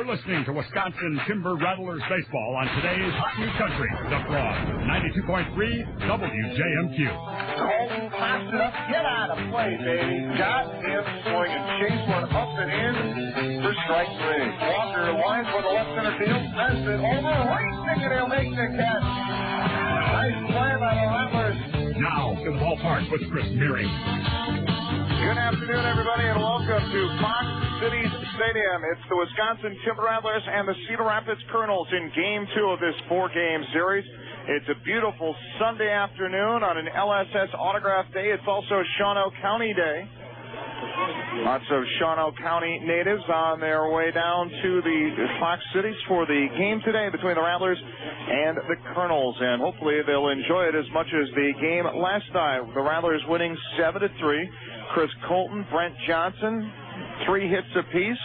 You're listening to Wisconsin Timber Rattlers baseball on today's Hot New Country, The Fraud, 92.3 WJMQ. Colton claps it up, get out of play, baby. Got him swinging. Chase one up and in for strike three. Walker lines for the left center field, sends it over, racing, and he'll make the catch. Nice play by the Rattlers. Now to the ballpark with Chris Meary. Good afternoon, everybody, and welcome to Fox Cities Stadium. It's the Wisconsin Timber Rattlers and the Cedar Rapids Kernels in Game 2 of this 4-game series. It's a beautiful Sunday afternoon on an LSS Autograph Day. It's also Shawano County Day. Lots of Shawano County natives on their way down to the Fox Cities for the game today between the Rattlers and the Kernels, and hopefully they'll enjoy it as much as the game last night. The Rattlers winning 7-3. Chris Colton, Brent Johnson, 3 hits apiece.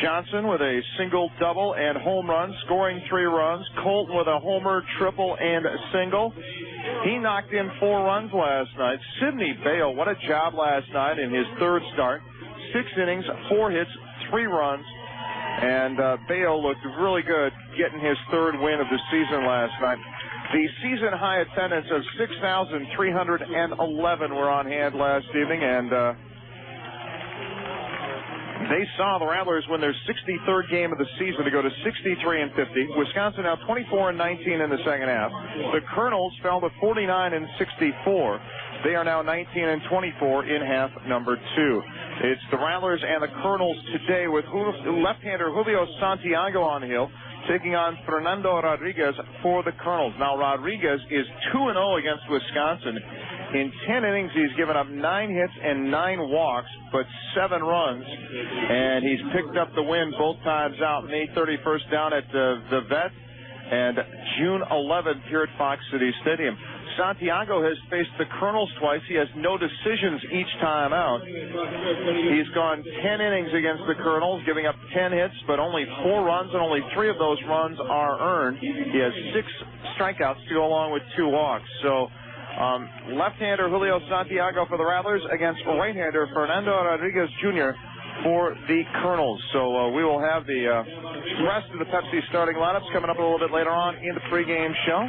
Johnson with a single, double, and home run, scoring 3 runs. Colton with a homer, triple, and a single. He knocked in 4 runs last night. Sidney Bayo, what a job last night in his 3rd start. 6 innings, 4 hits, 3 runs. And Bayo looked really good getting his 3rd win of the season last night. The season high attendance of 6,311 were on hand last evening, and they saw the Rattlers win their 63rd game of the season to go to 63-50. Wisconsin now 24-19 in the second half. The Kernels fell to 49-64. They are now 19-24 in half number 2. It's the Rattlers and the Kernels today with left-hander Julio Santiago on the hill, taking on Fernando Rodriguez for the Kernels. Now, Rodriguez is 2-0 against Wisconsin. In 10 innings, he's given up 9 hits and 9 walks, but 7 runs. And he's picked up the win both times out, May 31st down at the Vet and June 11th here at Fox City Stadium. Santiago has faced the Kernels twice. He has no decisions each time out. He's gone 10 innings against the Kernels, giving up 10 hits, but only 4 runs, and only 3 of those runs are earned. He has 6 strikeouts to go along with 2 walks. So left-hander Julio Santiago for the Rattlers against right-hander Fernando Rodriguez Jr. for the Kernels. So we will have the rest of the Pepsi starting lineups coming up a little bit later on in the pregame show.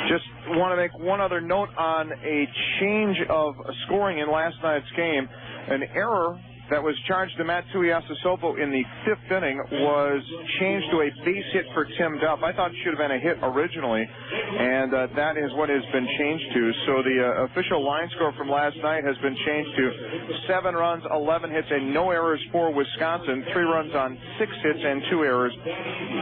Just want to make one other note on a change of scoring in last night's game. An error that was charged to Matt Tuiasosopo in the 5th inning was changed to a base hit for Tim Duff. I thought it should have been a hit originally, and that is what has been changed to. So the official line score from last night has been changed to 7 runs, 11 hits, and no errors for Wisconsin. 3 runs on 6 hits and 2 errors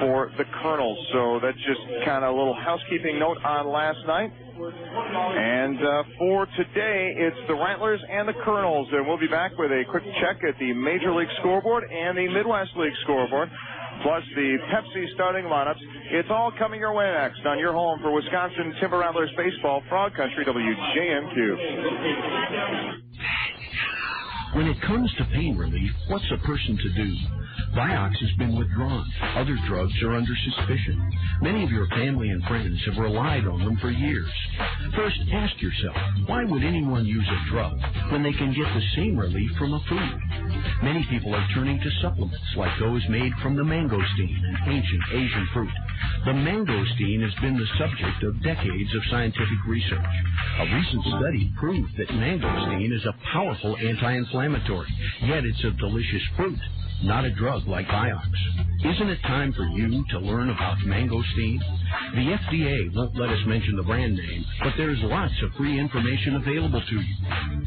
for the Kernels. So that's just kind of a little housekeeping note on last night. And for today, it's the Rattlers and the Kernels. And we'll be back with a quick check at the Major League scoreboard and the Midwest League scoreboard, plus the Pepsi starting lineups. It's all coming your way next on your home for Wisconsin Timber Rattlers baseball, Frog Country, WJMQ. When it comes to pain relief, what's a person to do? Vioxx has been withdrawn. Other drugs are under suspicion. Many of your family and friends have relied on them for years. First, ask yourself, why would anyone use a drug when they can get the same relief from a food? Many people are turning to supplements like those made from the mangosteen, an ancient Asian fruit. The mangosteen has been the subject of decades of scientific research. A recent study proved that mangosteen is a powerful anti-inflammatory, yet it's a delicious fruit, not a drug like Vioxx. Isn't it time for you to learn about mangosteen? The FDA won't let us mention the brand name, but there's lots of free information available to you.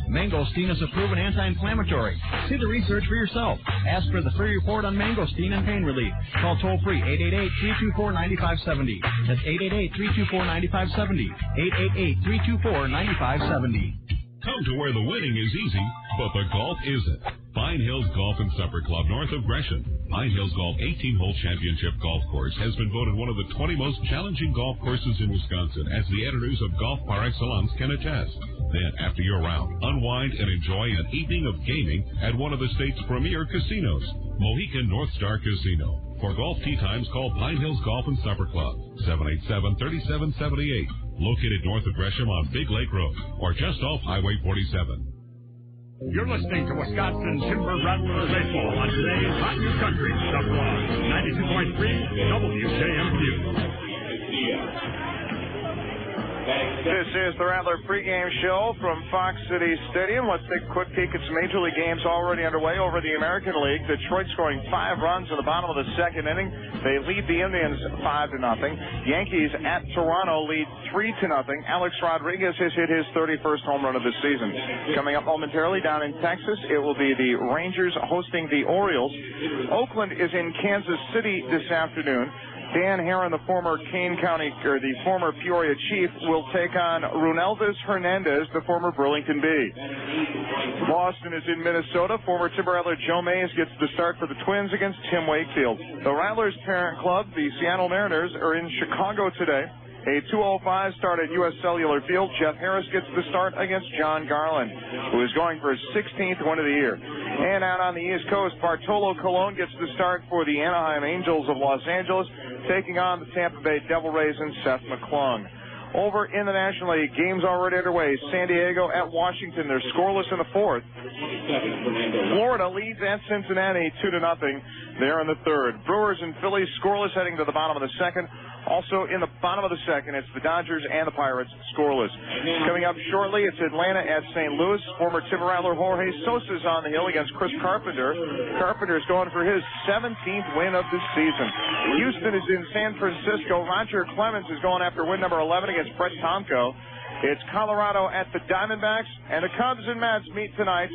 Mangosteen is a proven anti-inflammatory. See the research for yourself. Ask for the free report on mangosteen and pain relief. Call toll-free 888-324-9570. That's 888-324-9570. 888-324-9570. Come to where the winning is easy, but the golf isn't. Pine Hills Golf and Supper Club north of Gresham. Pine Hills Golf 18-hole championship golf course has been voted one of the 20 most challenging golf courses in Wisconsin, as the editors of Golf Par Excellence can attest. Then, after your round, unwind and enjoy an evening of gaming at one of the state's premier casinos, Mohican North Star Casino. For golf tee times, call Pine Hills Golf and Supper Club, 787-3778. Located north of Gresham on Big Lake Road, or just off Highway 47. You're listening to Wisconsin Timber Rattlers Baseball on today's Hot New Country, The Broad, 92.3 WJMQ. This is the Rattler pregame show from Fox City Stadium. Let's take a quick peek at some Major League games already underway over the American League. Detroit scoring 5 runs in the bottom of the second inning. They lead the Indians 5-0. Yankees at Toronto lead 3-0. Alex Rodriguez has hit his 31st home run of the season. Coming up momentarily down in Texas, it will be the Rangers hosting the Orioles. Oakland is in Kansas City this afternoon. Dan Herron, the former the former Peoria Chief, will take on Runeldes Hernandez, the former Burlington Bee. Boston is in Minnesota. Former Timber Rattler Joe Mays gets the start for the Twins against Tim Wakefield. The Rattlers' parent club, the Seattle Mariners, are in Chicago today. A 2:05 start at U.S. Cellular Field. Jeff Harris gets the start against John Garland, who is going for his 16th win of the year. And out on the East Coast, Bartolo Colon gets the start for the Anaheim Angels of Los Angeles, taking on the Tampa Bay Devil Rays and Seth McClung. Over in the National League, games already underway. San Diego at Washington. They're scoreless in the fourth. Florida leads at Cincinnati 2-0 there in the third. Brewers and Phillies scoreless heading to the bottom of the second. Also in the bottom of the second, it's the Dodgers and the Pirates scoreless. Coming up shortly, it's Atlanta at St. Louis. Former Timber Rattler Jorge Sosa's on the hill against Chris Carpenter. Carpenter's going for his 17th win of the season. Houston is in San Francisco. Roger Clemens is going after win number 11 against Brett Tomko. It's Colorado at the Diamondbacks, and the Cubs and Mets meet tonight.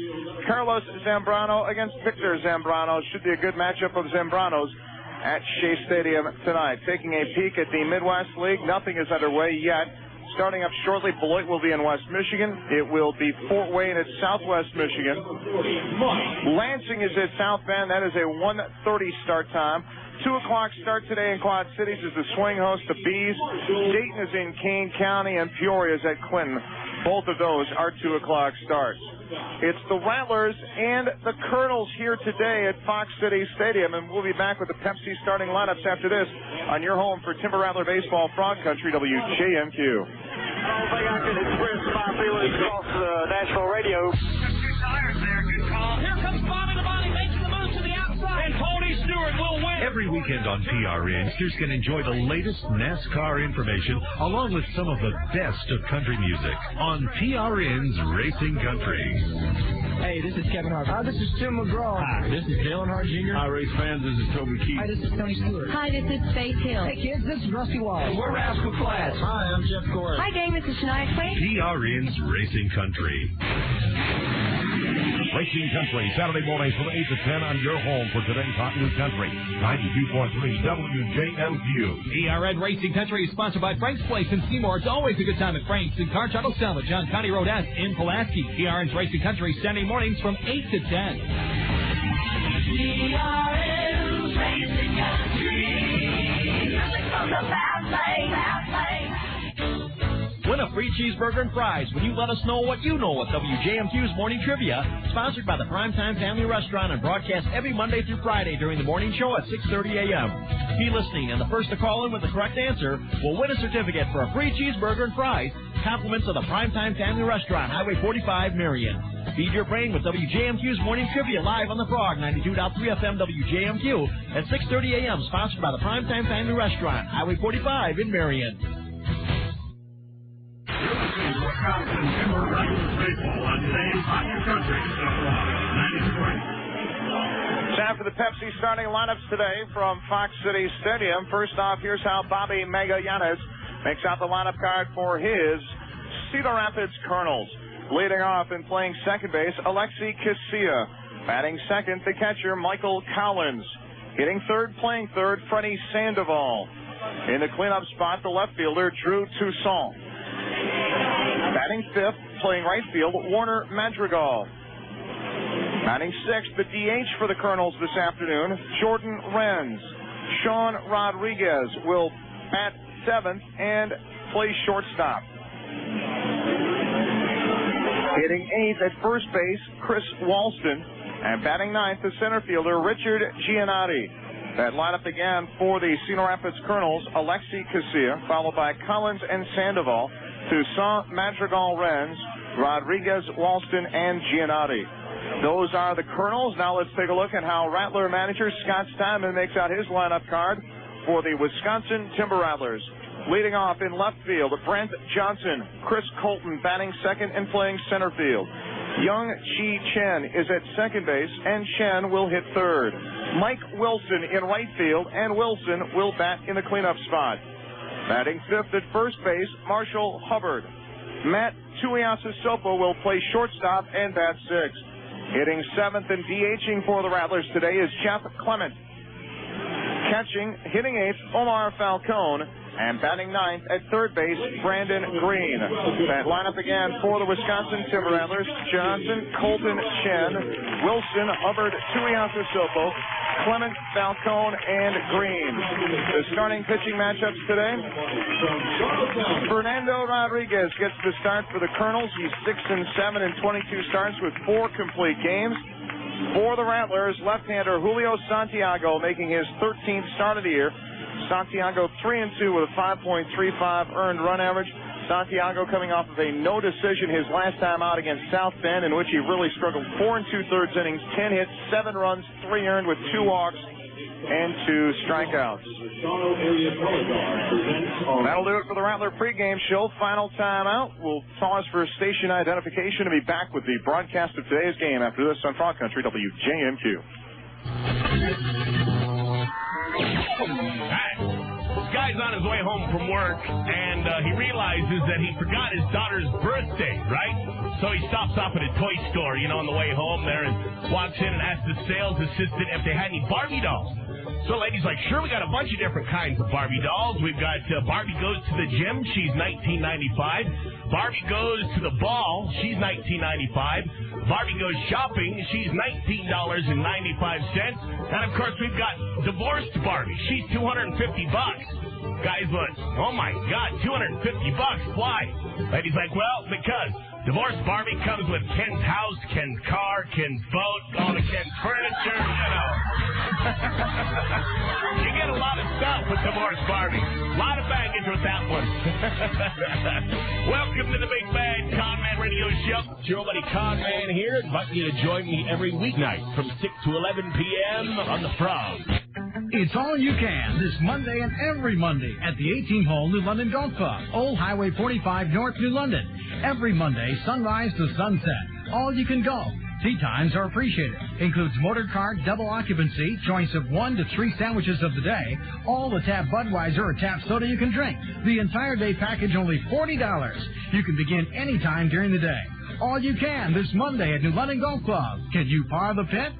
Carlos Zambrano against Victor Zambrano. Should be a good matchup of Zambranos at Shea Stadium tonight. Taking a peek at the Midwest League, nothing is underway yet. Starting up shortly, Beloit will be in West Michigan. It will be Fort Wayne at Southwest Michigan. Lansing is at South Bend. That is a 1:30 start time. 2 o'clock start today in Quad Cities is the swing host to Bees. Dayton is in Kane County, and Peoria is at Clinton. Both of those are 2 o'clock starts. It's the Rattlers and the Kernels here today at Fox City Stadium, and we'll be back with the Pepsi starting lineups after this on your home for Timber Rattler Baseball, Frog Country, WJMQ. I don't think I can express my feelings across the national radio. Here comes Bobby the Body making the move to the outside, and Tony Stewart will win. Every weekend on PRN, kids can enjoy the latest NASCAR information along with some of the best of country music on PRN's Racing Country. Hey, this is Kevin Hart. Hi, this is Tim McGraw. Hi, this is Dale Earnhardt Jr. Hi, race fans. This is Toby Keith. Hi, this is Tony Stewart. Hi, this is Faith Hill. Hey, kids, this is Rusty Wallace. We're Rascal Flats. Hi, I'm Jeff Gordon. Hi, gang, this is Shania Twain. PRN's Racing Country. Racing Country, Saturday mornings from 8 to 10 on your home for today's Hot New Country, 92.3 WJMQ. PRN Racing Country is sponsored by Frank's Place in Seymour. It's always a good time at Frank's and Car Auto Salvage on County Road S in Pulaski. PRN's Racing Country, Saturday mornings from 8 to 10. PRN's Racing Country. Music from the Fast Lane. Win a free cheeseburger and fries when you let us know what you know at WJMQ's Morning Trivia, sponsored by the Primetime Family Restaurant and broadcast every Monday through Friday during the morning show at 6:30 a.m. Be listening, and the first to call in with the correct answer will win a certificate for a free cheeseburger and fries, compliments of the Primetime Family Restaurant, Highway 45, Marion. Feed your brain with WJMQ's Morning Trivia live on the Frog, 92.3 FM WJMQ at 6:30 a.m., sponsored by the Primetime Family Restaurant, Highway 45 in Marion. Wisconsin Timber Rattlers Baseball on today's Hot New Country, The Frog, 92.3. Time for the Pepsi starting lineups today from Fox City Stadium. First off, here's how Bobby Magallanes makes out the lineup card for his Cedar Rapids Kernels. Leading off and playing second base, Alexi Casilla. Batting second, the catcher, Michael Collins. Hitting third, playing third, Freddy Sandoval. In the cleanup spot, the left fielder, Drew Toussaint. Batting fifth, playing right field, Warner Madrigal. Batting sixth, the DH for the Kernels this afternoon, Jordan Renz. Sean Rodriguez will bat seventh and play shortstop. Hitting eighth at first base, Chris Walston. And batting ninth, the center fielder, Richard Giannotti. That lineup again for the Cedar Rapids Kernels, Alexi Casilla, followed by Collins and Sandoval, Toussaint, Madrigal, Renz, Rodriguez, Walston, and Giannotti. Those are the Kernels. Now let's take a look at how Rattler manager Scott Steinman makes out his lineup card for the Wisconsin Timber Rattlers. Leading off in left field, Brent Johnson, Chris Colton batting second and playing center field. Young Chi Chen is at second base, and Chen will hit third. Mike Wilson in right field, and Wilson will bat in the cleanup spot. Batting fifth at first base, Marshall Hubbard. Matt Tuiasosopo will play shortstop and bat sixth. Hitting seventh and DHing for the Rattlers today is Jeff Clement. Hitting eighth, Omar Falcone. And batting ninth at third base, Brandon Green. That lineup again for the Wisconsin Timber Rattlers: Johnson, Colton, Chen, Wilson, Hubbard, Tuiasosopo, Clement, Falcone, and Green. The starting pitching matchups today: Fernando Rodriguez gets the start for the Kernels. He's 6-7 in 22 starts with 4 complete games. For the Rattlers, left-hander Julio Santiago making his 13th start of the year. Santiago 3-2 with a 5.35 earned run average. Santiago coming off of a no decision his last time out against South Bend, in which he really struggled. 4 2/3 innings, 10 hits, 7 runs, 3 earned with 2 walks and 2 strikeouts. That'll do it for the Rattler pregame show. Final time out. We'll pause for station identification to be back with the broadcast of today's game after this on Frog Country WJMQ. This guy's on his way home from work, and he realizes that he forgot his daughter's birthday, right? So he stops off at a toy store, on the way home there, and walks in and asks the sales assistant if they had any Barbie dolls. So the lady's like, sure, we got a bunch of different kinds of Barbie dolls. We've got Barbie goes to the gym. She's $19.95. Barbie goes to the ball. She's $19.95. Barbie goes shopping. She's $19.95. And, of course, we've got divorced Barbie. She's $250. Guys look, oh, my God, $250. Why? Lady's like, well, because divorced Barbie comes with Ken's house, Ken's car, Ken's boat, all the Ken's furniture, You get a lot of stuff with divorced Barbie. A lot of baggage with that one. Welcome to the Big Bad Con Man Radio Show. It's your buddy Con Man here. Invite you to join me every weeknight from 6 to 11 p.m. on the Frog. It's all you can this Monday and every Monday at the 18-hole New London Golf Club, Old Highway 45 North New London. Every Monday, sunrise to sunset. All you can golf. Tea times are appreciated. Includes motor car, double occupancy, choice of 1 to 3 sandwiches of the day, all the tap Budweiser or tap soda you can drink. The entire day package only $40. You can begin any time during the day. All you can this Monday at New London Golf Club. Can you par the pit?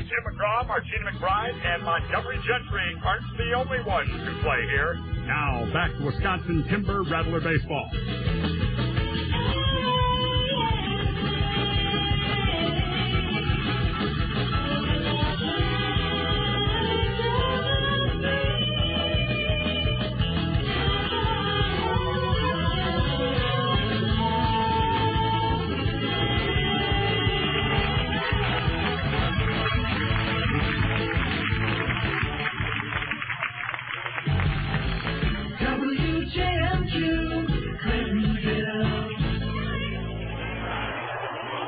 Jim McGraw, Martina McBride, and Montgomery Gentry aren't the only ones who play here. Now, back to Wisconsin Timber Rattler baseball.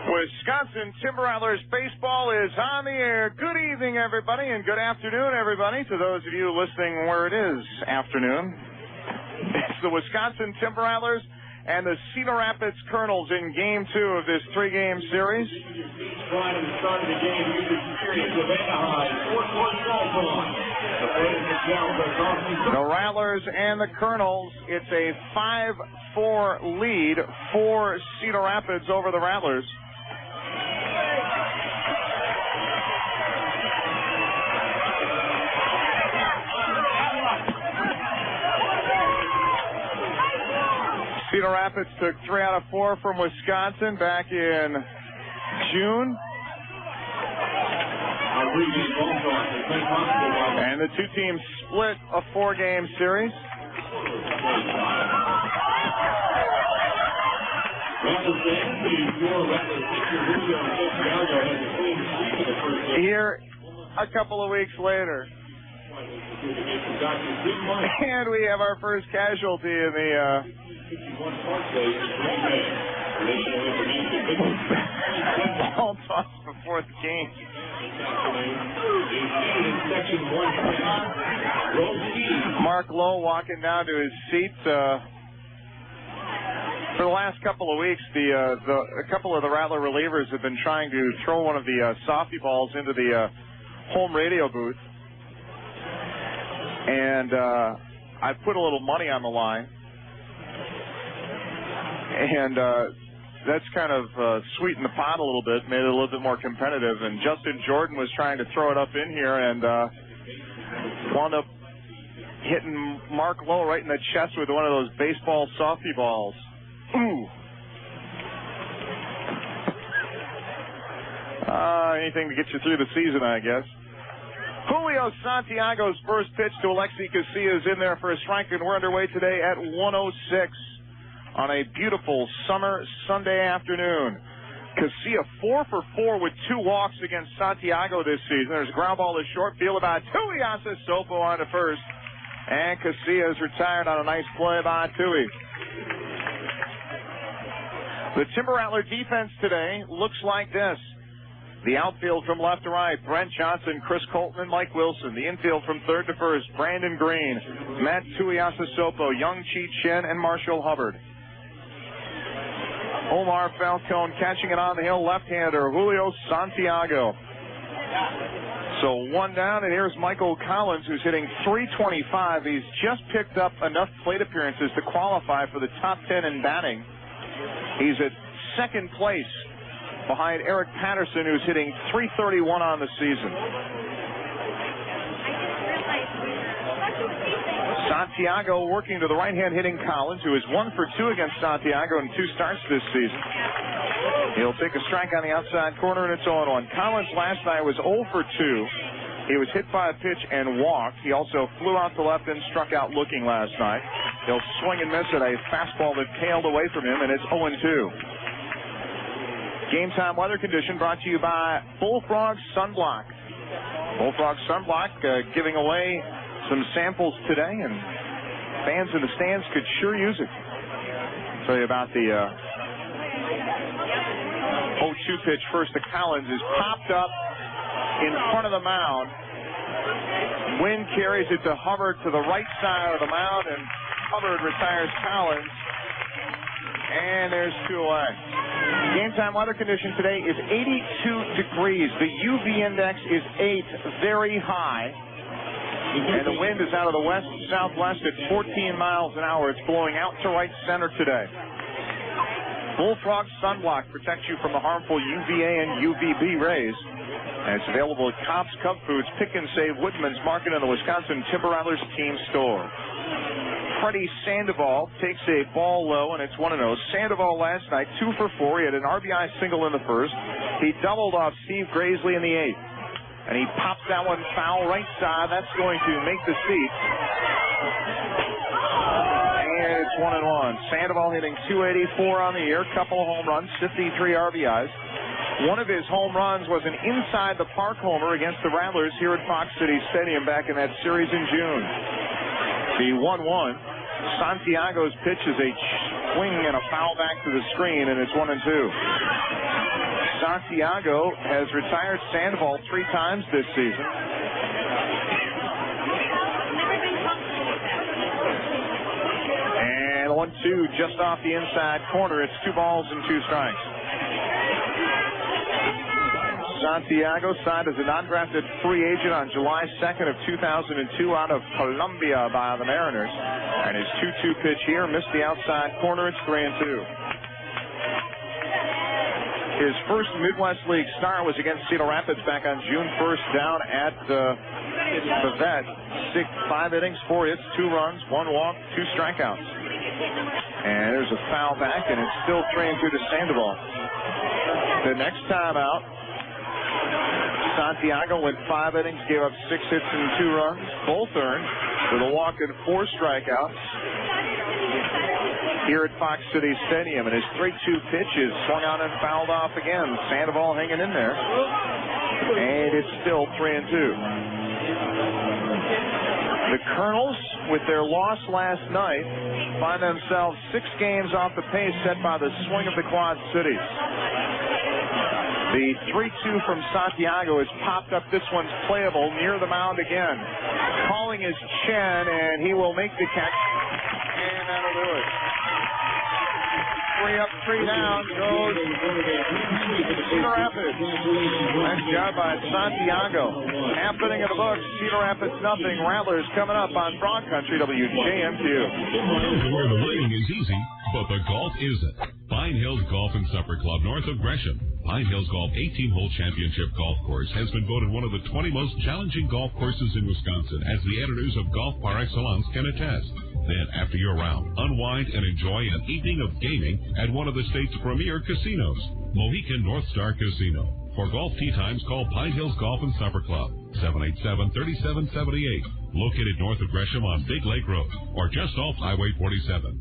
Wisconsin Timber Rattlers baseball is on the air. Good evening, everybody, and good afternoon, everybody, to those of you listening where it is afternoon. It's the Wisconsin Timber Rattlers and the Cedar Rapids Kernels in Game 2 of this 3-game series. Right at the start of the game, you've experienced with Anaheim, 4-4 The Rattlers and the Kernels, it's a 5-4 lead for Cedar Rapids over the Rattlers. Cedar Rapids took 3 out of 4 from Wisconsin back in June. And the two teams split a 4-game series. Here, a couple of weeks later. And we have our first casualty in the ball toss before the game. Mark Lowe walking down to his seat. For the last couple of weeks, a couple of the Rattler relievers have been trying to throw one of the softy balls into the home radio booth. And I put a little money on the line. And that's kind of sweetened the pot a little bit, made it a little bit more competitive. And Justin Jordan was trying to throw it up in here and wound up hitting Mark Lowe right in the chest with one of those baseball softy balls. Ooh. Anything to get you through the season, I guess. Julio Santiago's first pitch to Alexi Casilla is in there for a strike, and we're underway today at 1:06 on a beautiful summer Sunday afternoon. Casilla 4 for 4 with 2 walks against Santiago this season. There's a ground ball to short field by Tuiasosopo on to first, and Casilla is retired on a nice play by Tui. The Timber Rattler defense today looks like this. The outfield from left to right, Brent Johnson, Chris Colton, and Mike Wilson. The infield from third to first, Brandon Green, Matt Tuiasosopo, Young Chi Chen, and Marshall Hubbard. Omar Falcone catching it on the hill, left-hander, Julio Santiago. So 1 down, and here's Michael Collins, who's hitting .325. He's just picked up enough plate appearances to qualify for the top 10 in batting. He's at second place behind Eric Patterson, who's hitting .331 on the season. Santiago working to the right hand, hitting Collins, who is 1 for 2 against Santiago in 2 starts this season. He'll take a strike on the outside corner, and it's 0-1. Collins last night was 0 for 2. He was hit by a pitch and walked. He also flew out to left and struck out looking last night. He'll swing and miss at a fastball that tailed away from him, and it's 0-2. Game time weather condition brought to you by Bullfrog Sunblock. Bullfrog Sunblock giving away some samples today, and fans in the stands could sure use it. I'll tell you about the 0-2 pitch first to Collins is popped up in front of the mound. Wind carries it to Hubbard to the right side of the mound, and Hubbard retires Collins. And there's 2 away. Game time weather condition today is 82 degrees. The UV index is 8, very high. And the wind is out of the west-southwest at 14 miles an hour. It's blowing out to right center today. Bullfrog Sunblock protects you from the harmful UVA and UVB rays. And it's available at Cobb's Cub Foods, Pick and Save, Woodman's Market, and the Wisconsin Timber Rattlers team store. Freddy Sandoval takes a ball low, and it's 1-0. Sandoval last night, 2 for 4. He had an RBI single in the first. He doubled off Steve Graisley in the 8th. And he pops that one foul right side. That's going to make the seat. And it's 1-1. Sandoval hitting .284 on the year, couple of home runs, 53 RBIs. One of his home runs was an inside-the-park homer against the Rattlers here at Fox City Stadium back in that series in June. The 1-1. Santiago's pitch is a swing and a foul back to the screen, and it's 1-2. Santiago has retired Sandoval 3 times this season. And 1-2 just off the inside corner. It's 2 balls and 2 strikes. Santiago signed as a non-drafted free agent on July 2nd of 2002 out of Colombia by the Mariners. And his 2-2 pitch here missed the outside corner. It's 3-2. His first Midwest League start was against Cedar Rapids back on June 1st down at the Vet. 5 innings, 4 hits, 2 runs, 1 walk, 2 strikeouts. And there's a foul back, and it's still 3-2 to Sandoval. The next time out, Santiago went 5 innings, gave up 6 hits and 2 runs, both earned, with a walk and 4 strikeouts here at Fox City Stadium. And his 3-2 pitch is swung on and fouled off again. Sandoval hanging in there. And it's still 3-2. The Kernels, with their loss last night, find themselves 6 games off the pace set by the swing of the Quad Cities. The 3-2 from Santiago has popped up. This one's playable near the mound again. Calling is Chen, and he will make the catch. And that'll do it. 3 up, 3 down goes Cedar Rapids. Nice job by Santiago. Half inning of the books. Cedar Rapids nothing. Rattlers coming up on Broad Country WJMQ. Where the winning is easy, but the golf isn't. Pine Hills Golf and Supper Club north of Gresham. Pine Hills Golf 18-hole championship golf course has been voted one of the 20 most challenging golf courses in Wisconsin, as the editors of Golf Par Excellence can attest. Then, after your round, unwind and enjoy an evening of gaming at one of the state's premier casinos, Mohican North Star Casino. For golf tee times, call Pine Hills Golf and Supper Club, 787-3778, located north of Gresham on Big Lake Road, or just off Highway 47.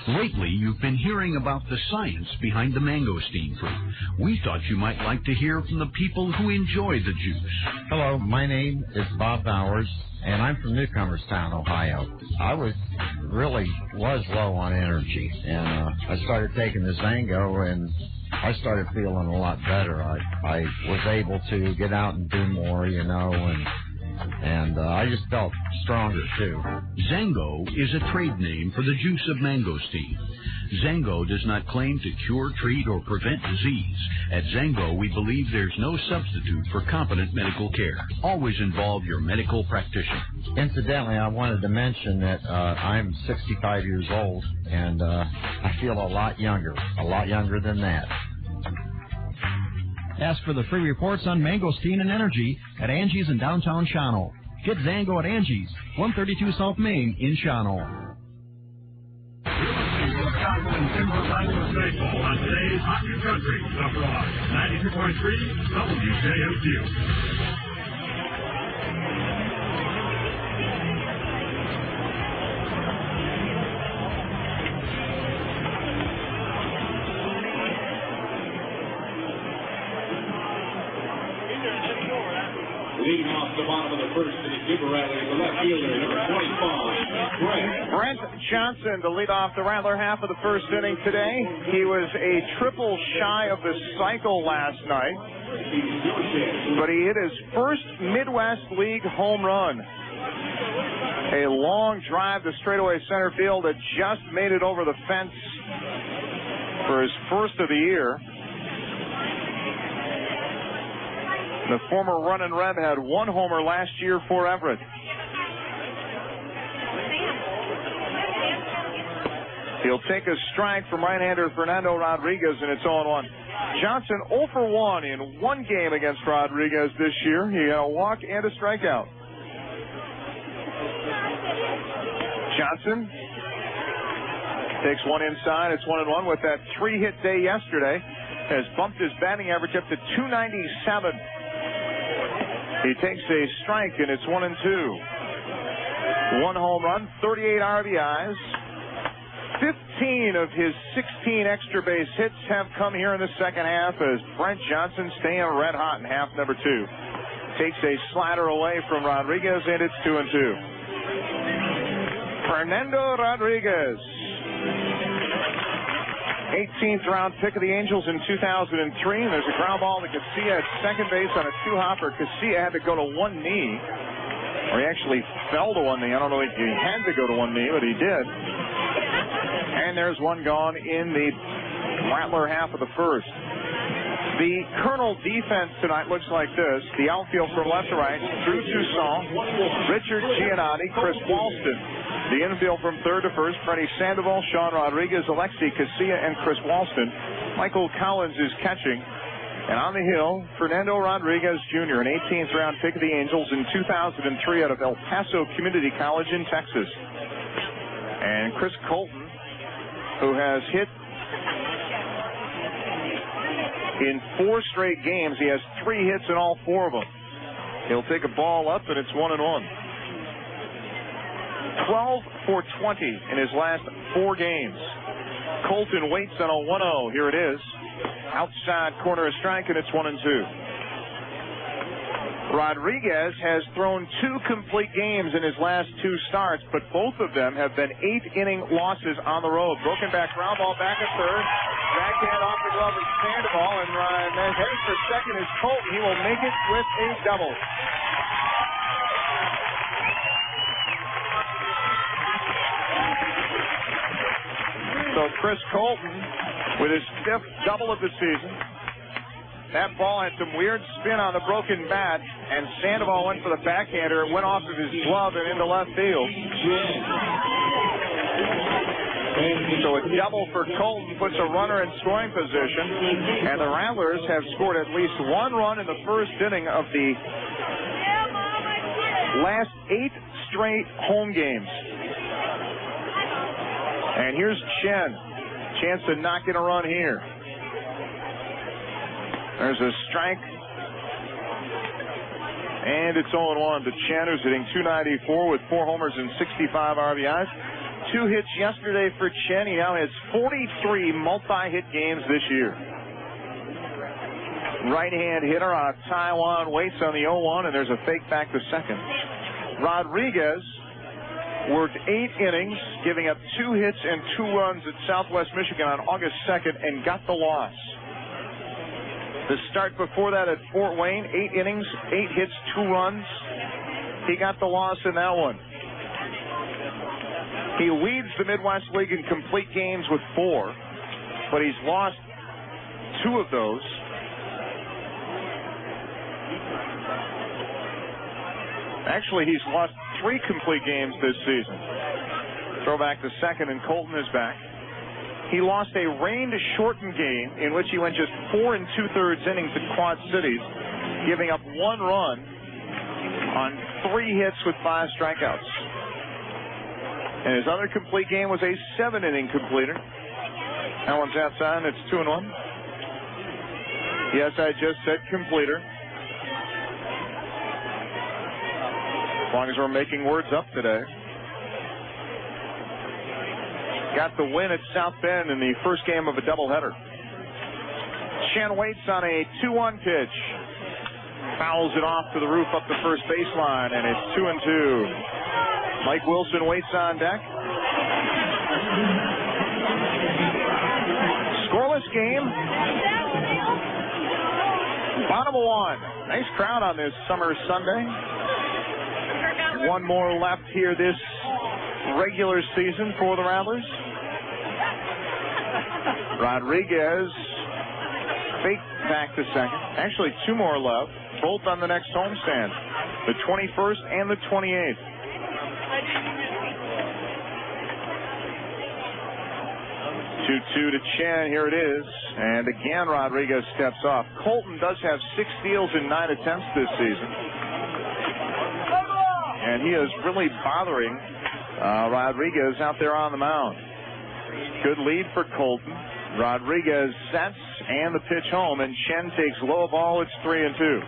Lately, you've been hearing about the science behind the mangosteen fruit. We thought you might like to hear from the people who enjoy the juice. Hello, my name is Bob Bowers, and I'm from Newcomerstown, Ohio. I was low on energy, and I started taking the Zango, and I started feeling a lot better. I was able to get out and do more, and I just felt stronger, too. Zango is a trade name for the juice of mangosteen. Zango does not claim to cure, treat, or prevent disease. At Zango, we believe there's no substitute for competent medical care. Always involve your medical practitioner. Incidentally, I wanted to mention that I'm 65 years old, and I feel a lot younger than that. Ask for the free reports on mangosteen and energy at Angie's in downtown Shawano. Get Zango at Angie's, 132 South Main in Shawano. Timber Rattlers baseball on today's Hockey Country, the Broad, 92.3 WJMQ. Leading off the bottom of the first to the Timber Rattlers, the left fielder, number 25, Brent Johnson to lead off the Rattler half of the first inning today. He was a triple shy of the cycle last night, but he hit his first Midwest League home run. A long drive to straightaway center field that just made it over the fence for his first of the year. The former Runnin' Red had 1 homer last year for Everett. He'll take a strike from right-hander Fernando Rodriguez, and it's 0-1. Johnson 0 for 1 in 1 game against Rodriguez this year. He had a walk and a strikeout. Johnson takes one inside. It's 1-1 with that 3-hit day yesterday. Has bumped his batting average up to .297. He takes a strike, and it's 1-2. 1 home run, 38 RBIs. 15 of his 16 extra base hits have come here in the second half as Brent Johnson staying red hot in half number 2. Takes a slider away from Rodriguez, and it's 2-2. Fernando Rodriguez, 18th round pick of the Angels in 2003. And there's a ground ball to Casilla at second base on a 2-hopper. Casilla had to go to one knee, or he actually fell to one knee. I don't know if he had to go to one knee, but he did. And there's one gone in the Rattler half of the first. The Kernel defense tonight looks like this. The outfield from left to right, Drew Toussaint, Richard Giannotti, Chris Walston. The infield from third to first, Freddy Sandoval, Sean Rodriguez, Alexi Casilla, and Chris Walston. Michael Collins is catching. And on the hill, Fernando Rodriguez Jr., an 18th round pick of the Angels in 2003 out of El Paso Community College in Texas. And Chris Colton, who has hit in 4 straight games. He has 3 hits in all 4 of them. He'll take a ball up, and it's 1-1. 12 for 20 in his last 4 games. Colton waits on a 1-0. Here it is. Outside corner, a strike, and it's 1-2. Rodriguez has thrown 2 complete games in his last 2 starts, but both of them have been 8-inning losses on the road. Broken back ground ball back at third. Backhand off the glove of Sandoval, and heading for second is Colton. He will make it with a double. So Chris Colton with his 5th double of the season. That ball had some weird spin on the broken bat, and Sandoval went for the backhander. It went off of his glove and into left field. So a double for Colton puts a runner in scoring position, and the Rattlers have scored at least 1 run in the first inning of the last 8 straight home games. And here's Chen. Chance to knock in a run here. There's a strike. And it's 0-1 to Chen, who's hitting .294 with 4 homers and 65 RBIs. 2 hits yesterday for Chen. He now has 43 multi-hit games this year. Right-hand hitter out of Taiwan waits on the 0-1, and there's a fake back to second. Rodriguez worked 8 innings, giving up 2 hits and 2 runs at Southwest Michigan on August 2nd and got the loss. The start before that at Fort Wayne, 8 innings, 8 hits, 2 runs. He got the loss in that one. He leads the Midwest League in complete games with 4, but he's lost 2 of those. Actually, he's lost 3 complete games this season. Throw back to second, and Colton is back. He lost a rain-shortened game in which he went just 4 2/3 innings at Quad Cities, giving up 1 run on 3 hits with 5 strikeouts. And his other complete game was a 7-inning completer. That one's outside, and it's 2-1. Yes, I just said completer. As long as we're making words up today. Got the win at South Bend in the first game of a doubleheader. Chen waits on a 2-1 pitch. Fouls it off to the roof up the first baseline, and it's 2-2. Mike Wilson waits on deck. Scoreless game. Bottom of 1. Nice crowd on this summer Sunday. 1 more left here this regular season for the Rattlers. Rodriguez fake back to second. Actually, 2 more left, both on the next homestand, the 21st and the 28th. Two to Chen. Here it is. And again, Rodriguez steps off. Colton does have 6 steals in 9 attempts this season. And he is really bothering Rodriguez out there on the mound. Good lead for Colton. Rodriguez sets and the pitch home, and Chen takes low ball. It's 3-2.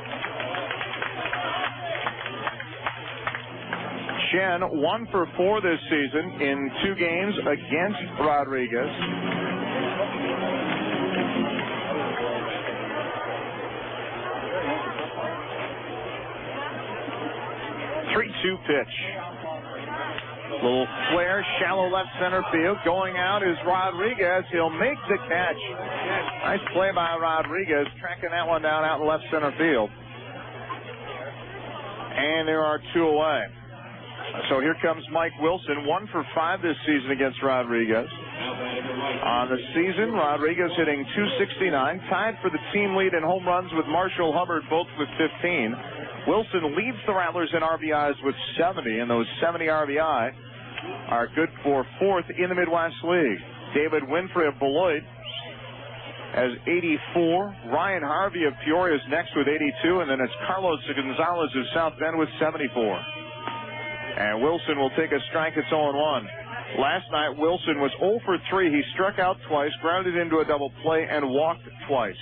Chen 1 for 4 this season in 2 games against Rodriguez. Pitch. Little flare, shallow left center field. Going out is Rodriguez. He'll make the catch. Nice play by Rodriguez, tracking that one down out in left center field. And there are 2 away. So here comes Mike Wilson, 1 for 5 this season against Rodriguez. On the season, Rodriguez hitting .269, tied for the team lead in home runs with Marshall Hubbard, both with 15. Wilson leads the Rattlers in RBIs with 70, and those 70 RBI are good for 4th in the Midwest League. David Winfrey of Beloit has 84. Ryan Harvey of Peoria is next with 82, and then it's Carlos Gonzalez of South Bend with 74. And Wilson will take a strike at 0-1. Last night, Wilson was 0 for 3. He struck out twice, grounded into a double play, and walked twice.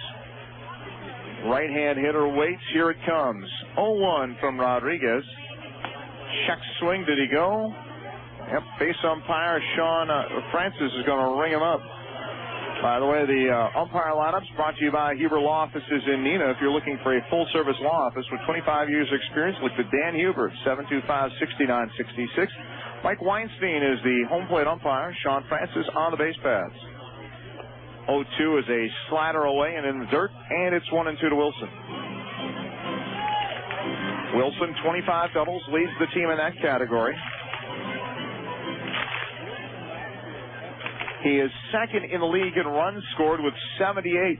Right-hand hitter waits. Here it comes. 0-1 from Rodriguez. Check swing. Did he go? Yep. Base umpire Sean Francis is going to ring him up. By the way, the umpire lineups brought to you by Huber Law Offices in Neenah. If you're looking for a full-service law office with 25 years of experience, look to Dan Huber, 725-6966. Mike Weinstein is the home plate umpire. Sean Francis on the base paths. 0-2 is a slider away and in the dirt, and it's 1-2 to Wilson. Wilson, 25 doubles, leads the team in that category. He is second in the league in runs scored with 78.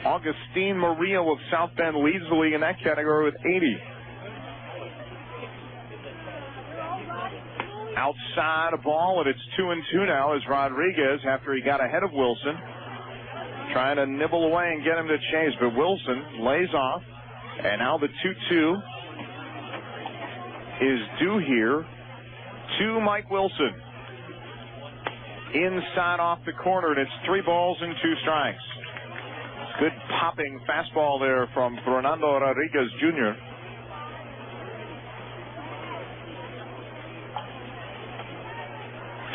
Augustine Murillo of South Bend leads the league in that category with 80. Outside a ball, and it's 2-2 now as Rodriguez, after he got ahead of Wilson, trying to nibble away and get him to chase, but Wilson lays off, and now the 2-2 is due here to Mike Wilson. Inside off the corner, and it's 3 balls and 2 strikes. Good popping fastball there from Fernando Rodriguez Jr.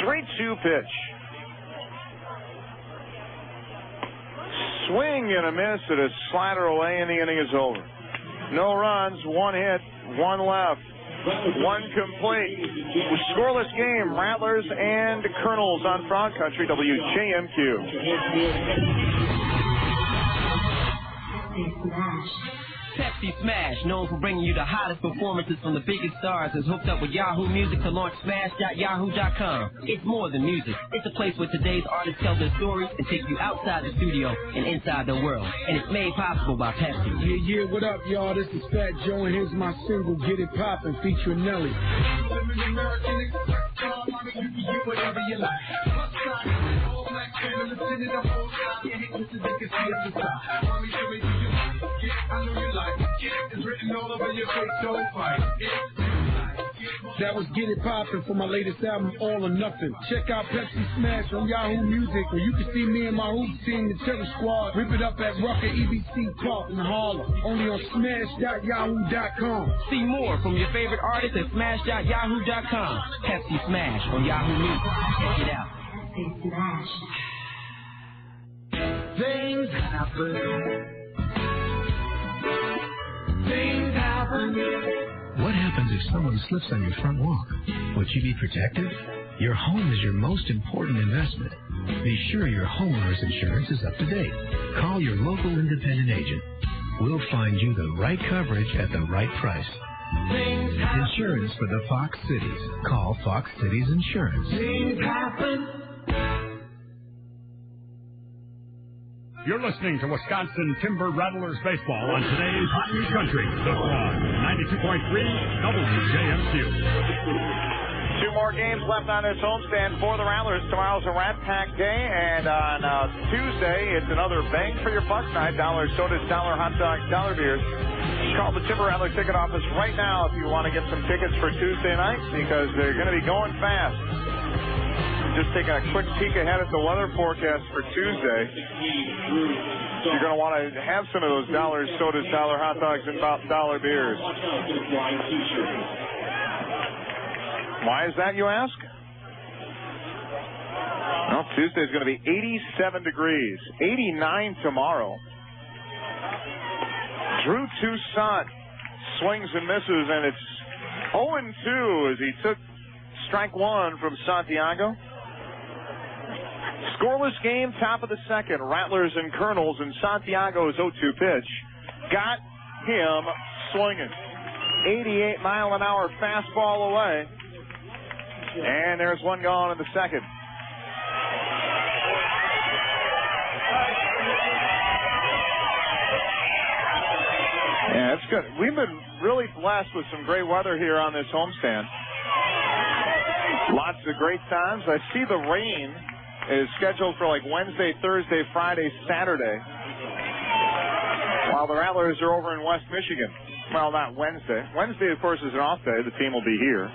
Three-2 pitch. Swing and a miss, and a slider away, and the inning is over. No runs, 1 hit, 1 left. 1 complete. Scoreless game, Rattlers and Kernels on Frog Country, WJMQ. Pepsi Smash, known for bringing you the hottest performances from the biggest stars, is hooked up with Yahoo Music to launch Smash.yahoo.com. It's more than music. It's a place where today's artists tell their stories and take you outside the studio and inside the world. And it's made possible by Pepsi. Yeah, what up, y'all? This is Fat Joe, and here's my single, Get It Poppin', featuring Nelly. That was Get It Poppin' for my latest album, All or Nothing. Check out Pepsi Smash on Yahoo Music, where you can see me and my hoop team, the Terror Squad, rip it up at Rucker EBC Park in Harlem. Only on Smash.yahoo.com. See more from your favorite artists at Smash.yahoo.com. Pepsi Smash on Yahoo Music. Check it out. Pepsi Smash. Things happen. Things happen. What happens if someone slips on your front walk? Would you be protected? Your home is your most important investment. Be sure your homeowner's insurance is up to date. Call your local independent agent. We'll find you the right coverage at the right price. Insurance for the Fox Cities. Call Fox Cities Insurance. Things happen. You're listening to Wisconsin Timber Rattlers baseball on today's Hockey Country. The Frog, 92.3 WJMQ. 2 more games left on this homestand for the Rattlers. Tomorrow's a Rat Pack day, and on Tuesday, it's another bang for your buck night. Dollar sodas, dollar hot dogs, dollar beers. Call the Timber Rattlers ticket office right now if you want to get some tickets for Tuesday night, because they're going to be going fast. Just taking a quick peek ahead at the weather forecast for Tuesday. You're going to want to have some of those dollar sodas, dollar hot dogs, and dollar beers. Why is that, you ask? Well, Tuesday's going to be 87 degrees, 89 tomorrow. Drew Toussaint swings and misses, and it's 0-2 as he took strike 1 from Santiago. Scoreless game, top of the second. Rattlers and Kernels, and Santiago's 0-2 pitch got him swinging. 88-mile-an-hour fastball away. And there's one gone in the second. Yeah, it's good. We've been really blessed with some great weather here on this homestand. Lots of great times. I see the rain is scheduled for like Wednesday, Thursday, Friday, Saturday, while the Rattlers are over in West Michigan. Well, not Wednesday. Wednesday, of course, is an off day. The team will be here.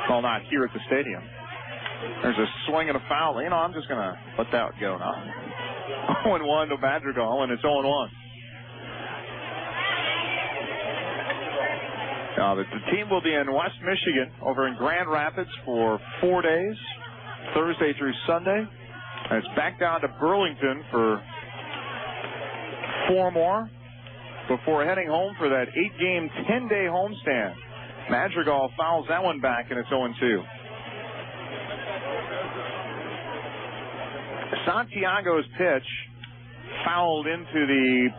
Well, not here at the stadium. There's a swing and a foul. You know, I'm just going to let that go now. 0-1 to Madrigal, and it's 0-1. The team will be in West Michigan over in Grand Rapids for 4 days, Thursday through Sunday. And it's back down to Burlington for 4 more before heading home for that 8-game, 10-day homestand. Madrigal fouls that one back, and it's 0-2. Santiago's pitch fouled into the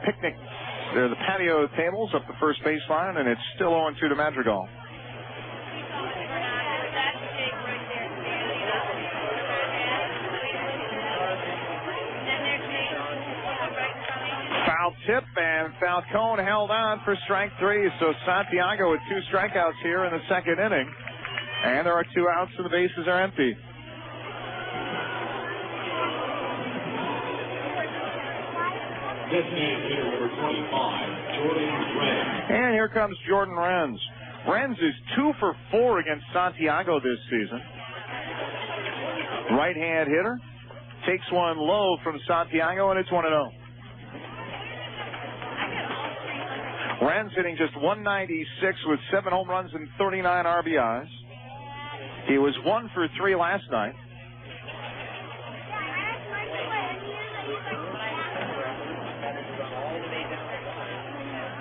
the patio tables up the first baseline, and it's still 0-2 to Madrigal. Foul tip, and Falcone held on for strike 3. So Santiago with 2 strikeouts here in the second inning. And there are 2 outs, and the bases are empty. This man hitter number 25, Jordan Renz. And here comes Jordan Renz. Renz is 2 for 4 against Santiago this season. Right-hand hitter. Takes one low from Santiago, and it's 1-0. Renz hitting just 196 with 7 home runs and 39 RBIs. He was 1 for 3 last night.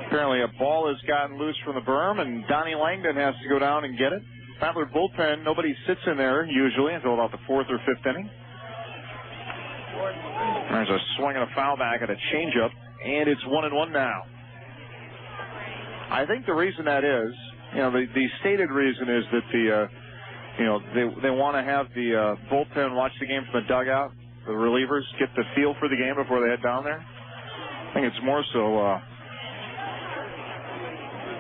Apparently a ball has gotten loose from the berm, and Donnie Langdon has to go down and get it. Rattler bullpen, nobody sits in there usually until about the 4th or 5th inning. There's a swing and a foul back and a changeup, and it's 1-1 now. I think the reason that is, the stated reason is that they want to have the bullpen watch the game from the dugout, the relievers get the feel for the game before they head down there. I think it's more so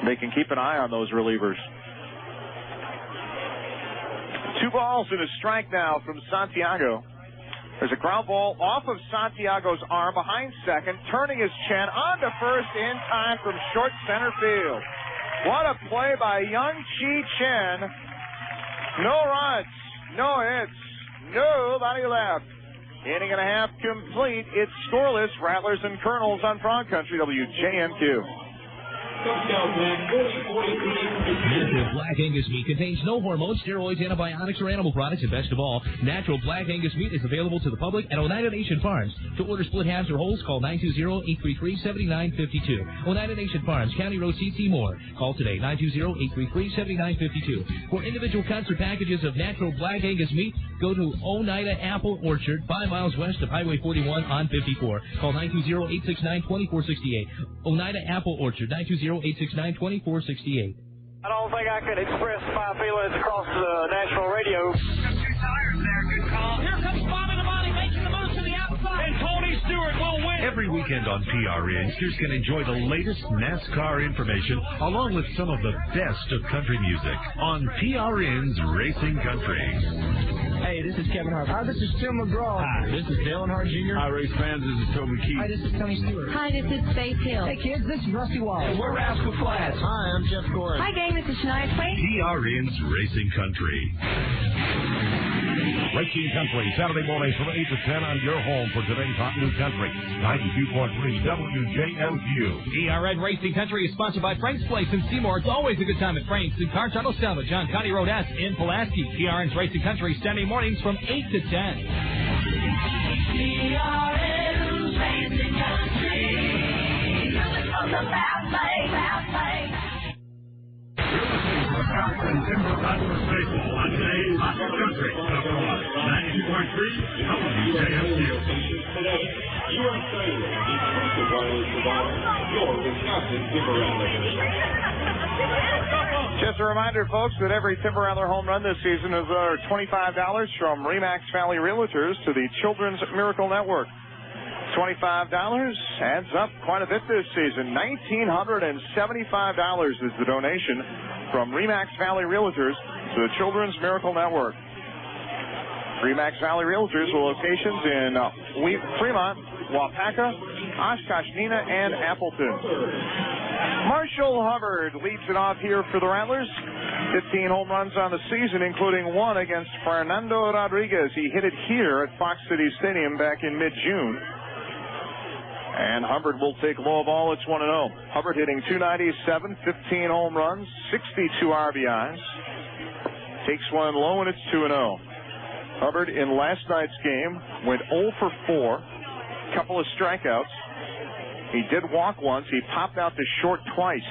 they can keep an eye on those relievers. 2 balls and a strike now from Santiago. There's a ground ball off of Santiago's arm behind second, turning his chin onto first in time from short center field. What a play by Young Chi Chen. No runs, no hits, nobody left. Inning and a half complete. It's scoreless. Rattlers and Kernels on Frog Country, WJMQ. Natural Black Angus meat contains no hormones, steroids, antibiotics, or animal products, and best of all, natural Black Angus meat is available to the public at Oneida Nation Farms. To order split halves or wholes, call 920-833-7952. Oneida Nation Farms, County Road C. Moore. Call today, 920-833-7952. For individual cuts or packages of natural Black Angus meat, go to Oneida Apple Orchard, 5 miles west of Highway 41 on 54. Call 920-869-2468. Oneida Apple Orchard, 920-869-2468. I don't think I can express my feelings across the national radio. Good call. Here comes Bobby the Body making the move to the outside. And Tony Stewart will win. Every weekend on PRN, you can enjoy the latest NASCAR information along with some of the best of country music on PRN's Racing Country. Hey, this is Kevin Hart. Hi, this is Tim McGraw. Hi, this is Dale Earnhardt Jr. Hi, race fans. This is Toby Keith. Hi, this is Tony Stewart. Hi, this is Faith Hill. Hey, kids, this is Rusty Wallace. And we're Rascal Flats. Hi, I'm Jeff Gordon. Hi, gang, this is Shania Twain. PRN's Racing Country. Racing Country, Saturday mornings from 8 to 10 on your home for today's hot new country. 92.3 WJLQ. PRN Racing Country is sponsored by Frank's Place in Seymour. It's always a good time at Frank's in Car Tunnel Salvage, John County Road S in Pulaski. PRN's Racing Country, Saturday mornings from 8 to 10. PRN's Racing Country. From the South Lake. Wisconsin Timber Rattlers baseball on today's hot new country. 92.3 WJLQ. Today, USA exclusive wireless provider, your Wisconsin Timber Rattlers. Just a reminder, folks, that every Timber Rattler home run this season is $25 from Remax Valley Realtors to the Children's Miracle Network. $25 adds up quite a bit this season. $1,975 is the donation from Remax Valley Realtors to the Children's Miracle Network. Remax Valley Realtors with locations in Fremont, Wapaka, Oshkosh, Neenah, and Appleton. Marshall Hubbard leads it off here for the Rattlers. 15 home runs on the season, including one against Fernando Rodriguez. He hit it here at Fox City Stadium back in mid-June. And Hubbard will take low ball. It's 1-0. Hubbard hitting .297, 15 home runs, 62 RBIs. Takes one low, and it's 2-0. Hubbard in last night's game went 0 for 4, couple of strikeouts. He did walk once. He popped out to short twice.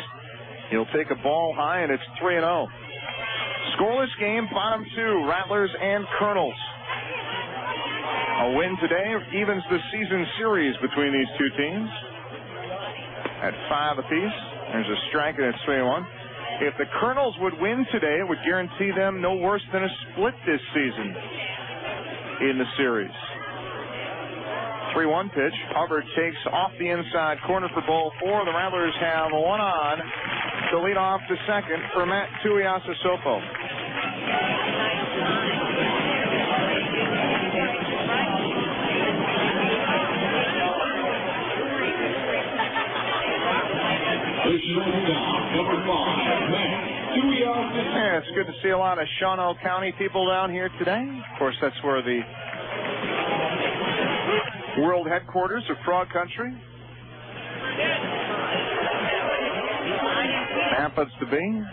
He'll take a ball high, and it's 3-0. Scoreless game, bottom two, Rattlers and Kernels. A win today evens the season series between these two teams at 5 apiece. There's a strike, and it's 3-1. If the Kernels would win today, it would guarantee them no worse than a split this season in the series. 3-1 pitch. Hubbard takes off the inside corner for ball 4. The Rattlers have one on to lead off the second for Matt Tuiasosopo. Yeah, it's good to see a lot of Shawano County people down here today. Of course, that's where the world headquarters of Frog Country happens to be.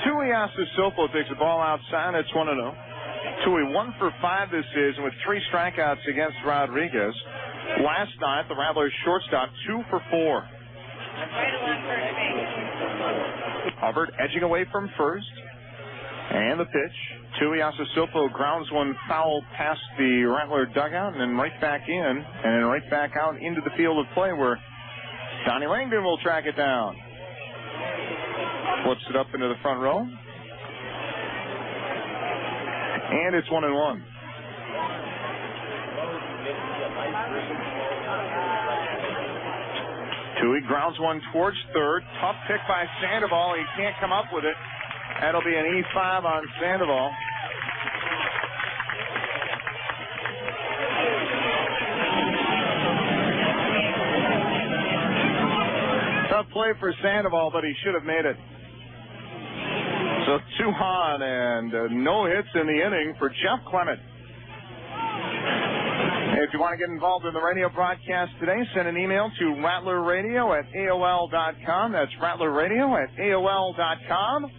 Tuiasosopo takes the ball outside. It's 1-0. Tui 1 for 5 this season with 3 strikeouts against Rodriguez. Last night, the Rattlers shortstop 2 for 4. Hubbard edging away from first. And the pitch. Tuiasosopo grounds one foul past the Rattler dugout and then right back in. And then right back out into the field of play where Donnie Langdon will track it down. Flips it up into the front row. And it's 1-1. Tui grounds one towards third. Tough pick by Sandoval. He can't come up with it. That'll be an E5 on Sandoval. Tough play for Sandoval, but he should have made it. So 2 on and no hits in the inning for Jeff Clement. If you want to get involved in the radio broadcast today, send an email to rattlerradio@AOL.com. That's rattlerradio@AOL.com.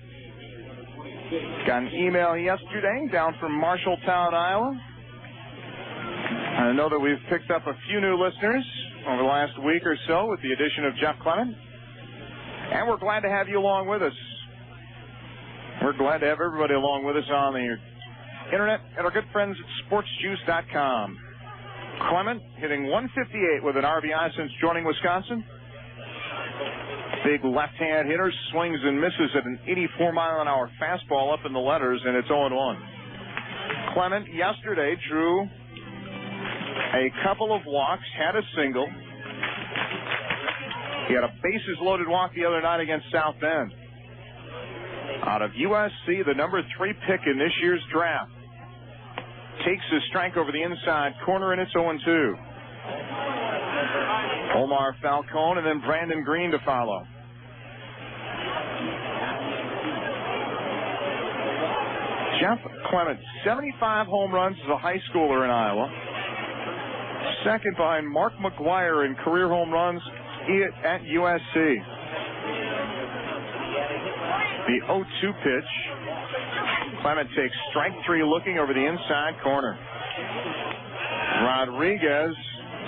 Got an email yesterday down from Marshalltown, Iowa. I know that we've picked up a few new listeners over the last week or so with the addition of Jeff Clement. And we're glad to have you along with us. We're glad to have everybody along with us on the internet at our good friends at sportsjuice.com. Clement hitting 158 with an RBI since joining Wisconsin. Big left-hand hitter, swings and misses at an 84-mile-an-hour fastball up in the letters, and it's 0-1. Clement yesterday drew a couple of walks, had a single. He had a bases-loaded walk the other night against South Bend. Out of USC, the number 3 pick in this year's draft. Takes his strike over the inside corner, and it's 0-2. Omar Falcone and then Brandon Green to follow. Jeff Clement, 75 home runs as a high schooler in Iowa. Second behind Mark McGuire in career home runs at USC. The 0-2 pitch. Clement takes strike 3 looking over the inside corner. Rodriguez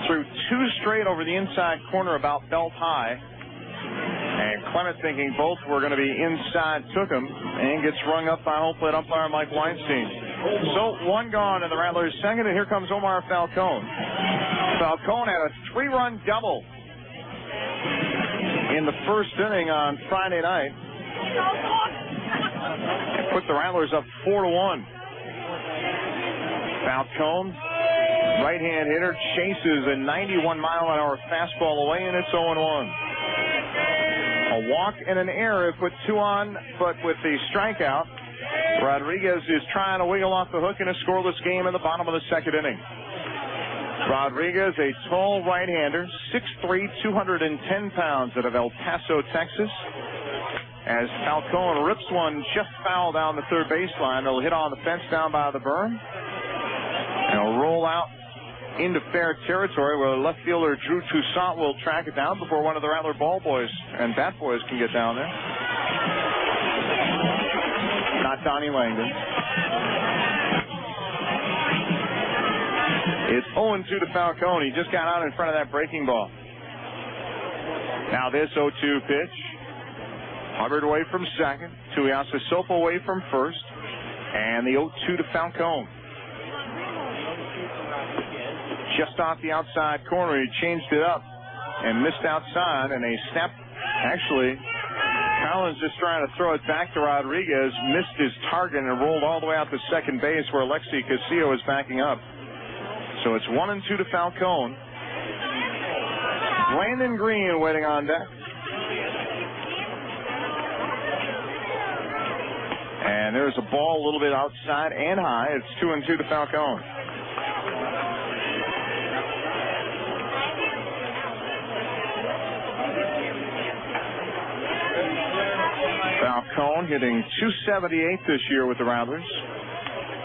threw 2 straight over the inside corner about belt high. And Clement, thinking both were going to be inside, took him and gets rung up by home plate umpire Mike Weinstein. So 1 gone in the Rattlers' second, and here comes Omar Falcone. Falcone had a 3-run double in the first inning on Friday night. Put the Rattlers up 4-1. Falcone, right-hand hitter, chases a 91-mile-an-hour fastball away, and it's 0-1. A walk and an error have put 2 on, but with the strikeout, Rodriguez is trying to wiggle off the hook in a scoreless game in the bottom of the second inning. Rodriguez, a tall right-hander, 6'3", 210 pounds, out of El Paso, Texas. As Falcone rips one just foul down the third baseline, it'll hit on the fence down by the berm. And it'll roll out into fair territory where left fielder Drew Toussaint will track it down before one of the Rattler ball boys and bat boys can get down there. Donnie Langdon. It's 0-2 to Falcone. He just got out in front of that breaking ball. Now this 0-2 pitch. Hubbard away from second. Tuiasosopo away from first. And the 0-2 to Falcone. Just off the outside corner, he changed it up and missed outside, and a snap. Actually, Collins just trying to throw it back to Rodriguez, missed his target and rolled all the way out to second base where Alexi Casilla is backing up. So it's 1-2 to Falcone. Brandon Green waiting on deck. And there's a ball a little bit outside and high. It's 2-2 to Falcone. Falcone hitting .278 this year with the Rattlers.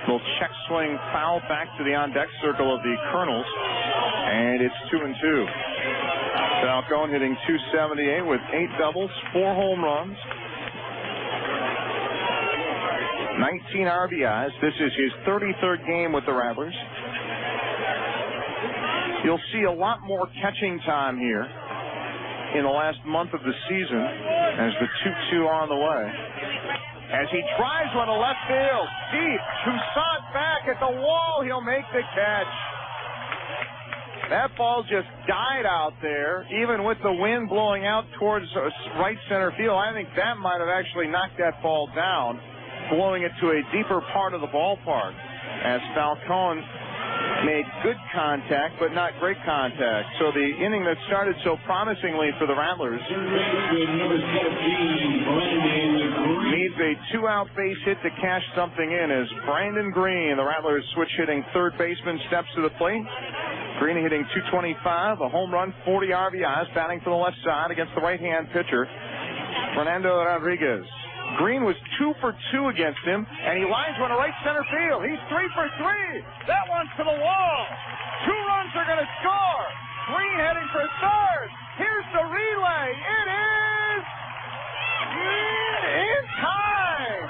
Little check swing foul back to the on-deck circle of the Kernels. And it's 2-2. Falcone hitting .278 with 8 doubles, 4 home runs, 19 RBIs. This is his 33rd game with the Rattlers. You'll see a lot more catching time here in the last month of the season as the 2-2 on the way. As he drives one to left field, deep, Toussaint back at the wall, he'll make the catch. That ball just died out there, even with the wind blowing out towards right center field. I think that might have actually knocked that ball down, blowing it to a deeper part of the ballpark, as Falcone made good contact, but not great contact. So the inning that started so promisingly for the Rattlers needs a 2-out base hit to cash something in as Brandon Green, the Rattlers switch hitting third baseman, steps to the plate. Green hitting .225, a home run, 40 RBIs, batting for the left side against the right-hand pitcher, Fernando Rodriguez. Green was 2 for 2 against him, and he lines one to right center field. He's 3 for 3. That one's to the wall. 2 runs are going to score. Green heading for third. Here's the relay. It is in time.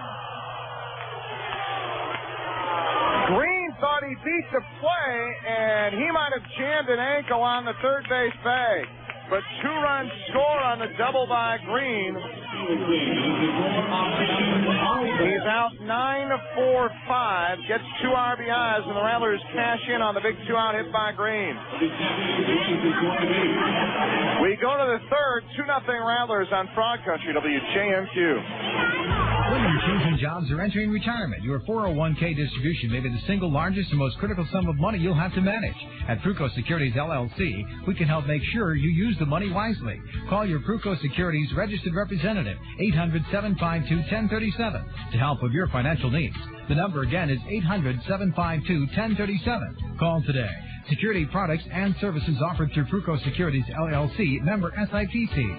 Green thought he beat the play, and he might have jammed an ankle on the third base bag. But 2 runs score on the double by Green. He's out 9 for 5, gets 2 RBIs, and the Rattlers cash in on the big 2-out hit by Green. We go to the third, 2-0 Rattlers on Frog Country, WJMQ. Whether you're changing jobs or entering retirement, your 401k distribution may be the single largest and most critical sum of money you'll have to manage. At Pruco Securities, LLC, we can help make sure you use the money wisely. Call your Pruco Securities registered representative, 800-752-1037, to help with your financial needs. The number again is 800-752-1037. Call today. Security products and services offered through Pruco Securities, LLC, member SIPC.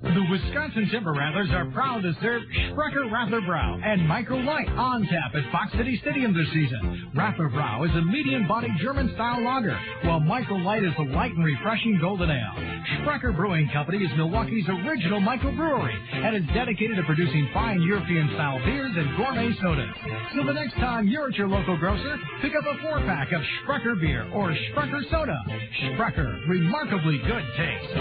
The Wisconsin Timber Rattlers are proud to serve Sprecher Rattler Brau and Micro Light on tap at Fox City Stadium this season. Rattler Brau is a medium-bodied German-style lager, while Micro Light is a light and refreshing golden ale. Sprecher Brewing Company is Milwaukee's original microbrewery and is dedicated to producing fine European-style beers and gourmet sodas. So the next time you're at your local grocer, pick up a 4-pack of Sprecher beer or Sprecher soda. Sprecher, remarkably good taste.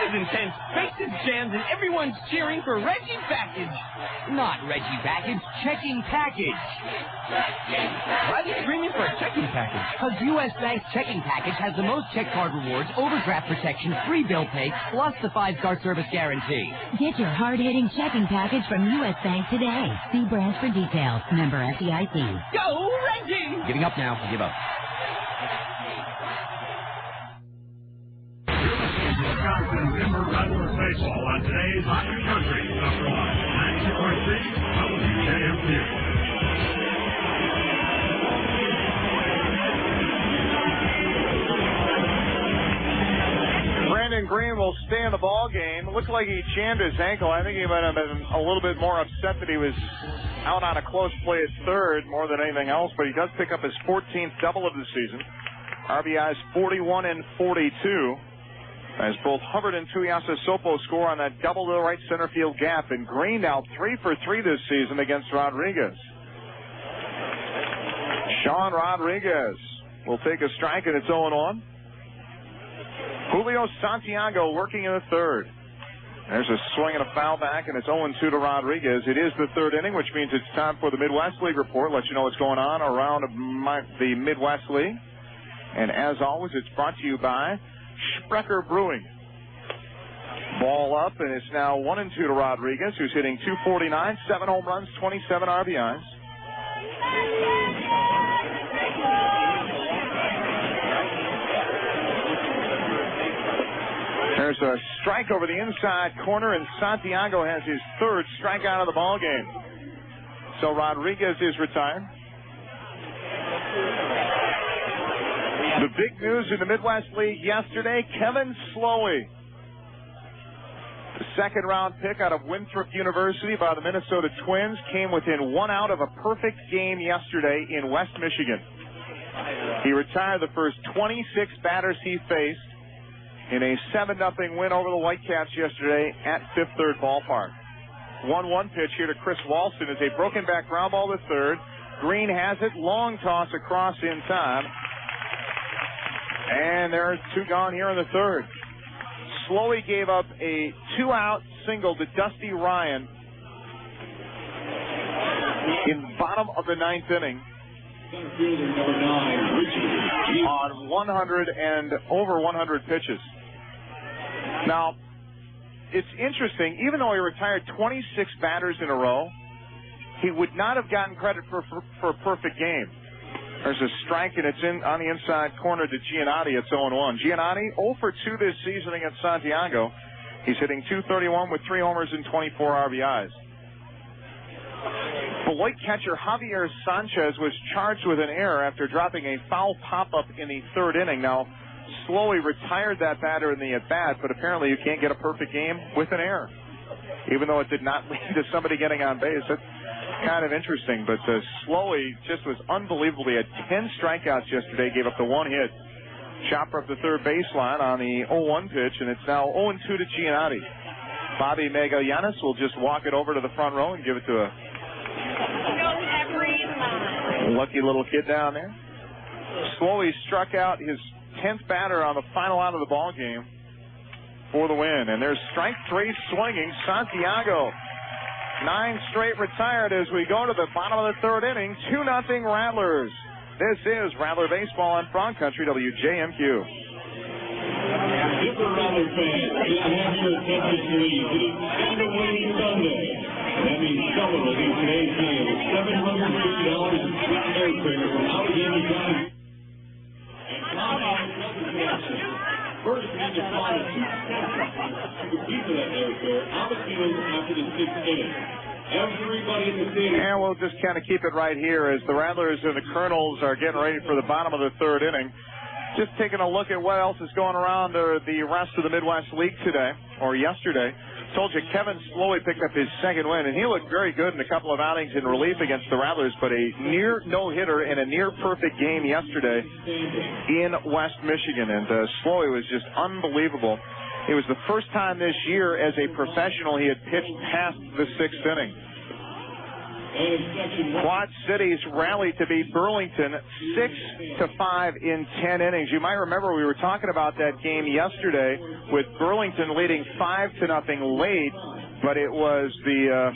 Intense, faces jammed, and everyone's cheering for Reggie Package. Not Reggie Package, Checking Package. Why are they screaming for a checking package? Because U.S. Bank's checking package has the most check card rewards, overdraft protection, free bill pay, plus the 5-star service guarantee. Get your hard-hitting checking package from U.S. Bank today. See branch for details. Member FDIC. Go Reggie! Giving up now. Give up. Wisconsin Timber Rattlers baseball on today's Hot Country, number 92.3 WJMQ. Brandon Green will stay in the ball game. It looked like he jammed his ankle. I think he might have been a little bit more upset that he was out on a close play at third more than anything else, but he does pick up his 14th double of the season. RBIs 41 and 42. As both Hubbard and Tuiasosopo score on that double to the right center field gap. And Green now 3 for 3 this season against Rodriguez. Sean Rodriguez will take a strike, and it's 0-1. Julio Santiago working in the third. There's a swing and a foul back, and it's 0-2 to Rodriguez. It is the third inning, which means it's time for the Midwest League report. Let you know what's going on around the Midwest League. And as always, it's brought to you by Sprecher Brewing. Ball up, and it's now 1-2 to Rodriguez, who's hitting .249, 7 home runs, 27 RBIs. There's a strike over the inside corner, and Santiago has his third strikeout of the ball game. So Rodriguez is retired. The big news in the Midwest League yesterday, Kevin Slowey, the second-round pick out of Winthrop University by the Minnesota Twins, came within 1 out of a perfect game yesterday in West Michigan. He retired the first 26 batters he faced in a 7-0 win over the Whitecaps yesterday at Fifth Third Ballpark. 1-1 pitch here to Chris Walston is a broken back ground ball to third. Green has it, long toss across in time. And there's 2 gone here in the third. Slowey gave up a 2-out single to Dusty Ryan in bottom of the 9th inning on 100 and over 100 pitches. Now, it's interesting, even though he retired 26 batters in a row, he would not have gotten credit for a perfect game. There's a strike, and it's in on the inside corner to Giannotti. It's 0-1. Giannotti 0 for 2 this season against Santiago. He's hitting .231 with 3 homers and 24 RBIs. Beloit catcher Javier Sanchez was charged with an error after dropping a foul pop-up in the third inning. Now, Slowey retired that batter in the at-bat, but apparently you can't get a perfect game with an error, even though it did not lead to somebody getting on base. That's kind of interesting, but Slowey just was unbelievably at 10 strikeouts yesterday, gave up the 1 hit. Chopper up the third baseline on the 0-1 pitch, and it's now 0-2 to Giannotti. Bobby Magallanes will just walk it over to the front row and give it to a lucky little kid down there. Slowey struck out his 10th batter on the final out of the ball game for the win, and there's strike 3 swinging. Santiago 9 straight retired as we go to the bottom of the third inning. 2-0 Rattlers. This is Rattler Baseball on Frog Country, WJMQ. Timber Rattlers fans, can I have your attention please? It is Saturday Sunday. That means summer will be today's game with $750 in free airfare from Allegheny County. And first, we need to find a compete for that airfare on the field after the 6th inning. Everybody in the stadium. And we'll just kind of keep it right here as the Rattlers and the Kernels are getting ready for the bottom of the third inning. Just taking a look at what else is going around the rest of the Midwest League today, or yesterday. Told you Kevin Slowey picked up his second win, and he looked very good in a couple of outings in relief against the Rattlers, but a near no-hitter and a near-perfect game yesterday in West Michigan. And Slowey was just unbelievable. It was the first time this year as a professional he had pitched past the 6th inning. Quad Cities rallied to beat Burlington 6-5 in 10 innings. You might remember we were talking about that game yesterday with Burlington leading 5-0 late, but it was the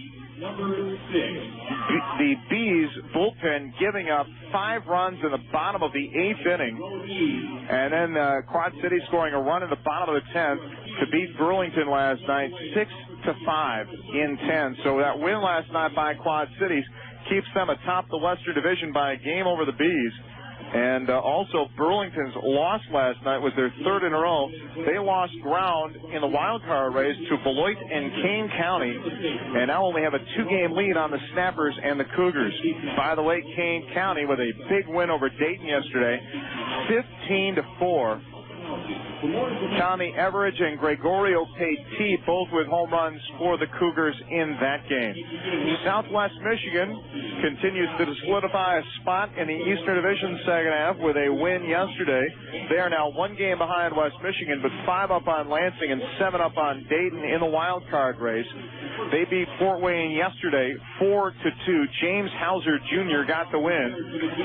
Bees bullpen giving up 5 runs in the bottom of the 8th inning, and then Quad City scoring a run in the bottom of the 10th to beat Burlington last night 6-5 in 10. So that win last night by Quad Cities keeps them atop the Western Division by a game over the Bees. And also Burlington's loss last night was their 3rd in a row. They lost ground in the wild card race to Beloit and Kane County, and now only have a 2-game lead on the Snappers and the Cougars. By the way, Kane County with a big win over Dayton yesterday, 15-4. Tommy Everidge and Gregorio Petit, both with home runs for the Cougars in that game. Southwest Michigan continues to solidify a spot in the Eastern Division second half with a win yesterday. They are now 1 game behind West Michigan, but 5 up on Lansing and 7 up on Dayton in the wild card race. They beat Fort Wayne yesterday 4-2. James Hauser Jr. got the win.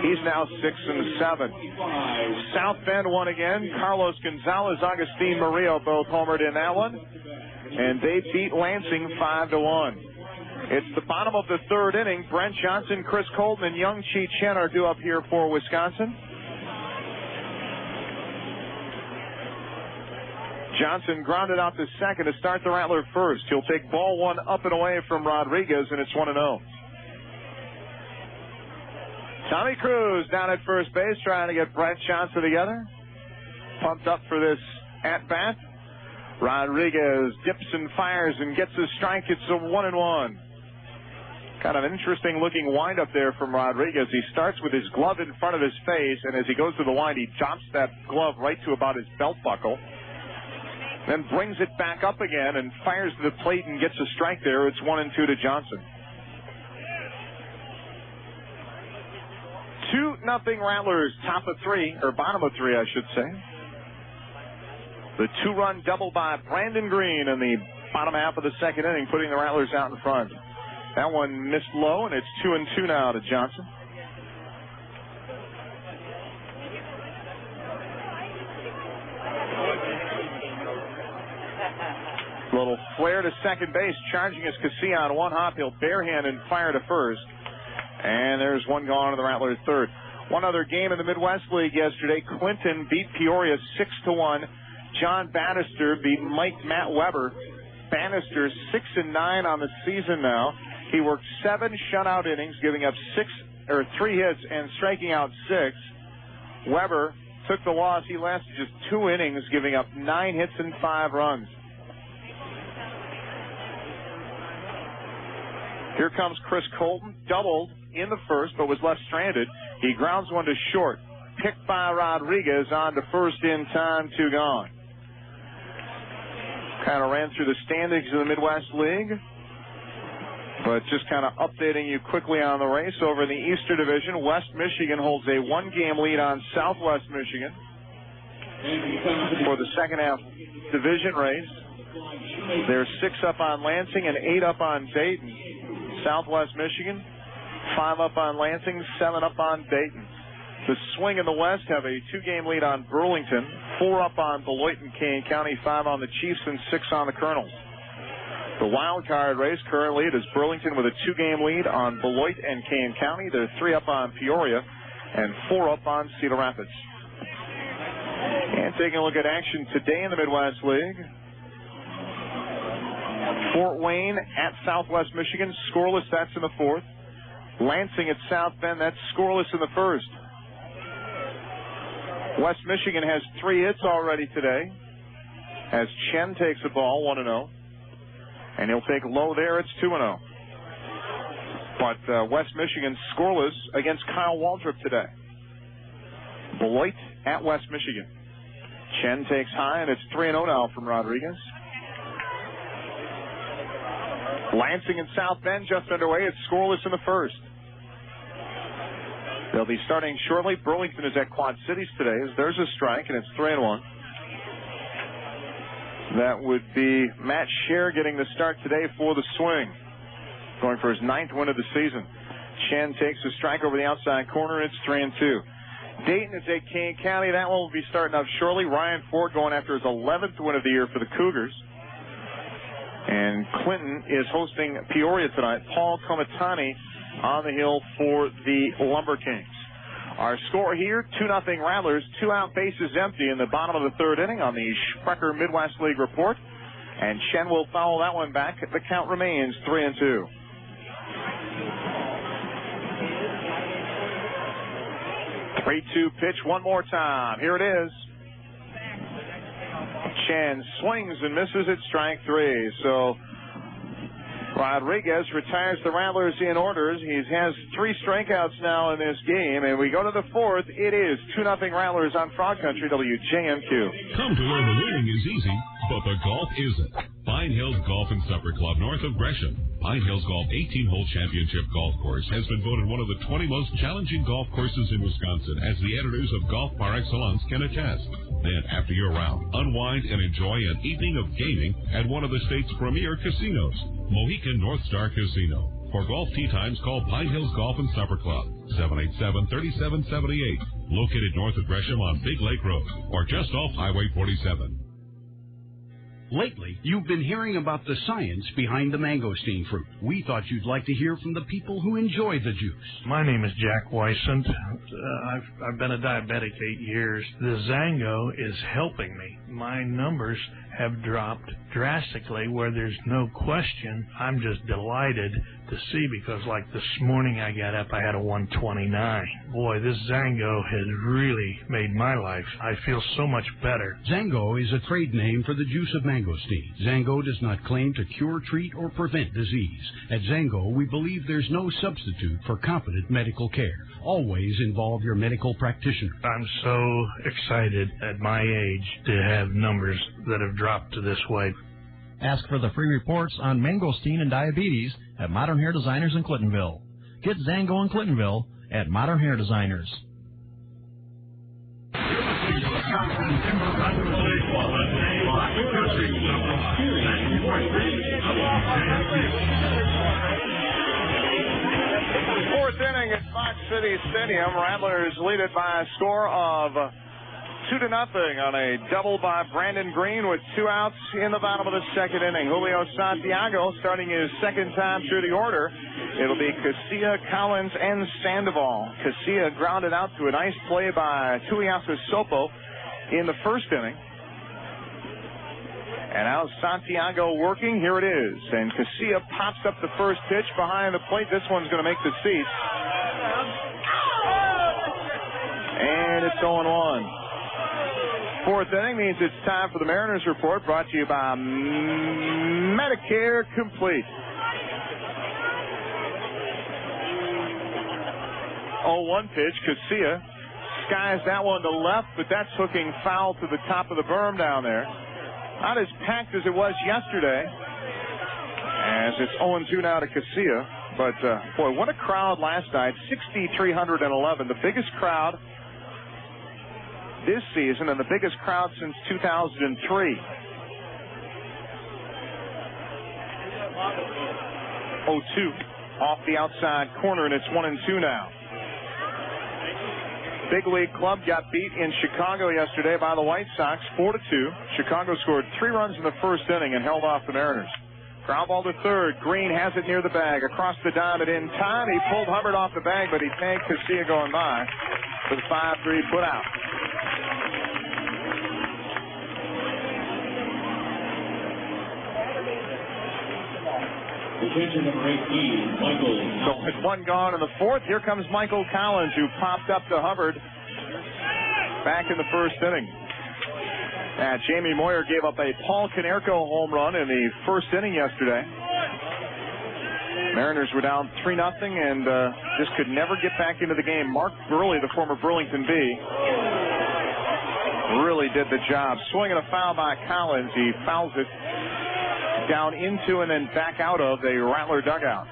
He's now 6-7. South Bend won again. Carlos Gonzalez, Agustin Murillo both homered in that one. And they beat Lansing 5-1. It's the bottom of the third inning. Brent Johnson, Chris Colton, and Young Chi Chen are due up here for Wisconsin. Johnson grounded out to second to start the Rattler first. He'll take ball 1 up and away from Rodriguez, and it's 1-0. Tommy Cruz down at first base trying to get Brent Johnson together. Pumped up for this at-bat. Rodriguez dips and fires and gets a strike. It's a 1-1. Kind of an interesting looking wind up there from Rodriguez. He starts with his glove in front of his face, and as he goes to the wind, he drops that glove right to about his belt buckle. Then brings it back up again and fires to the plate and gets a strike there. It's 1-2 to Johnson. 2-0 Rattlers, top of 3, or bottom of 3, I should say. The 2-run double by Brandon Green in the bottom half of the second inning, putting the Rattlers out in front. That one missed low, and it's 2-2 now to Johnson. Little flare to second base. Charging is Casilla on 1 hop. He'll barehand and fire to first. And there's 1 gone to the Rattlers third. One other game in the Midwest League yesterday. Clinton beat Peoria 6-1. John Bannister beat Matt Weber. Bannister 6-9 on the season now. He worked 7 shutout innings, giving up 3 hits and striking out 6. Weber took the loss. He lasted just 2 innings, giving up 9 hits and 5 runs. Here comes Chris Colton, doubled in the first, but was left stranded. He grounds one to short. Picked by Rodriguez on to first in time, 2 gone. Kind of ran through the standings of the Midwest League. But just kind of updating you quickly on the race over in the Eastern Division. West Michigan holds a 1-game lead on Southwest Michigan for the second half division race. They're 6 up on Lansing and 8 up on Dayton. Southwest Michigan, 5 up on Lansing, 7 up on Dayton. The Swing in the West have a 2-game lead on Burlington, 4 up on Beloit and Kane County, 5 on the Chiefs, and 6 on the Kernels. The wild card race currently it is Burlington with a 2-game lead on Beloit and Kane County. They're 3 up on Peoria and 4 up on Cedar Rapids. And taking a look at action today in the Midwest League. Fort Wayne at Southwest Michigan, scoreless, that's in the 4th. Lansing at South Bend, that's scoreless in the 1st. West Michigan has 3 hits already today as Chen takes the ball 1-0. And he'll take low there, it's 2-0. But West Michigan scoreless against Kyle Waldrop today. Beloit at West Michigan. Chen takes high, and it's 3-0 now from Rodriguez. Lansing and South Bend just underway. It's scoreless in the 1st. They'll be starting shortly. Burlington is at Quad Cities today. There's a strike, and it's 3-1. That would be Matt Scher getting the start today for the Swing, going for his 9th win of the season. Chen takes a strike over the outside corner. It's 3-2. Dayton is at Kane County. That one will be starting up shortly. Ryan Ford going after his 11th win of the year for the Cougars. And Clinton is hosting Peoria tonight. Paul Comitani on the hill for the Lumber Kings. Our score here, 2-0 Rattlers, 2 out, bases empty in the bottom of the 3rd inning on the Sprecher Midwest League report. And Chen will foul that one back. The count remains 3-2. Three-2 pitch one more time. Here it is. Chen swings and misses at strike 3. So Rodriguez retires the Rattlers in orders. He has 3 strikeouts now in this game, and we go to the 4th. It is 2-0 Rattlers on Frog Country, WJMQ. Come to where the winning is easy, but the golf isn't. Pine Hills Golf and Supper Club north of Gresham. Pine Hills Golf 18-hole championship golf course has been voted one of the 20 most challenging golf courses in Wisconsin, as the editors of Golf Par Excellence can attest. Then, after your round, unwind and enjoy an evening of gaming at one of the state's premier casinos, Mohican North Star Casino. For golf tee times, call Pine Hills Golf and Supper Club, 787-3778, located north of Gresham on Big Lake Road, or just off Highway 47. Lately, you've been hearing about the science behind the mangosteen fruit. We thought you'd like to hear from the people who enjoy the juice. My name is Jack Weissant. I've been a diabetic 8 years. The Zango is helping me. My numbers have dropped drastically where there's no question. I'm just delighted to see, because like this morning I got up, I had a 129. Boy, this Zango has really made my life. I feel so much better. Zango is a trade name for the juice of mangosteen. Zango does not claim to cure, treat, or prevent disease. At Zango, we believe there's no substitute for competent medical care. Always involve your medical practitioner. I'm so excited at my age to have numbers that have dropped to this way. Ask for the free reports on mangosteen and diabetes at Modern Hair Designers in Clintonville. Get Zango in Clintonville at Modern Hair Designers. Fourth inning at Fox City Stadium. Rattlers lead it by a score of 2-0 on a double by Brandon Green with 2 outs in the bottom of the second inning. Julio Santiago starting his second time through the order. It'll be Casilla, Collins, and Sandoval. Casilla grounded out to a nice play by Tuiasosopo in the first inning. And now Santiago working. Here it is. And Casilla pops up the first pitch behind the plate. This one's going to make the seats. And it's 0-1. Fourth inning means it's time for the Mariners Report, brought to you by Medicare Complete. 0-1 pitch. Casilla skies that one to left, but that's hooking foul to the top of the berm down there. Not as packed as it was yesterday, as it's 0-2 now to Casilla. But, boy, what a crowd last night. 6,311, the biggest crowd this season and the biggest crowd since 2003. 0-2 off the outside corner, and it's 1-2 now. Big League Club got beat in Chicago yesterday by the White Sox 4-2. Chicago scored 3 runs in the first inning and held off the Mariners. Ground ball to third. Green has it near the bag. Across the diamond in time. He pulled Hubbard off the bag, but he tagged Casilla going by with a 5-3 put out. The catcher, number 18, Michael. So with 1 gone in the fourth, here comes Michael Collins, who popped up to Hubbard back in the first inning. Jamie Moyer gave up a Paul Konerko home run in the first inning yesterday. Mariners were down 3-0 and just could never get back into the game. Mark Burley, the former Burlington Bee, really did the job. Swinging a foul by Collins. He fouls it down into and then back out of the Rattler dugout.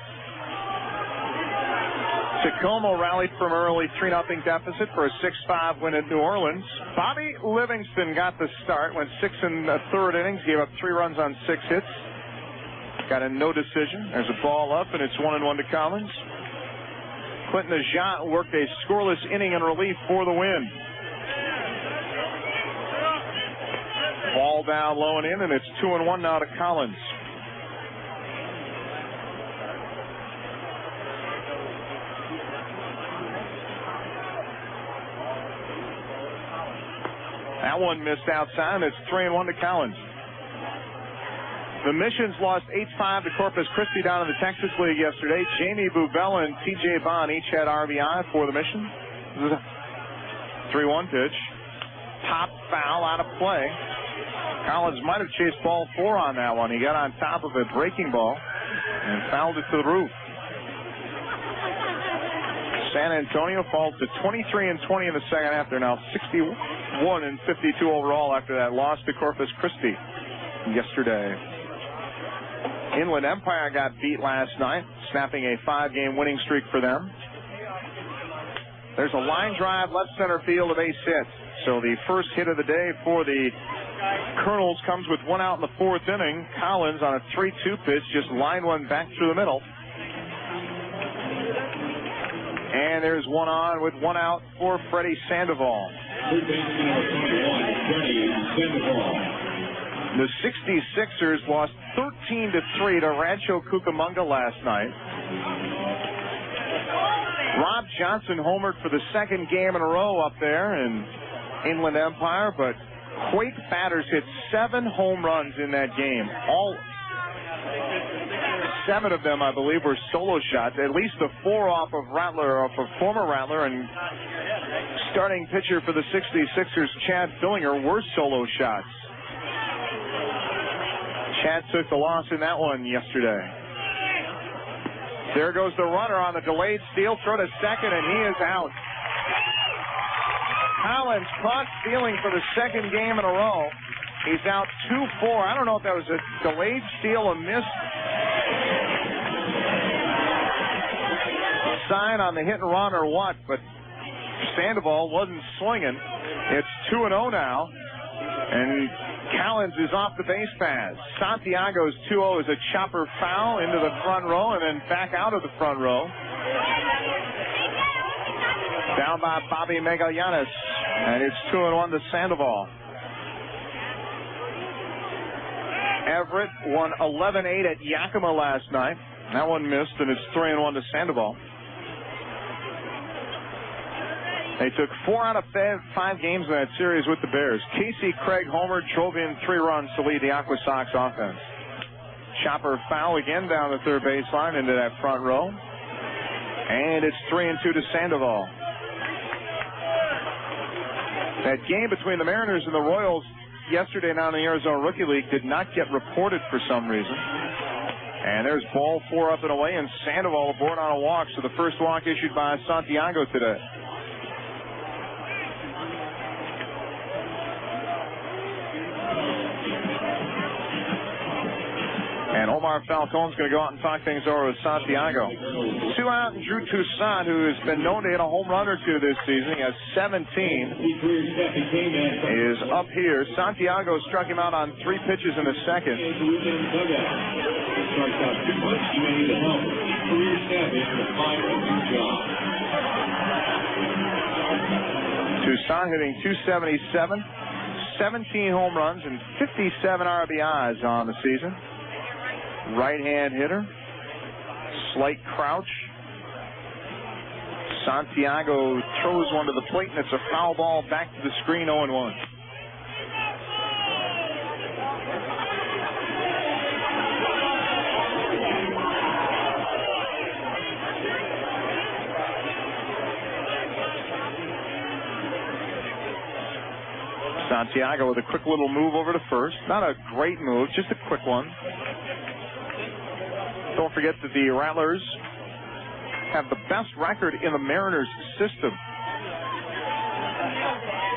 Tacoma rallied from early 3-0 deficit for a 6-5 win at New Orleans. Bobby Livingston got the start, went 6 1/3 innings, gave up 3 runs on 6 hits. Got a no decision. There's a ball up, and it's 1-1 to Collins. Clinton Ajat worked a scoreless inning in relief for the win. Ball down low and in, and it's 2-1 now to Collins. That one missed outside, and it's 3-1 to Collins. The Missions lost 8-5 to Corpus Christi down in the Texas League yesterday. Jamie Bubell and T.J. Bond each had RBI for the Mission. 3-1 pitch. Top foul out of play. Collins might have chased ball 4 on that one. He got on top of a breaking ball. and fouled it to the roof. San Antonio falls to 23-20 in the second half. They're now 61-52 overall after that loss to Corpus Christi yesterday. Inland Empire got beat last night, snapping a 5-game winning streak for them. There's a line drive left center field, a base hit. So the first hit of the day for the Kernels comes with one out in the fourth inning. Collins on a 3-2 pitch just lined one back through the middle. And there's one on with one out for Freddy Sandoval. The 66ers lost 13-3 to Rancho Cucamonga last night. Rob Johnson homered for the second game in a row up there in Inland Empire, but Quake batters hit 7 home runs in that game. All 7 of them, I believe, were solo shots. At least the 4 off of Rattler, off of former Rattler, and starting pitcher for the 66ers, Chad Fillinger, were solo shots. Chad took the loss in that one yesterday. There goes the runner on the delayed steal, throw to second, and he is out. Collins caught stealing for the second game in a row. He's out 2-4. I don't know if that was a delayed steal, a missed sign on the hit and run or what, but Sandoval wasn't swinging. It's 2-0 now, and Collins is off the base paths. Santiago's 2-0 is a chopper foul into the front row and then back out of the front row. Down by Bobby Magallanes, and it's 2-1 to Sandoval. Everett won 11-8 at Yakima last night. That one missed, and it's 3-1 to Sandoval. They took 4 out of 5 games in that series with the Bears. Casey Craig homer drove in 3 runs to lead the Aqua Sox offense. Chopper foul again down the third baseline into that front row. And it's 3-2 to Sandoval. That game between the Mariners and the Royals yesterday down in the Arizona Rookie League did not get reported for some reason. And there's ball 4 up and away, and Sandoval aboard on a walk. So the first walk issued by Santiago today. And Omar Falcone's going to go out and talk things over with Santiago. 2 out, and Drew Toussaint, who has been known to hit a home run or two this season. He has 17. Is up here. Santiago struck him out on 3 pitches in the second. Toussaint hitting .277, 17 home runs, and 57 RBIs on the season. Right-hand hitter, slight crouch. Santiago throws one to the plate, and it's a foul ball back to the screen, 0-1. Santiago with a quick little move over to first. Not a great move, just a quick one. Don't forget that the Rattlers have the best record in the Mariners system.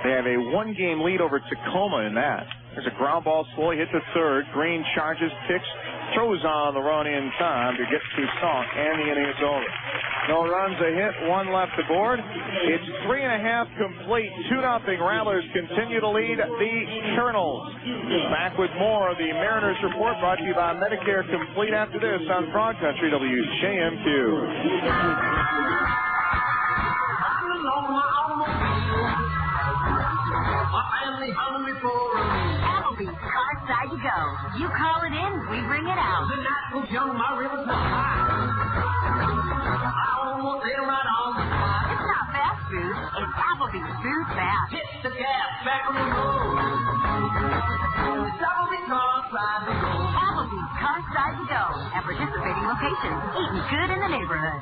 They have a 1-game lead over Tacoma in that. There's a ground ball slowly hit to third. Green charges, picks, throws on the run in time to get Toussaint, and the inning is over. No runs, a hit, 1 left aboard. It's 3.5 complete. 2-0 Rattlers continue to lead the Kernels. Back with more of the Mariners Report, brought to you by Medicare Complete after this on Frog Country WJMQ. Applebee's, car side to go. You call it in, we bring it out. The night was young, my river's not high. I almost ate right on the spot. It's not fast food, it's Applebee's Food Fast. Hit the gas, back on the road. It's Applebee's car side to go. Applebee's, car side to go. At participating locations, eating good in the neighborhood.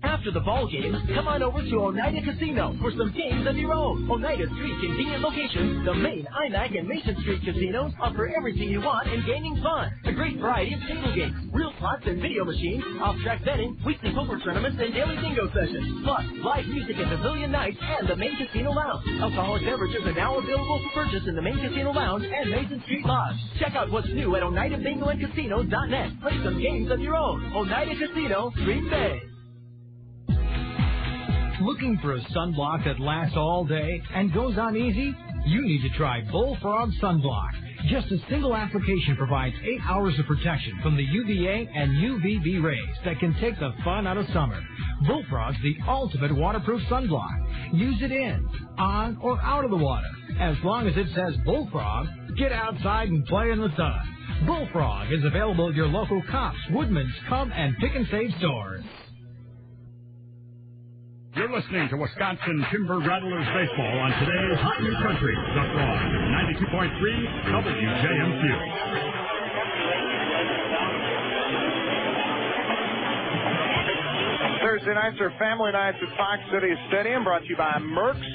After the ball game, come on over to Oneida Casino for some games of your own. Oneida's three convenient locations, the main IMAC and Mason Street casinos, offer everything you want in gaming fun. A great variety of table games, real slots and video machines, off-track betting, weekly poker tournaments, and daily bingo sessions. Plus, live music at Pavilion Nights and the main casino lounge. Alcoholic beverages are now available for purchase in the main casino lounge and Mason Street Lodge. Check out what's new at OneidaBingoandCasinos.net. Play some games of your own. Oneida Casino, Green Bay. Looking for a sunblock that lasts all day and goes on easy? You need to try Bullfrog Sunblock. Just a single application provides 8 hours of protection from the UVA and UVB rays that can take the fun out of summer. Bullfrog's the ultimate waterproof sunblock. Use it in, on, or out of the water. As long as it says Bullfrog, get outside and play in the sun. Bullfrog is available at your local Kopp's, Woodman's, Cub, and Pick and Save stores. You're listening to Wisconsin Timber Rattlers baseball on today's Hot New Country. The Frog, 92.3 WJMQ. Thursday nights are family nights at Fox City Stadium, brought to you by Merck's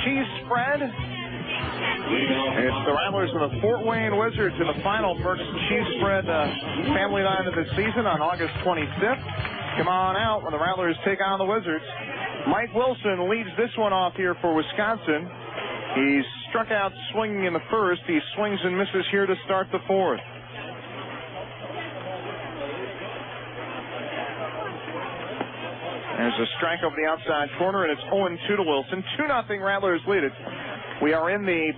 Cheese Spread. It's the Rattlers and the Fort Wayne Wizards in the final Merck's Cheese Spread family night of the season on August 25th. Come on out when the Rattlers take on the Wizards. Mike Wilson leads this one off here for Wisconsin. He's struck out swinging in the first. He swings and misses here to start the fourth. There's a strike over the outside corner, and it's 0-2 to Wilson. 2-0 Rattlers lead it. We are in the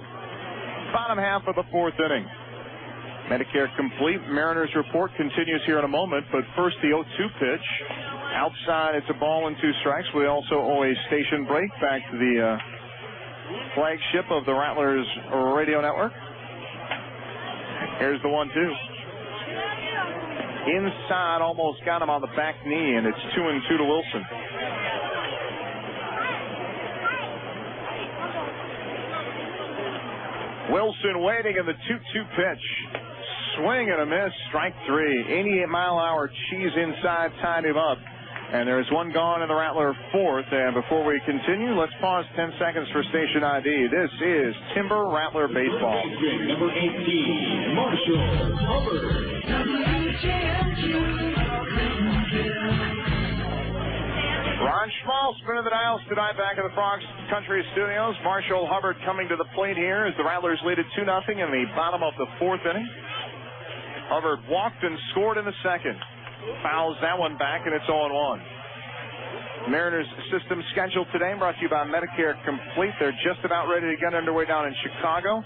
bottom half of the fourth inning. Medicare complete. Mariners report continues here in a moment, but first the 0-2 pitch. Outside, it's a ball and 2 strikes. We also owe a station break back to the flagship of the Rattlers radio network. Here's the 1-2. Inside, almost got him on the back knee, and it's 2-2 to Wilson. Wilson waiting in the 2-2 pitch. Swing and a miss, strike 3. 88-mile-an-hour cheese inside tied him up. And there's one gone in the Rattler fourth. And before we continue, let's pause 10 seconds for station ID. This is Timber Rattler Baseball. Number 18, Marshall Hubbard. Ron Schmal spinning the dials tonight back at the Fox Country Studios. Marshall Hubbard coming to the plate here as the Rattlers lead it 2-0 in the bottom of the fourth inning. Hubbard walked and scored in the second. Fouls that one back, and it's 0-1. Mariners system scheduled today brought to you by Medicare Complete. They're just about ready to get underway down in Chicago.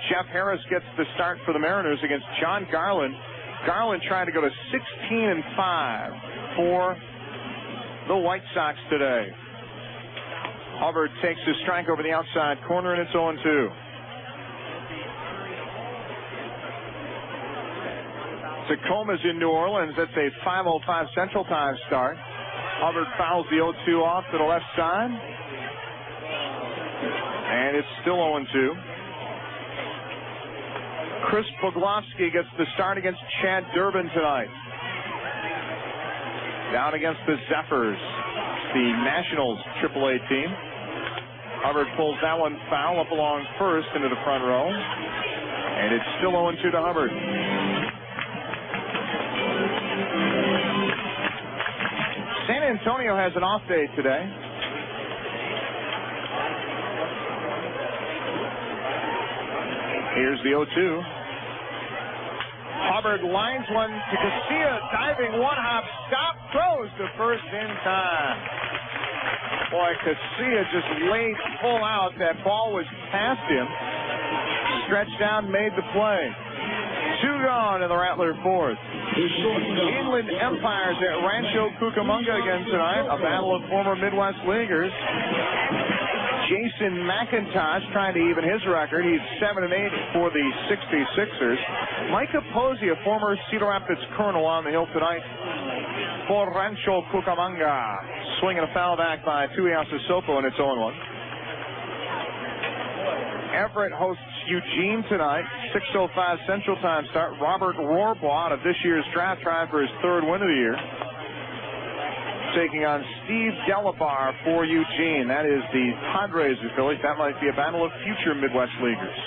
Jeff Harris gets the start for the Mariners against John Garland. Garland trying to go to 16-5 for the White Sox today. Hubbard takes his strike over the outside corner, and it's 0-2. Tacoma's in New Orleans. That's a 5:05 Central Time start. Hubbard fouls the 0-2 off to the left side. And it's still 0-2. Chris Boglovsky gets the start against Chad Durbin tonight. Down against the Zephyrs, the Nationals AAA team. Hubbard pulls that one foul up along first into the front row. And it's still 0-2 to Hubbard. San Antonio has an off day today. Here's the 0-2. Hubbard lines one to Casilla, diving one-hop stop, throws to first in time. Boy, Casilla just laid full out. That ball was past him. Stretched out and made the play. 2 gone in the Rattler fourth. Inland Empires at Rancho Cucamonga again tonight. A battle of former Midwest Leaguers. Jason McIntosh trying to even his record. He's 7-8 for the 66ers. Micah Posey, a former Cedar Rapids Kernel, on the hill tonight for Rancho Cucamonga. Swinging a foul back by Tuiasosopo, and it's 0-1. Everett hosts Eugene tonight. 6:05 Central Time start. Robert Rohrbaugh out of this year's draft trying for his third win of the year. taking on Steve Delabar for Eugene. That is the Padres affiliate. That might be a battle of future Midwest Leaguers.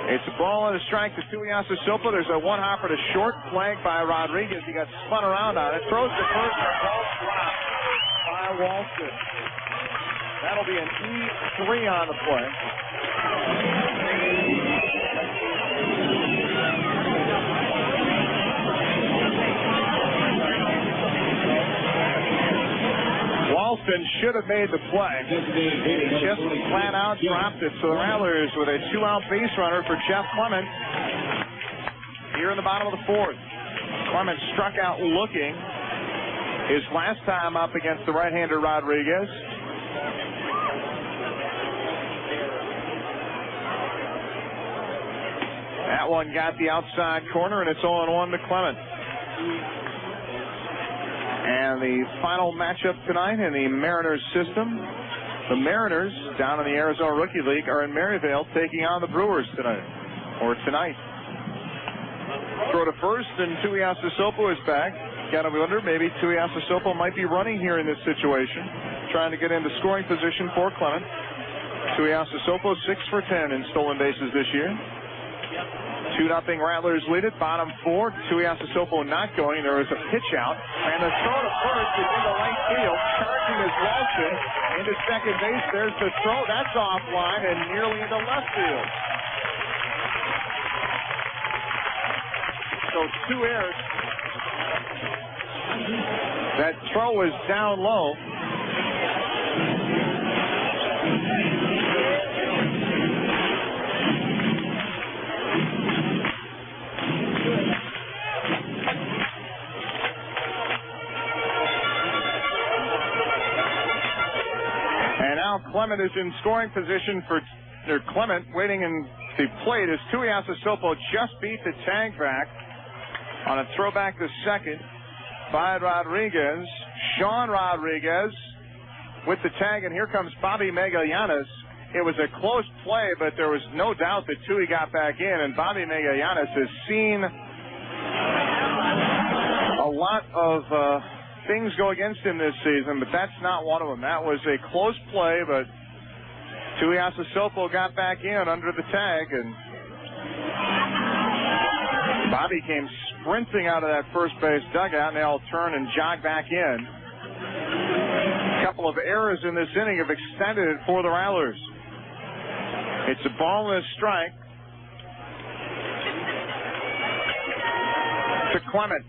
It's a ball and a strike to Tuiasosopo. There's a one-hopper to short, flagged by Rodriguez. He got spun around on it. Throws to first, and ball dropped by Walston. That'll be an E3 on the play. Walston should have made the play. He just flat out dropped it. So the Rattlers with a 2-out base runner for Jeff Clement here in the bottom of the fourth. Clement struck out looking his last time up against the right-hander Rodriguez. That one got the outside corner, and it's 0-1 to Clement. And the final matchup tonight in the Mariners system, the Mariners down in the Arizona Rookie League are in Maryvale taking on the Brewers tonight. Throw to first, and Tuiasosopo is back. Gotta wonder, maybe Tuiasosopo might be running here in this situation, trying to get into scoring position for Clement. Tuiasosopo 6 for 10 in stolen bases this year. 2-0 Rattlers lead it, bottom four. Tuiasosopo not going. There is a pitch out, and the throw to first is into right field. Charging is Walston into second base. There's the throw. That's offline and nearly into left field. So 2 errors. That throw was down low. Clement is in scoring position for Clement waiting in the plate as Tuiasosopo just beat the tag back on a throwback to second by Rodriguez. Sean Rodriguez with the tag, and here comes Bobby Magallanes. It was a close play, but there was no doubt that Tui got back in, and Bobby Magallanes has seen a lot of things go against him this season, but that's not one of them. That was a close play, but Tuiasosopo got back in under the tag, and Bobby came sprinting out of that first base dugout, and they all turn and jog back in. A couple of errors in this inning have extended it for the Rattlers. It's a ball and a strike to Clement.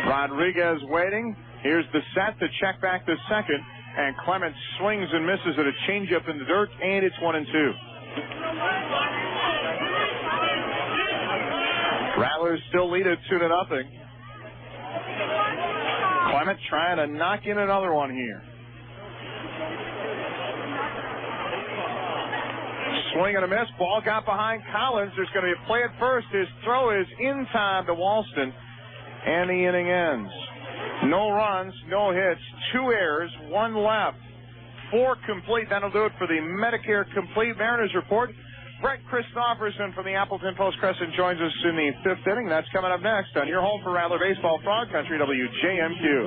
Rodriguez waiting. Here's the set to check back to second, and Clement swings and misses at a changeup in the dirt, and it's 1-2. Rattlers still lead it 2-0. Clement trying to knock in another one here. Swing and a miss. Ball got behind Collins. There's going to be a play at first. His throw is in time to Walston, and the inning ends. No runs, no hits, 2 errors, 1 left. 4 complete. That'll do it for the Medicare Complete Mariners Report. Brett Christopherson from the Appleton Post-Crescent joins us in the 5th inning. That's coming up next on your home for Rattler Baseball, Frog Country, WJMQ.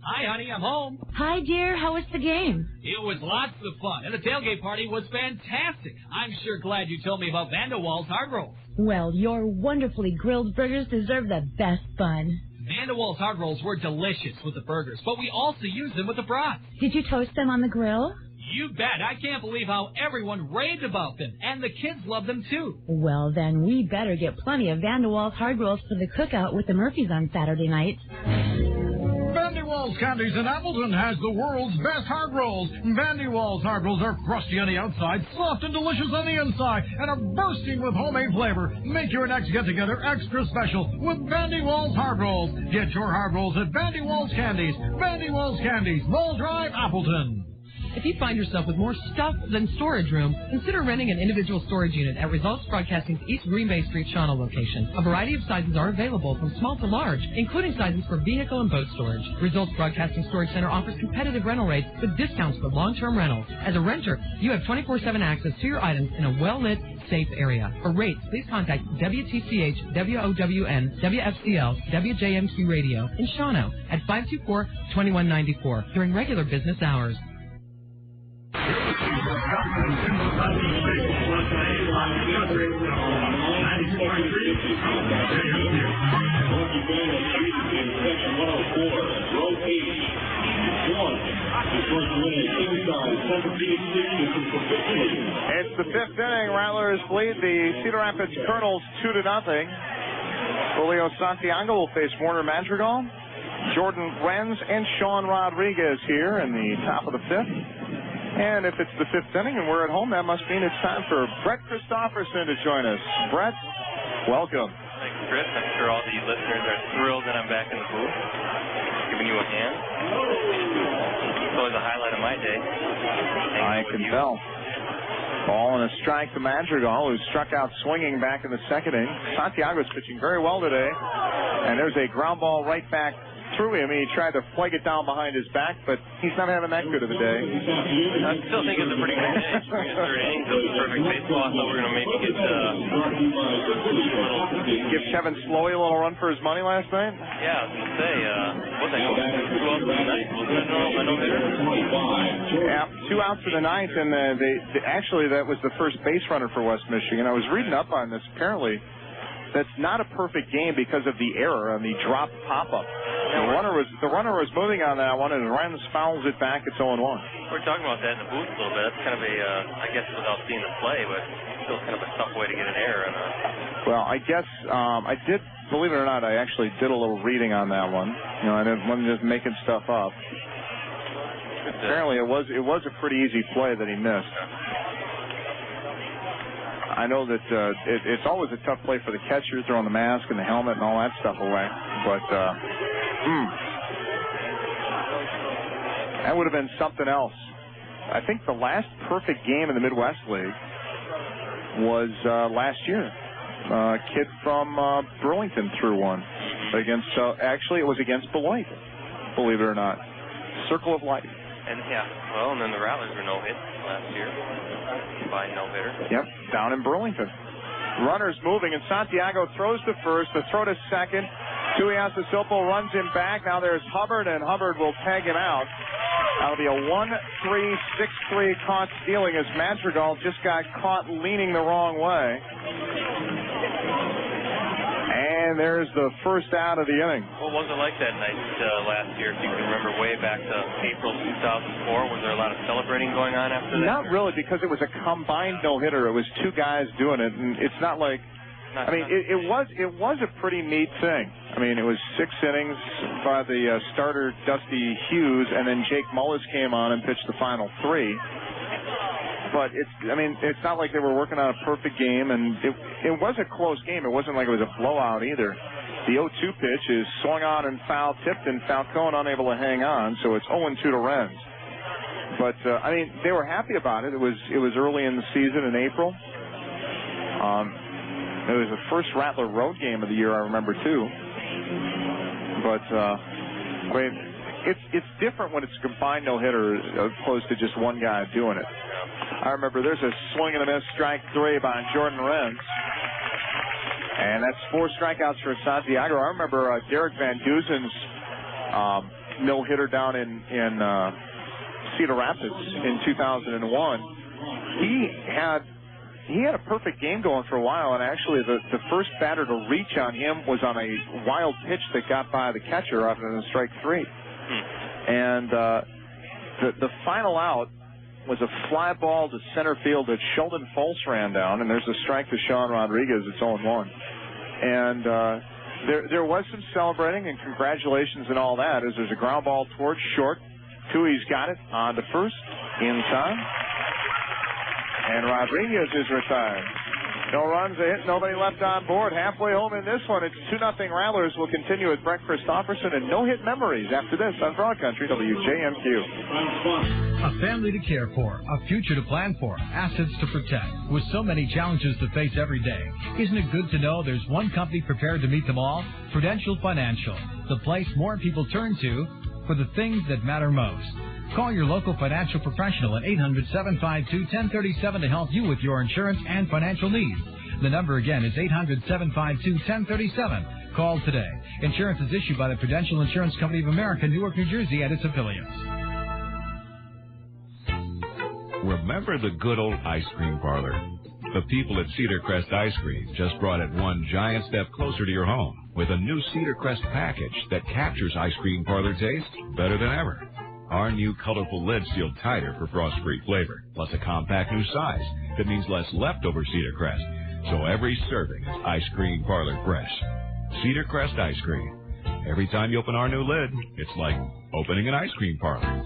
Hi, honey, I'm home. Hi, dear. How was the game? It was lots of fun, and the tailgate party was fantastic. I'm sure glad you told me about Vandewall's Hard Rolls. Well, your wonderfully grilled burgers deserve the best fun. Vandewall's Hard Rolls were delicious with the burgers, but we also used them with the brats. Did you toast them on the grill? You bet. I can't believe how everyone raved about them, and the kids loved them, too. Well, then we better get plenty of Vandewall's Hard Rolls for the cookout with the Murphys on Saturday night. Vandewall's Candies in Appleton has the world's best hard rolls. Vandewall's Hard Rolls are crusty on the outside, soft and delicious on the inside, and are bursting with homemade flavor. Make your next get-together extra special with Vandewall's Hard Rolls. Get your hard rolls at Vandewall's Candies. Vandewall's Candies, Mall Drive, Appleton. If you find yourself with more stuff than storage room, consider renting an individual storage unit at Results Broadcasting's East Green Bay Street, Shawano location. A variety of sizes are available from small to large, including sizes for vehicle and boat storage. Results Broadcasting Storage Center offers competitive rental rates with discounts for long-term rentals. As a renter, you have 24/7 access to your items in a well-lit, safe area. For rates, please contact WTCH, WOWN, WFCL, WJMQ Radio in Shawano at 524-2194 during regular business hours. It's the fifth inning. Rattlers lead the Cedar Rapids Kernels 2-0. Julio Santiago will face Warner Madrigal, Jordan Renz, and Sean Rodriguez here in the top of the fifth. And if it's the fifth inning and we're at home, that must mean it's time for Brett Christopherson to join us. Brett, welcome. Thanks, Chris. I'm sure all the listeners are thrilled that I'm back in the booth, giving you a hand. It's always a highlight of my day. I can tell. Ball and a strike to Madrigal, who struck out swinging back in the second inning. Santiago's pitching very well today. And there's a ground ball right back through him. He tried to flag it down behind his back, but he's not having that good of a day. I still think it's a pretty good day. Third innings of perfect baseball. I thought we were going to maybe give Kevin Slowey a little run for his money last night. Yeah, I was going to say, what's that going? 2 outs in the ninth? Wasn't it a no-hitter? Yeah, 2 outs in the ninth, and actually that was the first base runner for West Michigan. I was reading up on this. Apparently, that's not a perfect game because of the error on the drop pop-up. The runner was moving on that one, and Renz fouls it back. It's 0-1. We're talking about that in the booth a little bit. That's kind of a, I guess without seeing the play, but still kind of a tough way to get an error. Well, I guess I did, believe it or not, I actually did a little reading on that one. You know, I wasn't just making stuff up. Apparently, it was a pretty easy play that he missed. I know that it's always a tough play for the catcher, throwing the mask and the helmet and all that stuff away. But that would have been something else. I think the last perfect game in the Midwest League was last year. A kid from Burlington threw one against. Actually, it was against Beloit. Believe it or not, Circle of Life. And and then the Rattlers were no-hit last year. By no-hitter. Yep, down in Burlington. Runners moving, and Santiago throws to first, the throw to second. Tuiasosopo runs him back. Now there's Hubbard, and Hubbard will tag him out. That'll be a 1-3-6-3 caught stealing as Madrigal just got caught leaning the wrong way. And there's the first out of the inning. What was it like that night last year? If you can remember way back to April 2004, was there a lot of celebrating going on after that? Not really, because it was a combined no-hitter. It was two guys doing it, and it's not like. It was a pretty neat thing. I mean, it was 6 innings by the starter Dusty Hughes, and then Jake Mullis came on and pitched the final 3. But it's not like they were working on a perfect game, and it was a close game. It wasn't like it was a blowout either. The 0-2 pitch is swung on and foul tipped, and Falcone unable to hang on, so it's 0-2 to Renz. But they were happy about it. It was early in the season in April. It was the first Rattler road game of the year, I remember too. But it's different when it's a combined no-hitter as opposed to just one guy doing it. I remember there's a swing and a miss, strike 3 by Jordan Renz. And that's 4 strikeouts for Santiago. I remember Derek Van Duzen's no-hitter down in Cedar Rapids in 2001. He had a perfect game going for a while, and actually the first batter to reach on him was on a wild pitch that got by the catcher out in strike 3. And the final out was a fly ball to center field that Sheldon Fultz ran down, and there's a strike to Sean Rodriguez. It's 0-1. And there was some celebrating and congratulations and all that as there's a ground ball towards short. Tui's got it on to first in time. And Rodriguez is retired. No runs, a hit, nobody left on board. Halfway home in this one, it's 2-0 Rattlers. Will continue with Brett Christopherson and no-hit memories after this on Broad Country WJMQ. A family to care for, a future to plan for, assets to protect. With so many challenges to face every day, isn't it good to know there's one company prepared to meet them all? Prudential Financial, the place more people turn to for the things that matter most. Call your local financial professional at 800-752-1037 to help you with your insurance and financial needs. The number again is 800-752-1037. Call today. Insurance is issued by the Prudential Insurance Company of America, Newark, New Jersey, and its affiliates. Remember the good old ice cream parlor. The people at Cedar Crest Ice Cream just brought it one giant step closer to your home with a new Cedar Crest package that captures ice cream parlor taste better than ever. Our new colorful lids seal tighter for frost-free flavor, plus a compact new size that means less leftover Cedar Crest. So every serving is ice cream parlor fresh. Cedar Crest Ice Cream. Every time you open our new lid, it's like opening an ice cream parlor.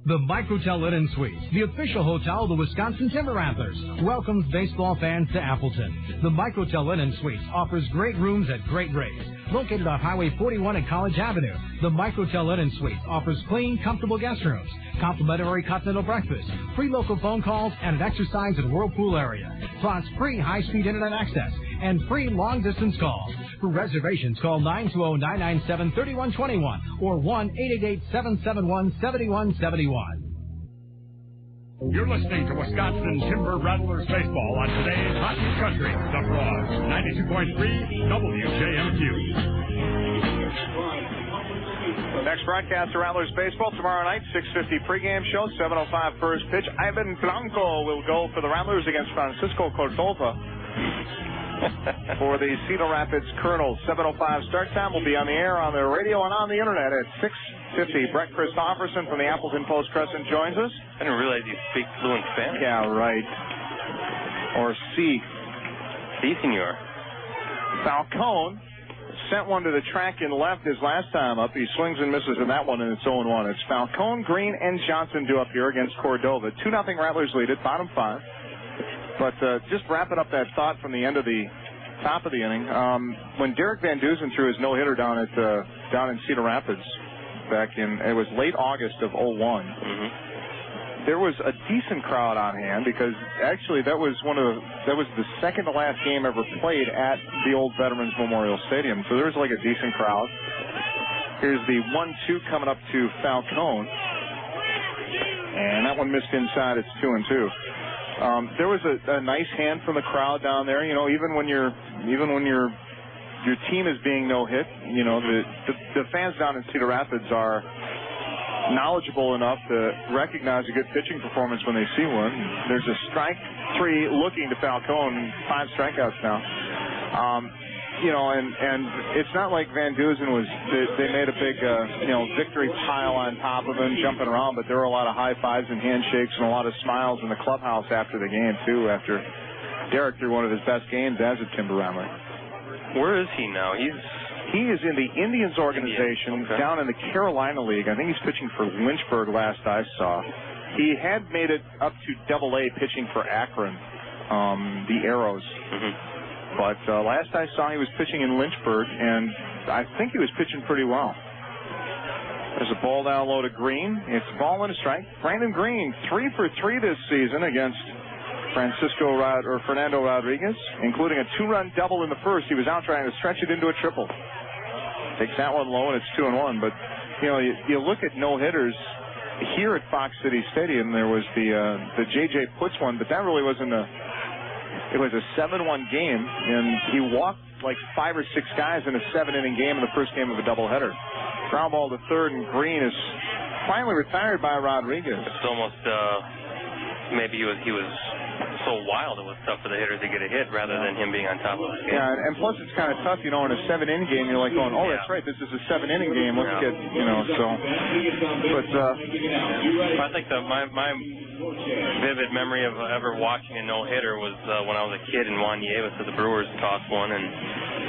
The Microtel Inn & Suites, the official hotel of the Wisconsin Timber Rattlers, welcomes baseball fans to Appleton. The Microtel Inn & Suites offers great rooms at great rates. Located on Highway 41 at College Avenue, the Microtel Inn & Suites offers clean, comfortable guest rooms, complimentary continental breakfast, free local phone calls, and an exercise and whirlpool area, plus free high-speed internet access and free long-distance calls. For reservations, call 920-997-3121 or 1-888-771-7171. You're listening to Wisconsin Timber Rattlers baseball on today's Hot and Country, The Frog, 92.3 WJMQ. Next broadcast of Rattlers baseball tomorrow night, 6:50 pregame show, 7:05 first pitch. Ivan Blanco will go for the Rattlers against Francisco Cordova. For the Cedar Rapids Kernels, 7:05 start time. Will be on the air, on the radio, and on the internet at 6:50. Brett Christopherson from the Appleton Post-Crescent joins us. I didn't realize you speak fluent Spanish. Yeah, right. Or C. Si, senor. Falcone sent one to the track in left his last time up. He swings and misses in that one, and it's 0-1. It's Falcone, Green, and Johnson due up here against Cordova. 2-0 Rattlers lead it, bottom 5. But just wrapping up that thought from the end of the top of the inning, when Derek Van Dusen threw his no-hitter down in Cedar Rapids back in, it was late August of 01. There was a decent crowd on hand because actually that was the second to last game ever played at the old Veterans Memorial Stadium. So there was like a decent crowd. Here's the 1-2 coming up to Falcone, and that one missed inside. It's 2-2. There was a nice hand from the crowd down there. You know, even when your team is being no hit, you know, the fans down in Cedar Rapids are knowledgeable enough to recognize a good pitching performance when they see one. There's a strike 3 looking to Falcone, 5 strikeouts now. You know, and it's not like Van Dusen they made a big, victory pile on top of him, jumping around, but there were a lot of high fives and handshakes and a lot of smiles in the clubhouse after the game, too, after Derek threw one of his best games as a Timber Rattler. Where is he now? He is in the Indians organization down in the Carolina League. I think he's pitching for Lynchburg last I saw. He had made it up to Double-A pitching for Akron, the Arrows. But last I saw, he was pitching in Lynchburg, and I think he was pitching pretty well. There's a ball down low to Green. It's a ball and a strike. Brandon Green, 3 for 3 this season against Fernando Rodriguez, including a 2-run double in the first. He was out trying to stretch it into a triple. Takes that one low, and it's 2-1. But, you know, you look at no-hitters here at Fox City Stadium. There was the J.J. Putz one, but that really wasn't it was a 7-1 game, and he walked like 5 or 6 guys in a 7-inning game in the first game of a doubleheader. Ground ball to third, and Green is finally retired by Rodriguez. It's almost maybe he was so wild it was tough for the hitter to get a hit rather than him being on top of the game. Yeah, and plus it's kind of tough, you know, in a 7-inning game, you're like going, oh, that's right, this is a 7-inning game. Let's get, you know, so. But I think my vivid memory of ever watching a no-hitter was when I was a kid in Juan Nieves at the Brewers tossed one, and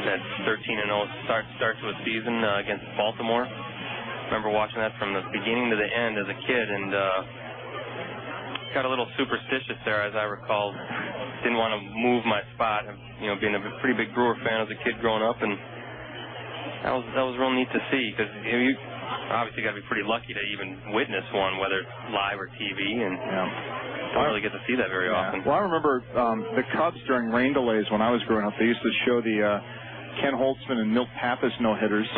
that 13-0 start to a season against Baltimore. I remember watching that from the beginning to the end as a kid, and got a little superstitious there, as I recall. Didn't want to move my spot, you know, being a pretty big Brewer fan as a kid growing up, and that was real neat to see, because obviously got to be pretty lucky to even witness one, whether it's live or TV, and don't really get to see that very often. Well, I remember the Cubs during rain delays when I was growing up. They used to show the Ken Holtzman and Milt Pappas no-hitters.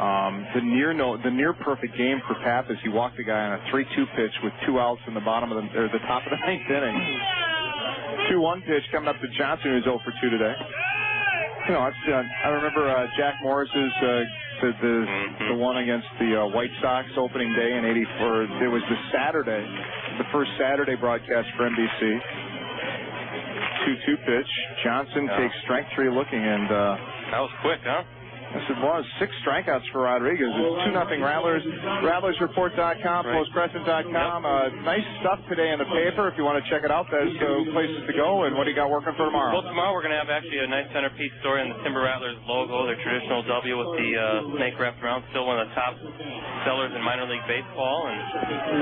The near perfect game for Pappas. He walked the guy on a 3-2 pitch with 2 outs in the top of the 9th inning. 2-1 pitch coming up to Johnson, who's 0 for 2 today. You know, I remember Jack Morris's the one against the White Sox opening day in '84. It was the first Saturday broadcast for NBC. 2-2 pitch. Johnson takes strike 3 looking, and that was quick, huh? Yes, it was. 6 strikeouts for Rodriguez. It's 2-0 Rattlers. RattlersReport.com, PostCrescent.com. Nice stuff today in the paper. If you want to check it out, there's places to go. And what do you got working for tomorrow? Well, tomorrow we're going to have actually a nice centerpiece story on the Timber Rattlers logo, their traditional W with the snake wrapped around. Still one of the top sellers in minor league baseball. And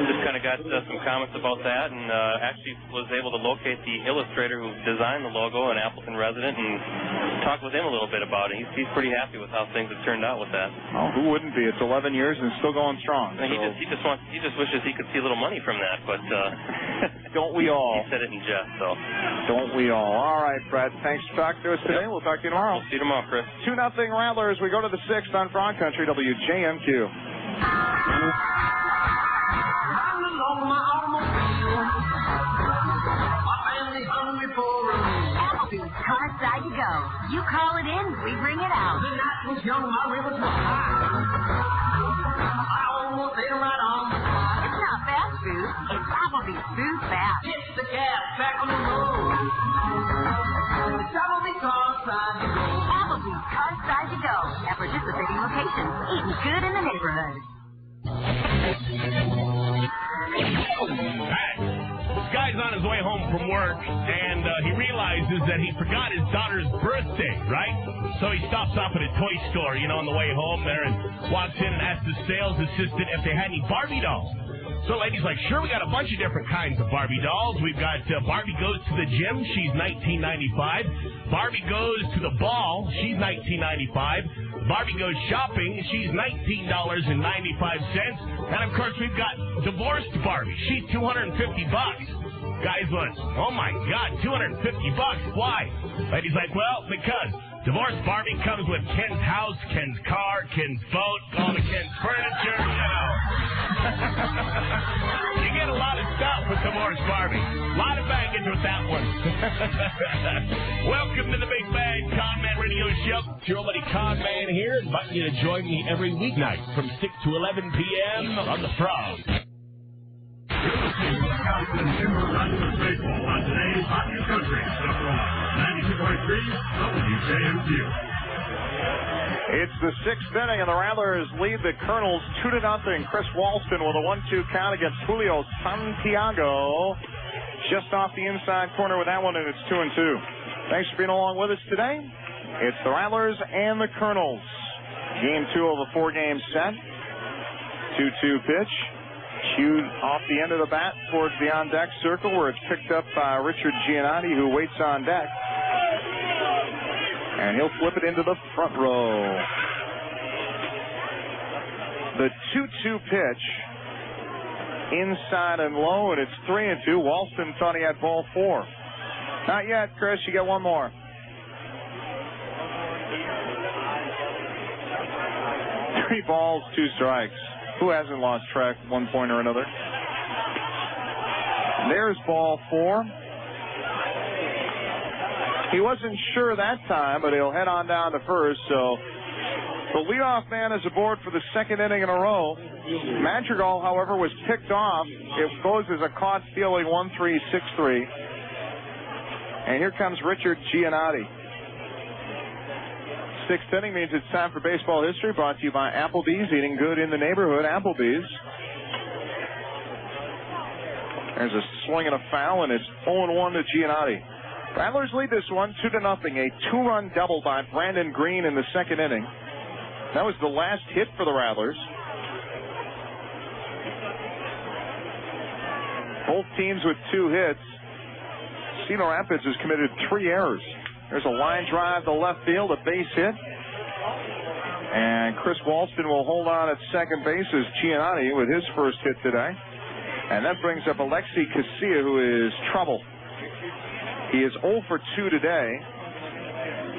just kind of got some comments about that. And actually was able to locate the illustrator who designed the logo, an Appleton resident, and talk with him a little bit about it. He's pretty happy with how things have turned out with that. Oh, who wouldn't be? It's 11 years and it's still going strong. So. He just wishes he could see a little money from that, but don't we all? He said it in jest, so. Don't we all? All right, Brad. Thanks for talking to us today. We'll talk to you tomorrow. We'll see you tomorrow, Chris. 2-0 Rattlers. We go to the 6th on Frog Country, WJMQ. Car side to go. You call it in, we bring it out. The night was young, my rivers were high. I almost ate right on the side. It's not fast food. It's Applebee's Food Fast. Hit the gas, back on the road. It's Applebee's Car Side to Go. Applebee's Car Side to Go. At participating locations. Eating good in the neighborhood. This guy's on his way home from work, and he realizes that he forgot his daughter's birthday, right? So he stops off at a toy store, on the way home there, and walks in and asks the sales assistant if they had any Barbie dolls. So the lady's like, sure, we got a bunch of different kinds of Barbie dolls. We've got Barbie goes to the gym. She's $19.95. Barbie goes to the ball. She's $19.95. Barbie goes shopping. She's $19.95. And, of course, we've got divorced Barbie. She's $250. Guys went, oh, my God, $250. Why? Lady's like, well, because divorced Barbie comes with Ken's house, Ken's car, Ken's boat, all the Ken's furniture, You get a lot of stuff with divorced Barbie. A lot of baggage with that one. Welcome to the Big Bad Con Man Radio Show. It's your buddy Con Man here, inviting you to join me every weeknight from 6 to 11 p.m. on The Frog. You're listening to Wisconsin Timber Rattlers Baseball on today's Hot New Country, The Frog, 92.3 WJMQ. It's the 6th inning, and the Rattlers lead the Kernels 2-0. Chris Walston with a 1-2 count against Julio Santiago. Just off the inside corner with that one, and it's 2-2. Thanks for being along with us today. It's the Rattlers and the Kernels. Game 2 of a 4-game set. 2-2 pitch. Cued off the end of the bat towards the on-deck circle, where it's picked up by Richard Giannotti, who waits on deck. And he'll flip it into the front row. The 2-2 pitch. Inside and low, and it's 3-2. Walston thought he had ball 4. Not yet, Chris. You get one more. 3 balls, 2 strikes. Who hasn't lost track at one point or another? There's ball 4. He wasn't sure that time, but he'll head on down to first. So the leadoff man is aboard for the 2nd inning in a row. Madrigal, however, was picked off. It goes as a caught stealing 1-3, 6-3. And here comes Richard Giannotti. 6th inning means it's time for baseball history, brought to you by Applebee's. Eating good in the neighborhood, Applebee's. There's a swing and a foul, and it's 0-1 to Giannotti. Rattlers lead this one 2-0. A 2-run double by Brandon Green in the 2nd inning. That was the last hit for the Rattlers. Both teams with 2 hits. Cedar Rapids has committed 3 errors. There's a line drive to left field, a base hit. And Chris Walston will hold on at second base as Giannotti with his first hit today. And that brings up Alexi Casilla, who is trouble. He is 0 for 2 today.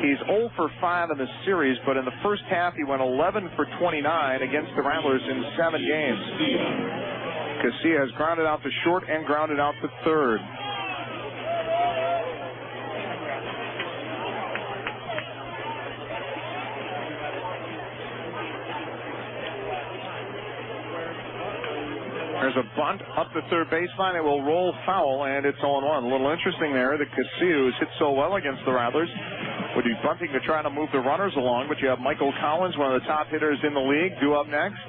He's 0 for 5 in the series, but in the first half he went 11 for 29 against the Rattlers in 7 games. Casilla has grounded out to short and grounded out to third. There's a bunt up the third baseline. It will roll foul, and it's 0-1. A little interesting there that Casilla, who's hit so well against the Rattlers, would be bunting to try to move the runners along, but you have Michael Collins, one of the top hitters in the league, due up next.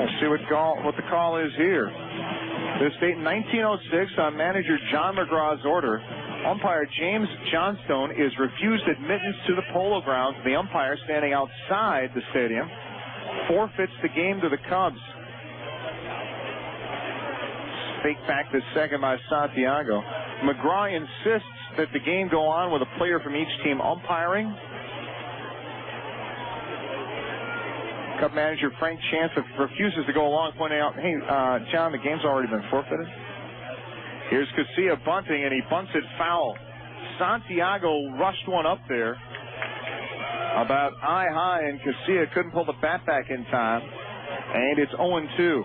We'll see what the call is here. This date in 1906, on manager John McGraw's order, umpire James Johnstone is refused admittance to the Polo Grounds. The umpire, standing outside the stadium, forfeits the game to the Cubs. Fake back to second by Santiago. McGraw insists that the game go on with a player from each team umpiring. Cub manager Frank Chance refuses to go along, pointing out, hey, John, the game's already been forfeited. Here's Casilla bunting, and he bunts it foul. Santiago rushed one up there about eye high, and Casilla couldn't pull the bat back in time, and it's 0-2.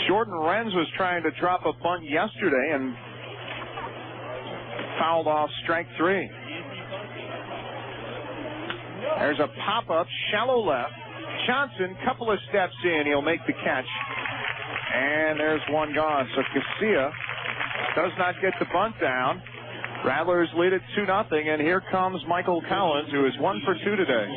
Jordan Renz was trying to drop a bunt yesterday and fouled off strike 3. There's a pop-up, shallow left. Johnson, couple of steps in, he'll make the catch. And there's one gone. So Casilla does not get the bunt down. Rattlers lead it 2-0, and here comes Michael Collins, who is 1 for 2 today.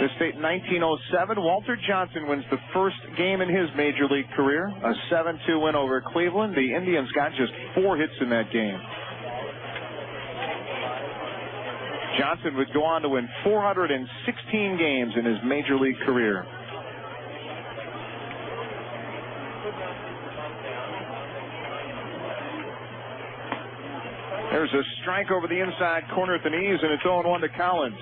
This date in 1907, Walter Johnson wins the first game in his major league career, a 7-2 win over Cleveland. The Indians got just 4 hits in that game. Johnson would go on to win 416 games in his major league career. There's a strike over the inside corner at the knees, and it's 0-1 to Collins.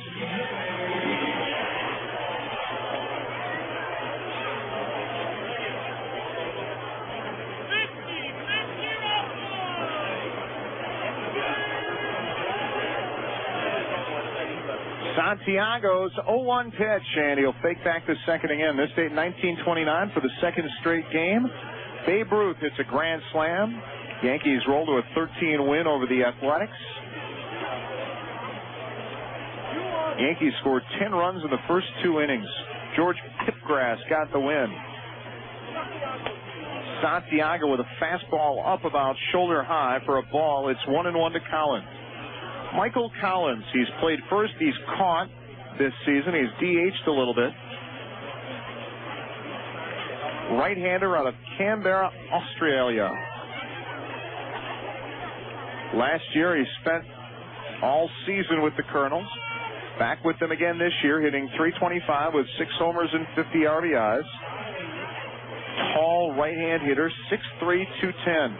Santiago's 0-1 pitch, and he'll fake back to second again. This date in 1929 for the second straight game. Babe Ruth hits a grand slam. Yankees roll to a 13 win over the Athletics. Yankees scored 10 runs in the first 2 innings. George Pipgrass got the win. Santiago with a fastball up about shoulder high for a ball. It's 1-1 to Collins. Michael Collins, he's played first. He's caught this season. He's DH'd a little bit. Right-hander out of Canberra, Australia. Last year he spent all season with the Kernels. Back with them again this year, hitting .325 with 6 homers and 50 RBIs. Tall right-hand hitter, 6'3", 210.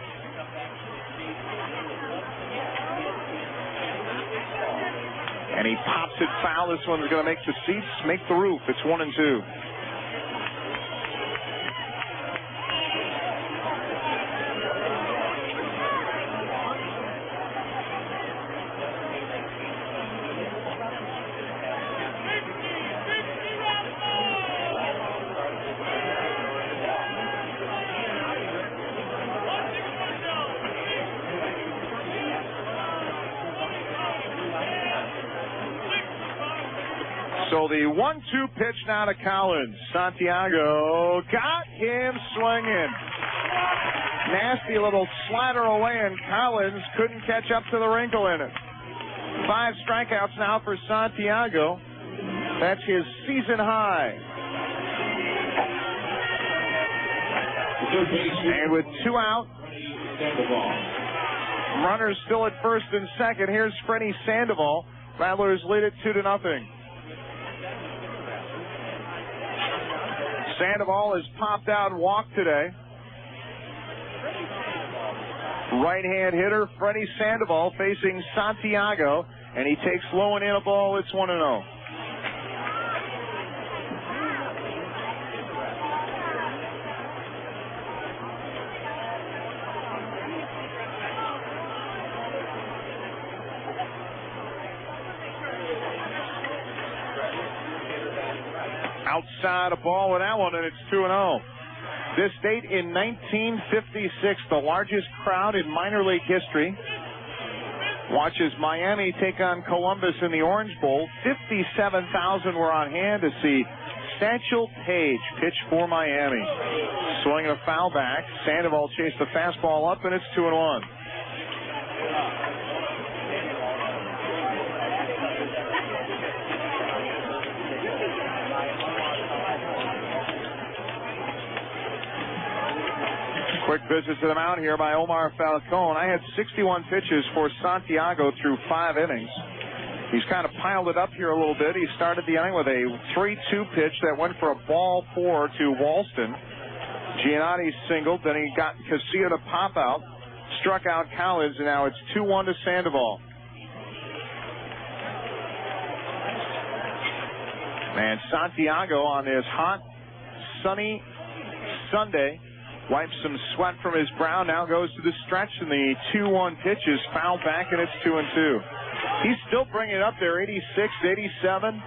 And he pops it foul. This one's going to make the seats, make the roof. It's 1-2. So the 1-2 pitch now to Collins. Santiago got him swinging. Nasty little slider away, and Collins couldn't catch up to the wrinkle in it. 5 strikeouts now for Santiago. That's his season high. And with 2 out, runners still at first and second. Here's Freddy Sandoval. Rattlers lead it 2-0. Sandoval has popped out and walked today. right-hand hitter Freddy Sandoval facing Santiago, and he takes low and in a ball. It's 1-0. Outside a ball with that one, and it's 2-0. This date in 1956, the largest crowd in minor league history watches Miami take on Columbus in the Orange Bowl. 57,000 were on hand to see Satchel Paige pitch for Miami. Swinging a foul back. Sandoval chased the fastball up, and it's 2-1. Quick visit to the mound here by Omar Falcone. I had 61 pitches for Santiago through 5 innings. He's kind of piled it up here a little bit. He started the inning with a 3-2 pitch that went for a ball 4 to Walston. Giannotti singled, then he got Casilla to pop out, struck out Collins, and now it's 2-1 to Sandoval. And Santiago on this hot, sunny Sunday wipes some sweat from his brow, now goes to the stretch, and the 2-1 pitch is fouled back, and it's 2-2. He's still bringing it up there, 86, 87.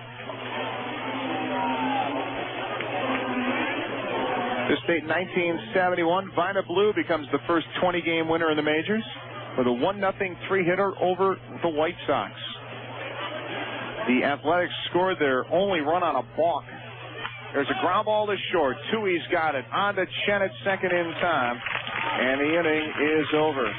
This date, 1971, Vida Blue becomes the first 20-game winner in the majors with a 1-0 3-hitter over the White Sox. The Athletics scored their only run on a balk. There's a ground ball to short. Tui's got it. On to Chen at second in time. And the inning is over.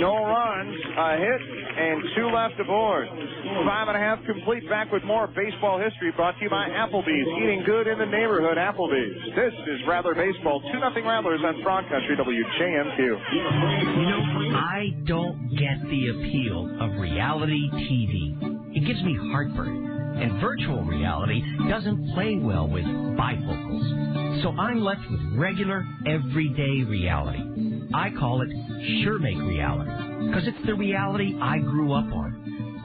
No runs, a hit, and 2 left aboard. 5.5 complete. Back with more baseball history brought to you by Applebee's. Eating good in the neighborhood, Applebee's. This is Rattler Baseball. 2-0 Rattlers on Frog Country, WJMQ. You know, I don't get the appeal of reality TV. It gives me heartburn. And virtual reality doesn't play well with bifocals. So I'm left with regular, everyday reality. I call it Sure Make reality, because it's the reality I grew up on.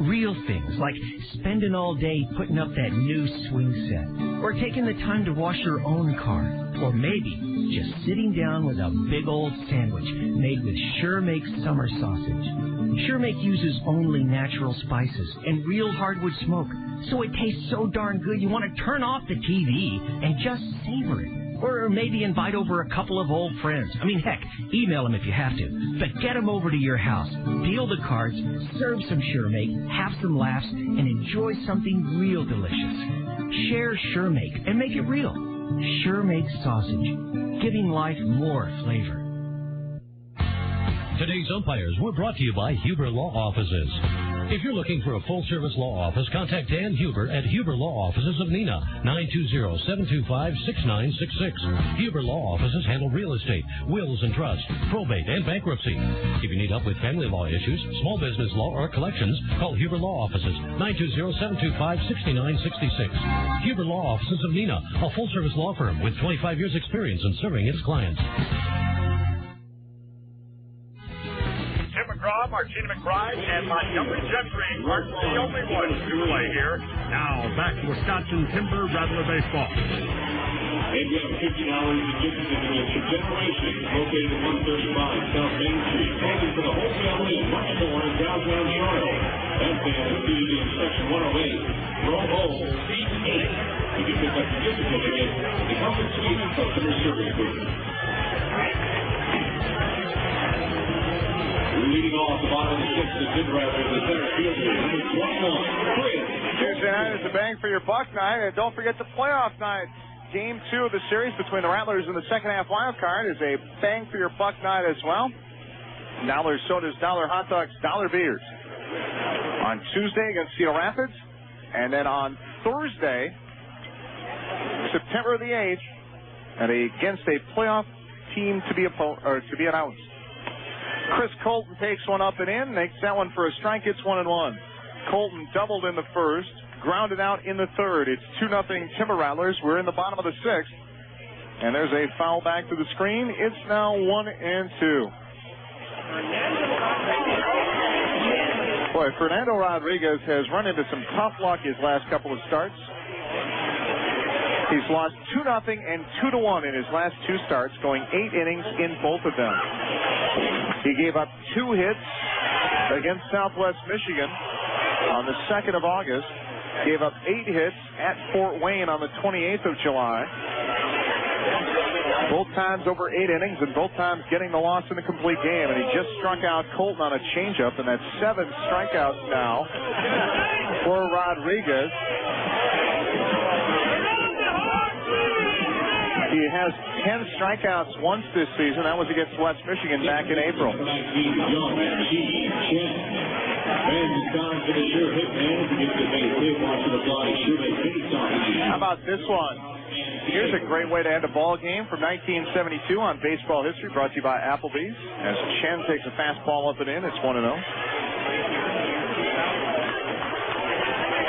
Real things like spending all day putting up that new swing set, or taking the time to wash your own car, or maybe just sitting down with a big old sandwich made with Sure Make summer sausage. Sure Make uses only natural spices and real hardwood smoke, so it tastes so darn good you want to turn off the TV and just savor it. Or maybe invite over a couple of old friends. I mean, heck, email them if you have to. But get them over to your house, deal the cards, serve some Sure Make, have some laughs, and enjoy something real delicious. Share Sure Make and make it real. Sure Make sausage, giving life more flavor. Today's umpires were brought to you by Huber Law Offices. If you're looking for a full-service law office, contact Dan Huber at Huber Law Offices of Neenah, 920-725-6966. Huber Law Offices handle real estate, wills and trusts, probate, and bankruptcy. If you need help with family law issues, small business law, or collections, call Huber Law Offices, 920-725-6966. Huber Law Offices of Neenah, a full-service law firm with 25 years' experience in serving its clients. Martina McBride and Montgomery Gentry are the only ones to play here. Now, back to Wisconsin Timber Rattler Baseball. And we have $50 in gifts to Generation, located at 135 South Main Street. Open for the whole family and much more in downtown Charlotte. That van is seated in section 108, row O, seat 8. You can pick up the gift certificate at the Comfort Suite Customer Service Booth. Leading off the bottom of the sixth, the Timber Rattlers, the center fielder, number 21, Tuesday night is a bang for your buck night, and don't forget the playoff night. Game 2 of the series between the Rattlers and the second half wild card is a bang for your buck night as well. Dollar sodas, dollar hot dogs, dollar beers. On Tuesday against Cedar Rapids, and then on Thursday, September the 8th, and against a playoff team to be announced. Chris Colton takes one up and in, makes that one for a strike. It's 1-1. Colton doubled in the first, grounded out in the third. It's 2-0 Timber Rattlers. We're in the bottom of the sixth. And there's a foul back to the screen. It's now 1-2. Boy, Fernando Rodriguez has run into some tough luck his last couple of starts. He's lost 2-0 and 2-1 in his last 2 starts, going 8 innings in both of them. He gave up 2 hits against Southwest Michigan on the 2nd of August. Gave up 8 hits at Fort Wayne on the 28th of July. Both times over 8 innings, and both times getting the loss in a complete game. And he just struck out Colton on a changeup, and that's 7 strikeouts now for Rodriguez. He has 10 strikeouts once this season. That was against West Michigan back in April. How about this one? Here's a great way to end a ball game from 1972 on Baseball History, brought to you by Applebee's. As Chen takes a fastball up and in, it's 1-0.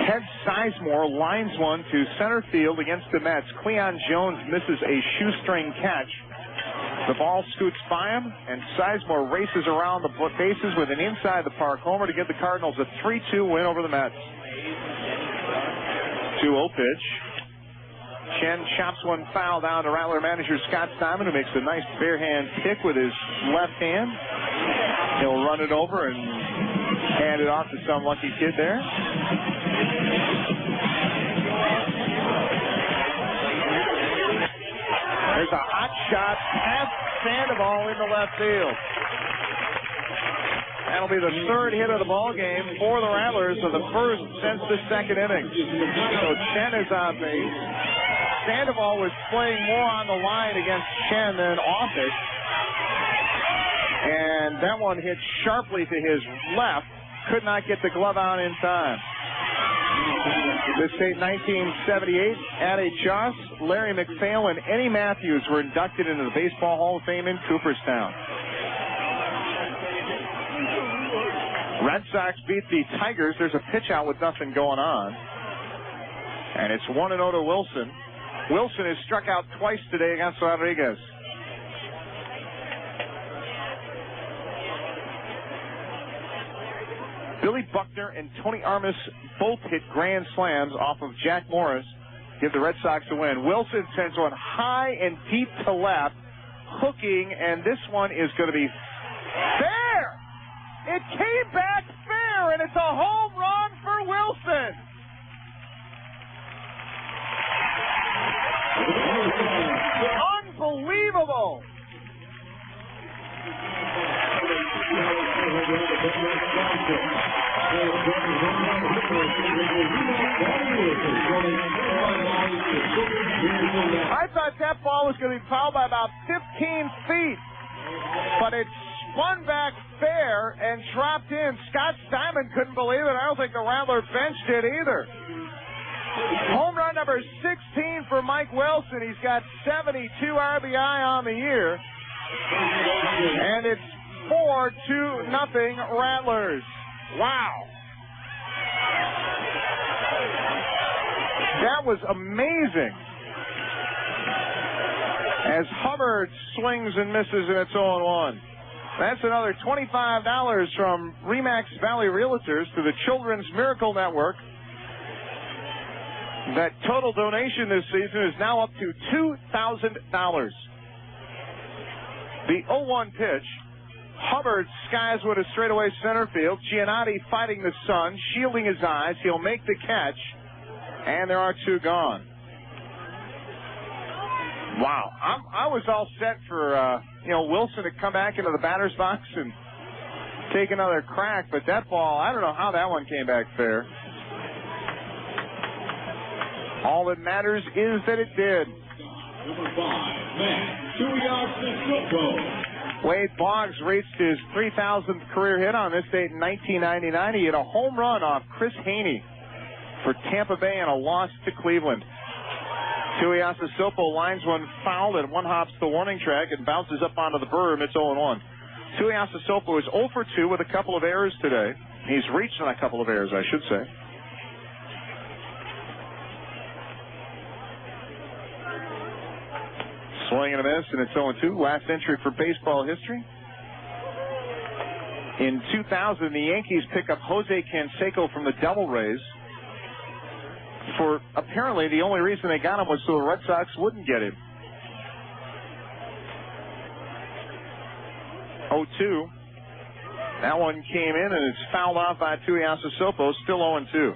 Ted Sizemore lines one to center field against the Mets. Cleon Jones misses a shoestring catch. The ball scoots by him, and Sizemore races around the bases with an inside-the-park homer to give the Cardinals a 3-2 win over the Mets. 2-0 pitch. Chen chops one foul down to Rattler manager Scott Simon, who makes a nice bare hand kick with his left hand. He'll run it over and hand it off to some lucky kid there. There's a hot shot past Sandoval into left field. That'll be the 3rd hit of the ball game for the Rattlers, of the first since the 2nd inning. So Chen is on base. Sandoval was playing more on the line against Chen than off it. And that one hit sharply to his left. Could not get the glove out in time. This date, 1978, Addie Joss, Larry McPhail, and Eddie Matthews were inducted into the Baseball Hall of Fame in Cooperstown. Red Sox beat the Tigers. There's a pitch out with nothing going on. And it's 1-0 to Wilson. Wilson has struck out twice today against Rodriguez. Billy Buckner and Tony Armas both hit grand slams off of Jack Morris, give the Red Sox a win. Wilson sends one high and deep to left, hooking, and this one is going to be fair. It came back fair, and it's a home run for Wilson. Unbelievable. I thought that ball was going to be fouled by about 15 feet, but it spun back fair and dropped in. Scott Steinman couldn't believe it. I don't think the Rattler bench did either. Home run number 16 for Mike Wilson. He's got 72 RBI on the year. And it's 4-2 Rattlers. Wow. That was amazing. As Hubbard swings and misses, and it's 0-1. That's another $25 from Remax Valley Realtors to the Children's Miracle Network. That total donation this season is now up to $2,000. The 0-1 pitch. Hubbard skies with a straightaway center field. Giannotti fighting the sun, shielding his eyes. He'll make the catch, and there are 2 gone. Wow. I was all set for, Wilson to come back into the batter's box and take another crack, but that ball, I don't know how that one came back fair. All that matters is that it did. Number 5, Matt Tuiasosopo. Wade Boggs reached his 3,000th career hit on this date in 1999. He hit a home run off Chris Haney for Tampa Bay in a loss to Cleveland. Tuiasosopo lines one foul and one hops the warning track and bounces up onto the berm. It's 0-1. Tuiasosopo is 0 for 2 with a couple of errors today. He's reached on a couple of errors, I should say. Swing and a miss, and it's 0-2. Last entry for baseball history. In 2000, the Yankees pick up Jose Canseco from the Devil Rays for apparently the only reason they got him was so the Red Sox wouldn't get him. 0-2. That one came in, and it's fouled off by Tuiasosopo, still 0-2.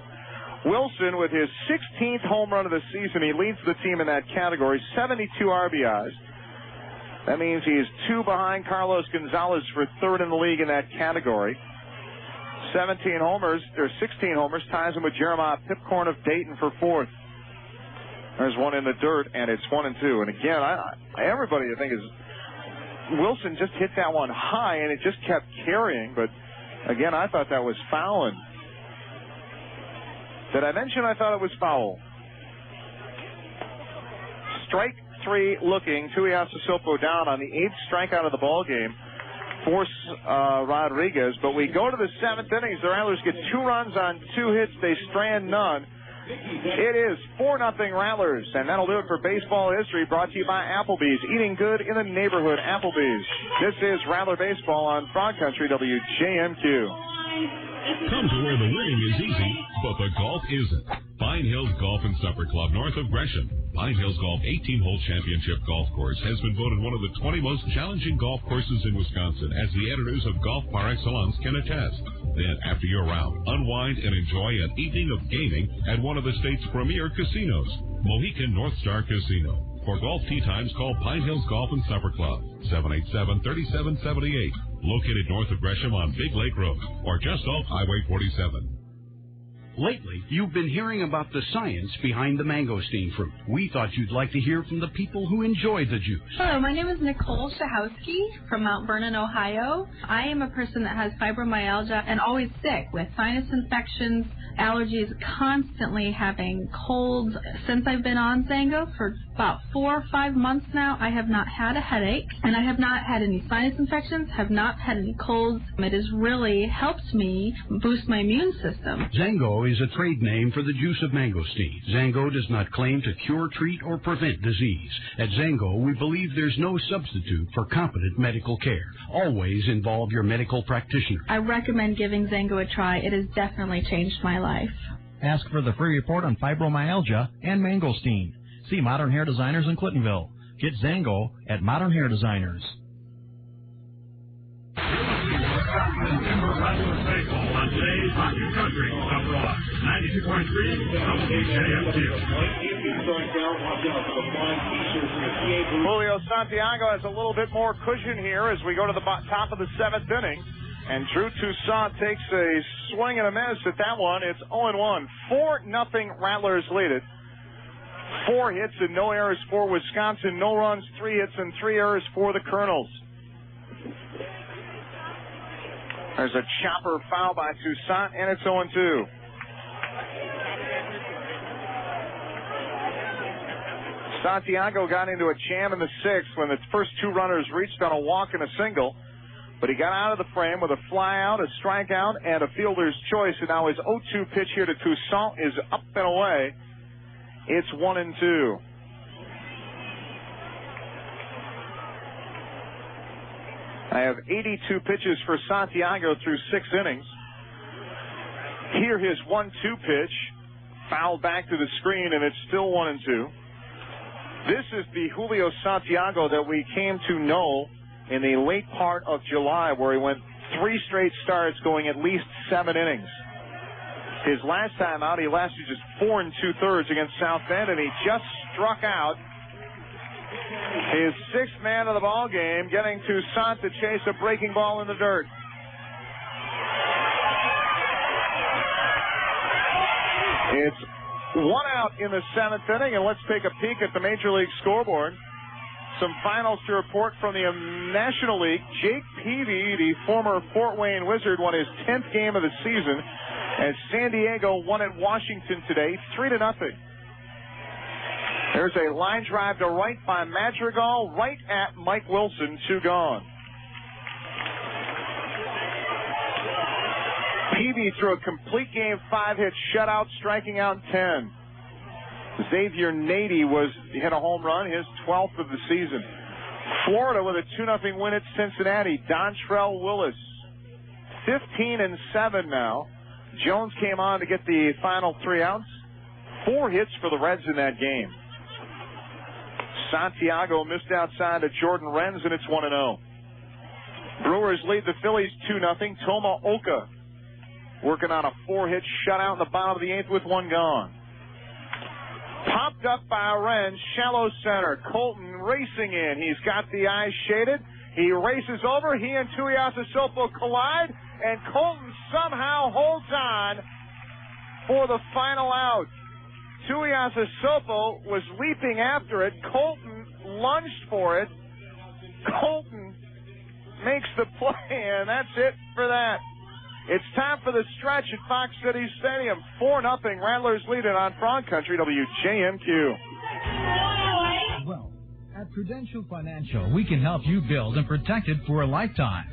Wilson, with his 16th home run of the season, he leads the team in that category, 72 RBIs. That means he is 2 behind Carlos Gonzalez for third in the league in that category. 16 homers, ties him with Jeremiah Pipcorn of Dayton for fourth. There's one in the dirt, and it's 1-2. And again, everybody I think is Wilson just hit that one high, and it just kept carrying. But again, I thought that was fouling. Did I mention I thought it was foul? Strike 3 looking. Tuiasosopo down on the 8th strikeout of the ball game for Rodriguez. But we go to the 7th innings. The Rattlers get 2 runs on 2 hits. They strand none. It is 4-0 Rattlers, and that'll do it for baseball history, brought to you by Applebee's. Eating good in the neighborhood, Applebee's. This is Rattler Baseball on Frog Country, WJMQ. Come to where the winning is easy, but the golf isn't. Pine Hills Golf and Supper Club, north of Gresham. Pine Hills Golf 18-hole championship golf course has been voted one of the 20 most challenging golf courses in Wisconsin, as the editors of Golf Par Excellence can attest. Then, after your round, unwind and enjoy an evening of gaming at one of the state's premier casinos, Mohican North Star Casino. For golf tee times, call Pine Hills Golf and Supper Club, 787-3778. Located north of Gresham on Big Lake Road, or just off Highway 47. Lately, you've been hearing about the science behind the mangosteen fruit. We thought you'd like to hear from the people who enjoy the juice. Hello, my name is Nicole Shahowski from Mount Vernon, Ohio. I am a person that has fibromyalgia and always sick with sinus infections, allergies, constantly having colds. Since I've been on Zango for about 4 or 5 months now, I have not had a headache, and I have not had any sinus infections, have not had any colds. It has really helped me boost my immune system. Zango is a trade name for the juice of mangosteen. Zango does not claim to cure, treat, or prevent disease. At Zango, we believe there's no substitute for competent medical care. Always involve your medical practitioner. I recommend giving Zango a try. It has definitely changed my life. Ask for the free report on fibromyalgia and mangosteen. See Modern Hair Designers in Clintonville. Get Zango at Modern Hair Designers. Timber Rattlers baseball on today's Hockey Country. Abroad, 92.3 WJMQ. Julio Santiago has a little bit more cushion here as we go to the top of the 7th inning. And Drew Toussaint takes a swing and a miss at that one. It's 0-1. 4-0 Rattlers lead it. 4 hits and no errors for Wisconsin. No runs, 3 hits and 3 errors for the Kernels. There's a chopper foul by Toussaint, and it's 0-2. Santiago got into a jam in the 6th when the first 2 runners reached on a walk and a single. But he got out of the frame with a fly out, a strikeout, and a fielder's choice. And now his 0-2 pitch here to Toussaint is up and away. It's 1-2. I have 82 pitches for Santiago through 6 innings. Here his 1-2 pitch, fouled back to the screen, and it's still 1-2. This is the Julio Santiago that we came to know in the late part of July, where he went 3 straight starts going at least 7 innings. His last time out, he lasted just 4 2/3 against South Bend, and he just struck out his 6th man of the ball game, getting Toussaint to chase a breaking ball in the dirt. It's 1 out in the 7th inning, and let's take a peek at the Major League scoreboard. Some finals to report from the National League. Jake Peavy, the former Fort Wayne Wizard, won his 10th game of the season as San Diego won at Washington today, 3-0. There's a line drive to right by Madrigal, right at Mike Wilson, 2 gone. Peavy threw a complete game, 5 hits, shutout, striking out 10. Xavier Nady hit a home run, his 12th of the season. Florida with a 2-0 win at Cincinnati. Dontrell Willis, 15-7 now. Jones came on to get the final 3 outs. 4 hits for the Reds in that game. Santiago missed outside to Jordan Renz, and it's 1-0. Brewers lead the Phillies 2-0. Toma Oka working on a 4-hit shutout in the bottom of the 8th with 1 gone. Popped up by Renz, shallow center. Colton racing in. He's got the eyes shaded. He races over. He and Tuiasosopo collide, and Colton somehow holds on for the final out. Tuiasosopo was leaping after it. Colton lunged for it. Colton makes the play, and that's it for that. It's time for the stretch at Fox City Stadium. 4-0. Rattlers lead it on Frog Country, WJMQ. Well, at Prudential Financial, we can help you build and protect it for a lifetime.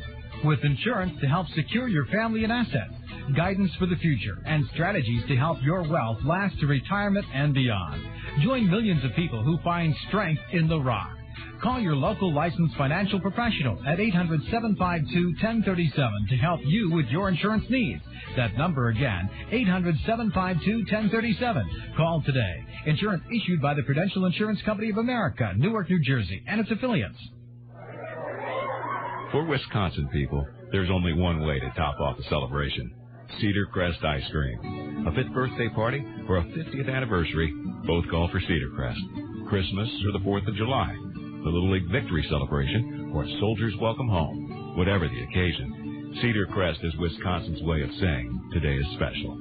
With insurance to help secure your family and assets, guidance for the future, and strategies to help your wealth last to retirement and beyond. Join millions of people who find strength in the Rock. Call your local licensed financial professional at 800-752-1037 to help you with your insurance needs. That number again, 800-752-1037. Call today. Insurance issued by the Prudential Insurance Company of America, Newark, New Jersey, and its affiliates. For Wisconsin people, there's only one way to top off the celebration. Cedar Crest Ice Cream. A 5th birthday party or a 50th anniversary, both call for Cedar Crest. Christmas or the 4th of July. The Little League Victory Celebration, or a Soldier's Welcome Home. Whatever the occasion, Cedar Crest is Wisconsin's way of saying today is special.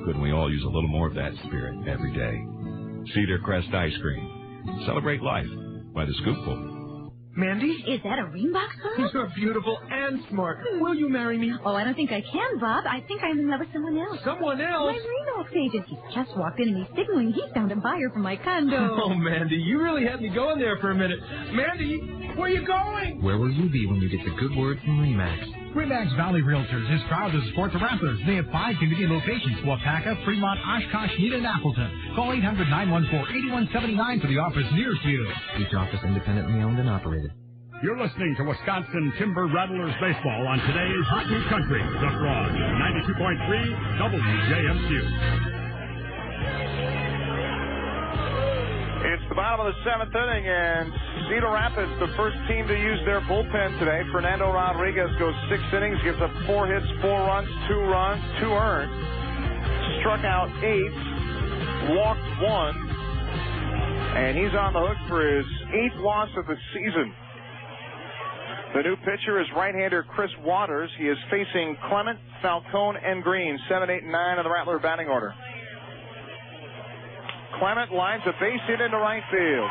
Couldn't we all use a little more of that spirit every day? Cedar Crest Ice Cream. Celebrate life by the scoopful. Mandy? Is that a Reebok song? You're beautiful and smart. Will you marry me? Oh, I don't think I can, Bob. I think I'm in love with someone else. Someone else? My Reebok agent. He's just walked in and he's signaling he found a buyer for my condo. Oh, Mandy, you really had me going there for a minute. Mandy, where are you going? Where will you be when you get the good word from Remax? Remax Valley Realtors is proud to support the Rattlers. They have 5 convenient locations: Wapaka, Fremont, Oshkosh, Neenah, and Appleton. Call 800-914-8179 for the office nearest you. Each office independently owned and operated. You're listening to Wisconsin Timber Rattlers baseball on today's Hot New Country, The Frog, 92.3 WJMQ. It's the bottom of the 7th inning, and Cedar Rapids, the first team to use their bullpen today. Fernando Rodriguez goes 6 innings, gives up 4 hits, 4 runs, 2 earned, struck out 8, walked 1, and he's on the hook for his 8th loss of the season. The new pitcher is right-hander Chris Waters. He is facing Clement, Falcone, and Green, 7, 8, and 9 in the Rattler batting order. Clement lines a base hit into right field.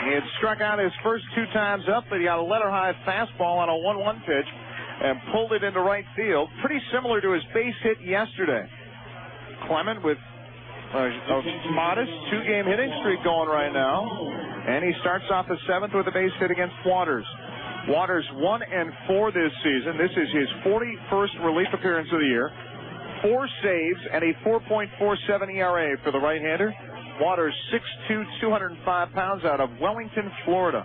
He had struck out his first 2 times up, but he got a letter-high fastball on a 1-1 pitch and pulled it into right field. Pretty similar to his base hit yesterday. Clement with a modest 2-game hitting streak going right now. And he starts off the 7th with a base hit against Waters. Waters 1-4 this season. This is his 41st relief appearance of the year. 4 saves and a 4.47 ERA for the right-hander. Waters 6'2", 205 pounds out of Wellington, Florida.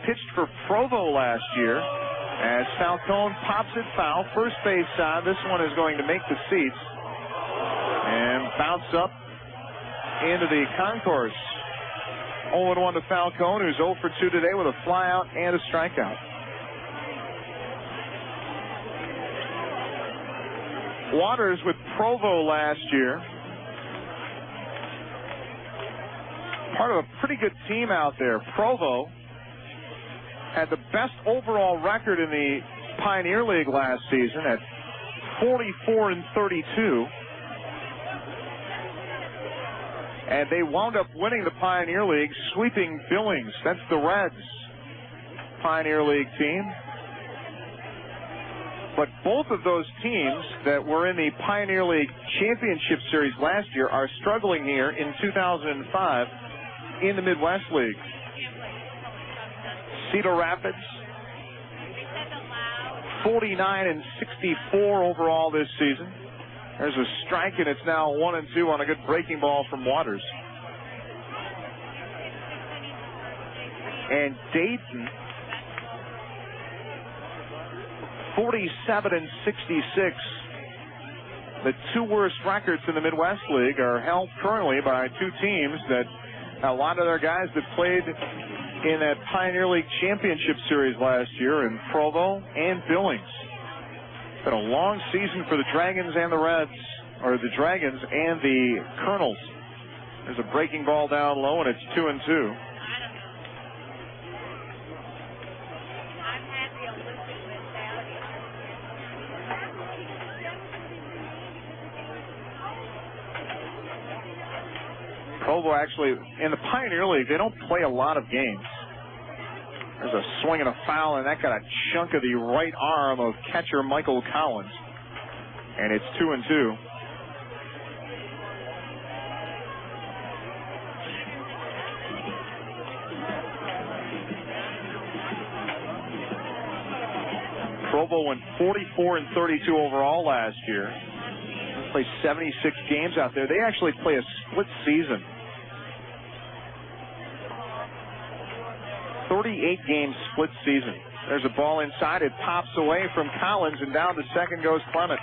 Pitched for Provo last year. As Falcone pops it foul, first base side. This one is going to make the seats and bounce up into the concourse. 0-1 to Falcone, who's 0 for 2 today with a flyout and a strikeout. Waters with Provo last year. Part of a pretty good team out there. Provo had the best overall record in the Pioneer League last season at 44-32. And they wound up winning the Pioneer League, sweeping Billings. That's the Reds' Pioneer League team. But both of those teams that were in the Pioneer League Championship Series last year are struggling here in 2005 in the Midwest League. Cedar Rapids, 49-64 overall this season. There's a strike, and it's now 1-2 on a good breaking ball from Waters. And Dayton, 47-66. The two worst records in the Midwest League are held currently by two teams that a lot of their guys that played in that Pioneer League Championship Series last year in Provo and Billings. It's been a long season for the Dragons and the Reds, or the Dragons and the Kernels. There's a breaking ball down low, and it's 2-2. Provo actually, in the Pioneer League, they don't play a lot of games. There's a swing and a foul, and that got a chunk of the right arm of catcher Michael Collins. And it's 2-2. Provo went 44-32 overall last year. They play 76 games out there. They actually play a split season. 38-game split season. There's a ball inside. It pops away from Collins, and down to second goes Clement.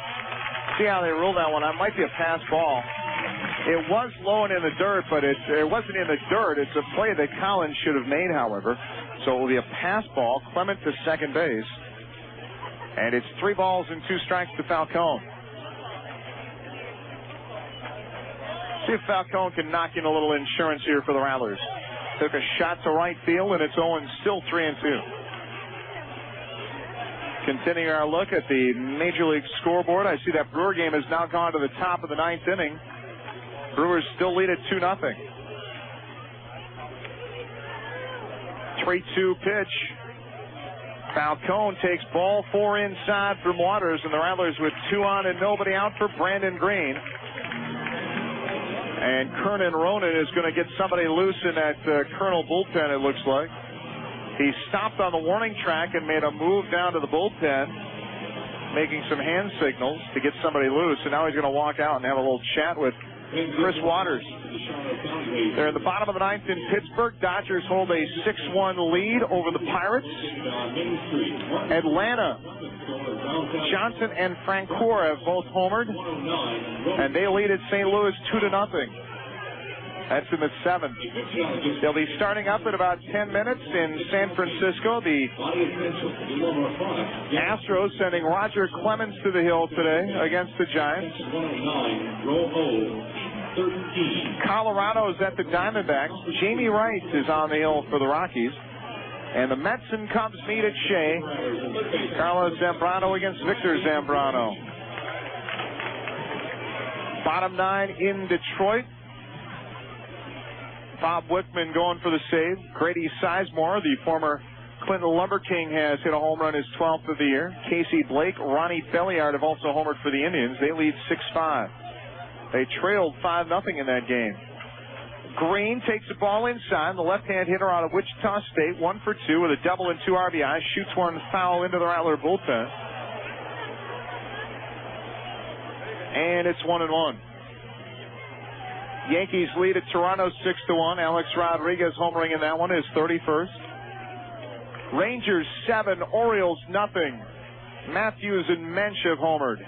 See how they ruled that one. That might be a pass ball. It was low and in the dirt, but it wasn't in the dirt. It's a play that Collins should have made, however. So it will be a pass ball. Clement to second base. And it's 3 balls and 2 strikes to Falcone. See if Falcone can knock in a little insurance here for the Rattlers. Took a shot to right field, and it's 0, still 3-2. Continuing our look at the Major League scoreboard, I see that Brewer game has now gone to the top of the 9th inning. Brewers still lead at 2-0. 3-2 pitch. Falcone takes ball 4 inside from Waters, and the Rattlers with 2 on and nobody out for Brandon Green. And Kernan Ronan is going to get somebody loose in that Kernel bullpen, it looks like. He stopped on the warning track and made a move down to the bullpen, making some hand signals to get somebody loose. And now he's going to walk out and have a little chat with Chris Waters. They're in the bottom of the 9th in Pittsburgh. Dodgers hold a 6-1 lead over the Pirates. Atlanta, Johnson and Francoeur have both homered, and they lead at St. Louis 2-0. That's in the 7th. They'll be starting up in about 10 minutes in San Francisco. The Astros sending Roger Clemens to the hill today against the Giants. Colorado's at the Diamondbacks. Jamie Wright is on the hill for the Rockies. And the Mets and Cubs meet at Shea. Carlos Zambrano against Victor Zambrano. Bottom 9 in Detroit. Bob Wickman going for the save. Grady Sizemore, the former Clinton Lumber King, has hit a home run, his 12th of the year. Casey Blake, Ronnie Belliard have also homered for the Indians. They lead 6-5. They trailed 5-0 in that game. Green takes the ball inside. The left-hand hitter out of Wichita State, 1 for 2 with a double and 2 RBI. Shoots one foul into the Rattler bullpen. And it's 1-1. Yankees lead at Toronto 6-1. Alex Rodriguez homering in that one, his 31st. Rangers 7, Orioles nothing. Matthews and Mensch have homered.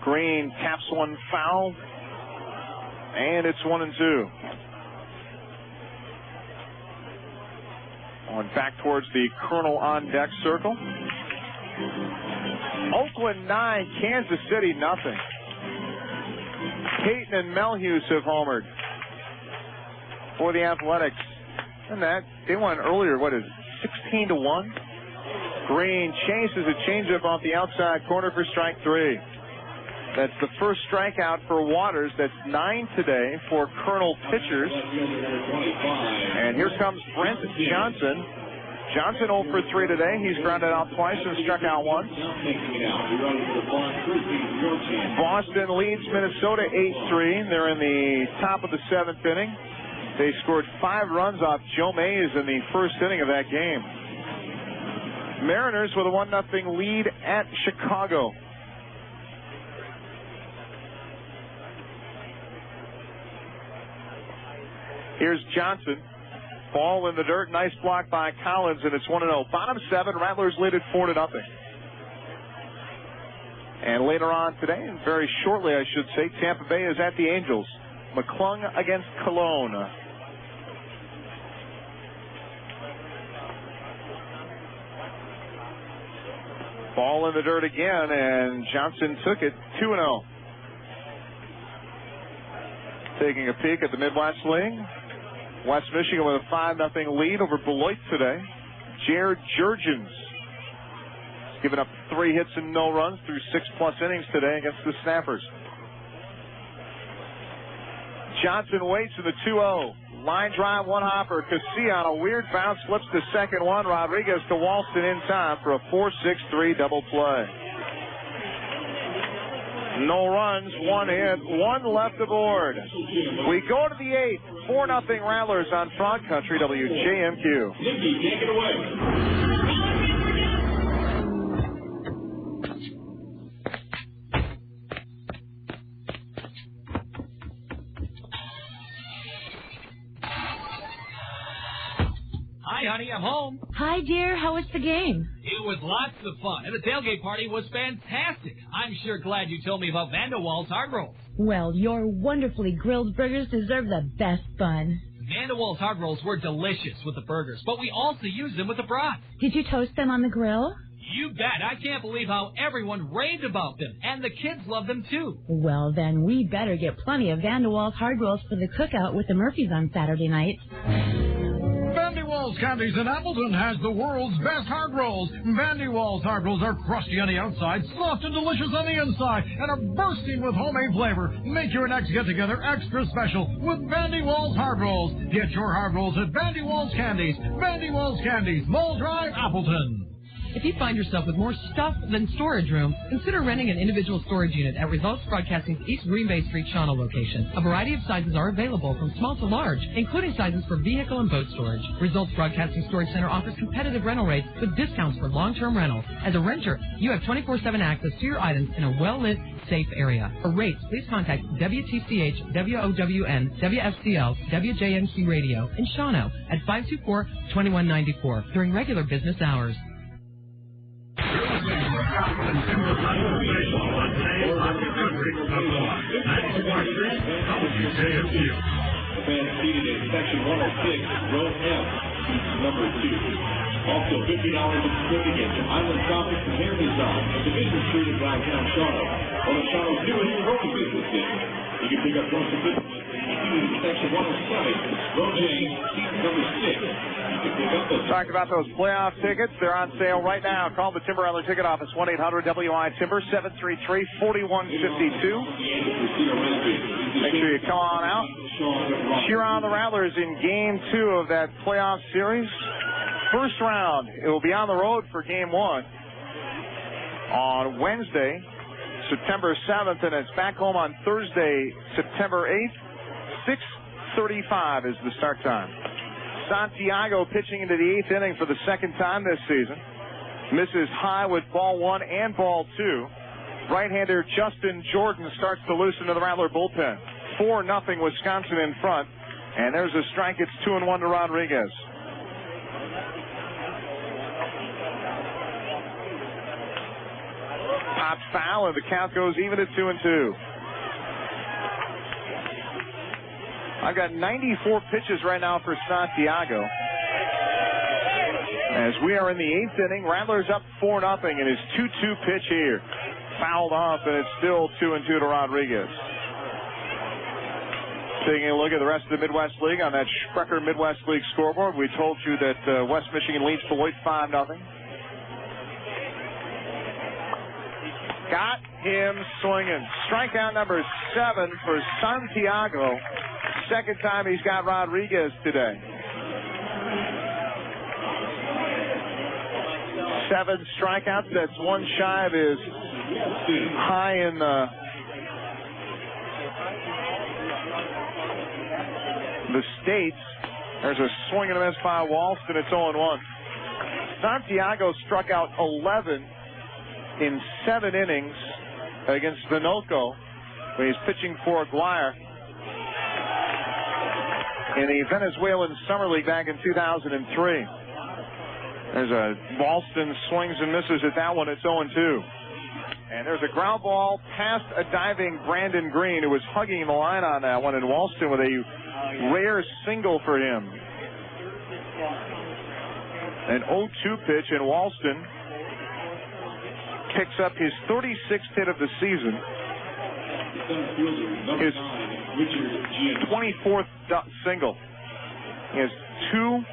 Green taps one foul, and it's 1-2. On back towards the Kernel on deck circle. Oakland 9, Kansas City nothing. Peyton and Melhuse have homered for the Athletics. And that, they won earlier, 16-1? Green chases a changeup off the outside corner for strike 3. That's the first strikeout for Waters. That's 9 today for Kernel pitchers. And here comes Brent Johnson. Johnson 0 for 3 today. He's grounded out twice and struck out once. Boston leads Minnesota 8-3. They're in the top of the 7th inning. They scored 5 runs off Joe Mays in the first inning of that game. Mariners with a 1-0 lead at Chicago. Here's Johnson. Ball in the dirt. Nice block by Collins, and it's 1-0. Bottom 7. Rattlers lead it 4-0. And later on today, and very shortly I should say, Tampa Bay is at the Angels. McClung against Cologne. Ball in the dirt again, and Johnson took it 2-0. Taking a peek at the Midwest League. West Michigan with a 5-0 lead over Beloit today. Jared Jurgens giving up 3 hits and no runs through 6+ innings today against the Snappers. Johnson waits in the 2-0. Line drive, 1-hopper. Casilla on a weird bounce, flips to second one. Rodriguez to Walston in time for a 4-6-3 double play. No runs, 1 hit, 1 left aboard. We go to the 8th. 4-0 Rattlers on Frog Country, WJMQ. Nicky, take it away. Hi, honey, I'm home. Hi, dear. How was the game? It was lots of fun, and the tailgate party was fantastic. I'm sure glad you told me about Vandewald's hard rolls. Well, your wonderfully grilled burgers deserve the best fun. Vandewald's hard rolls were delicious with the burgers, but we also used them with the brats. Did you toast them on the grill? You bet. I can't believe how everyone raved about them, and the kids loved them too. Well, then we better get plenty of Vandewald's hard rolls for the cookout with the Murphys on Saturday night. Vandy Walls Candies in Appleton has the world's best hard rolls. Vandy Walls hard rolls are crusty on the outside, soft and delicious on the inside, and are bursting with homemade flavor. Make your next get-together extra special with Vandy Walls hard rolls. Get your hard rolls at Vandy Walls Candies. Vandy Walls Candies, Mall Drive, Appleton. If you find yourself with more stuff than storage room, consider renting an individual storage unit at Results Broadcasting's East Green Bay Street, Shawano location. A variety of sizes are available from small to large, including sizes for vehicle and boat storage. Results Broadcasting Storage Center offers competitive rental rates with discounts for long-term rentals. As a renter, you have 24/7 access to your items in a well-lit, safe area. For rates, please contact WTCH, WOWN, WFCL, WJMC Radio in Shawano at 524-2194 during regular business hours. Timber Rattlers baseball on today's Hockey Country, the 92.3 WJMQ. Fans seated in section 106, row F, number 2. Also $50 in certificates from Island Tropics and Hair Design on Division Street in downtown Shawano. One of Shawano's newest growing businesses. You can pick up one certificate in section 107, row J, seat number 6. Talked about those playoff tickets. They're on sale right now. Call the Timber Rattler ticket office, 1-800-WI-TIMBER, 733-4152. Make sure you come on out. Cheer on the Rattlers in Game 2 of that playoff series. First round, it will be on the road for Game 1 on Wednesday, September 7th, and it's back home on Thursday, September 8th. 6:35 is the start time. Santiago pitching into the 8th inning for the second time this season. Misses high with ball 1 and ball 2. Right-hander Justin Jordan starts to loosen to the Rattler bullpen. 4-0 Wisconsin in front. And there's a strike. It's 2-1 to Rodriguez. Pops foul, and the count goes even at 2-2. I've got 94 pitches right now for Santiago. As we are in the 8th inning, Rattlers up 4-0 in his 2-2 pitch here. Fouled off, and it's still 2-2 to Rodriguez. Taking a look at the rest of the Midwest League on that Sprecher Midwest League scoreboard, we told you that West Michigan leads Beloit 5-0. Got him swinging. Strikeout number 7 for Santiago. Second time he's got Rodriguez today. 7 strikeouts. That's one shy of his high in the States. There's a swing and a miss by Walston. It's 0-1. Santiago struck out 11 in 7 innings against Vinoco, where he's pitching for Aguirre in the Venezuelan Summer League back in 2003. There's a Walston swings and misses at that one. It's 0-2. And there's a ground ball past a diving Brandon Green, who was hugging the line on that one, and Walston with a rare single for him. An 0-2 pitch, and Walston picks up his 36th hit of the season, his 24th single. He has 2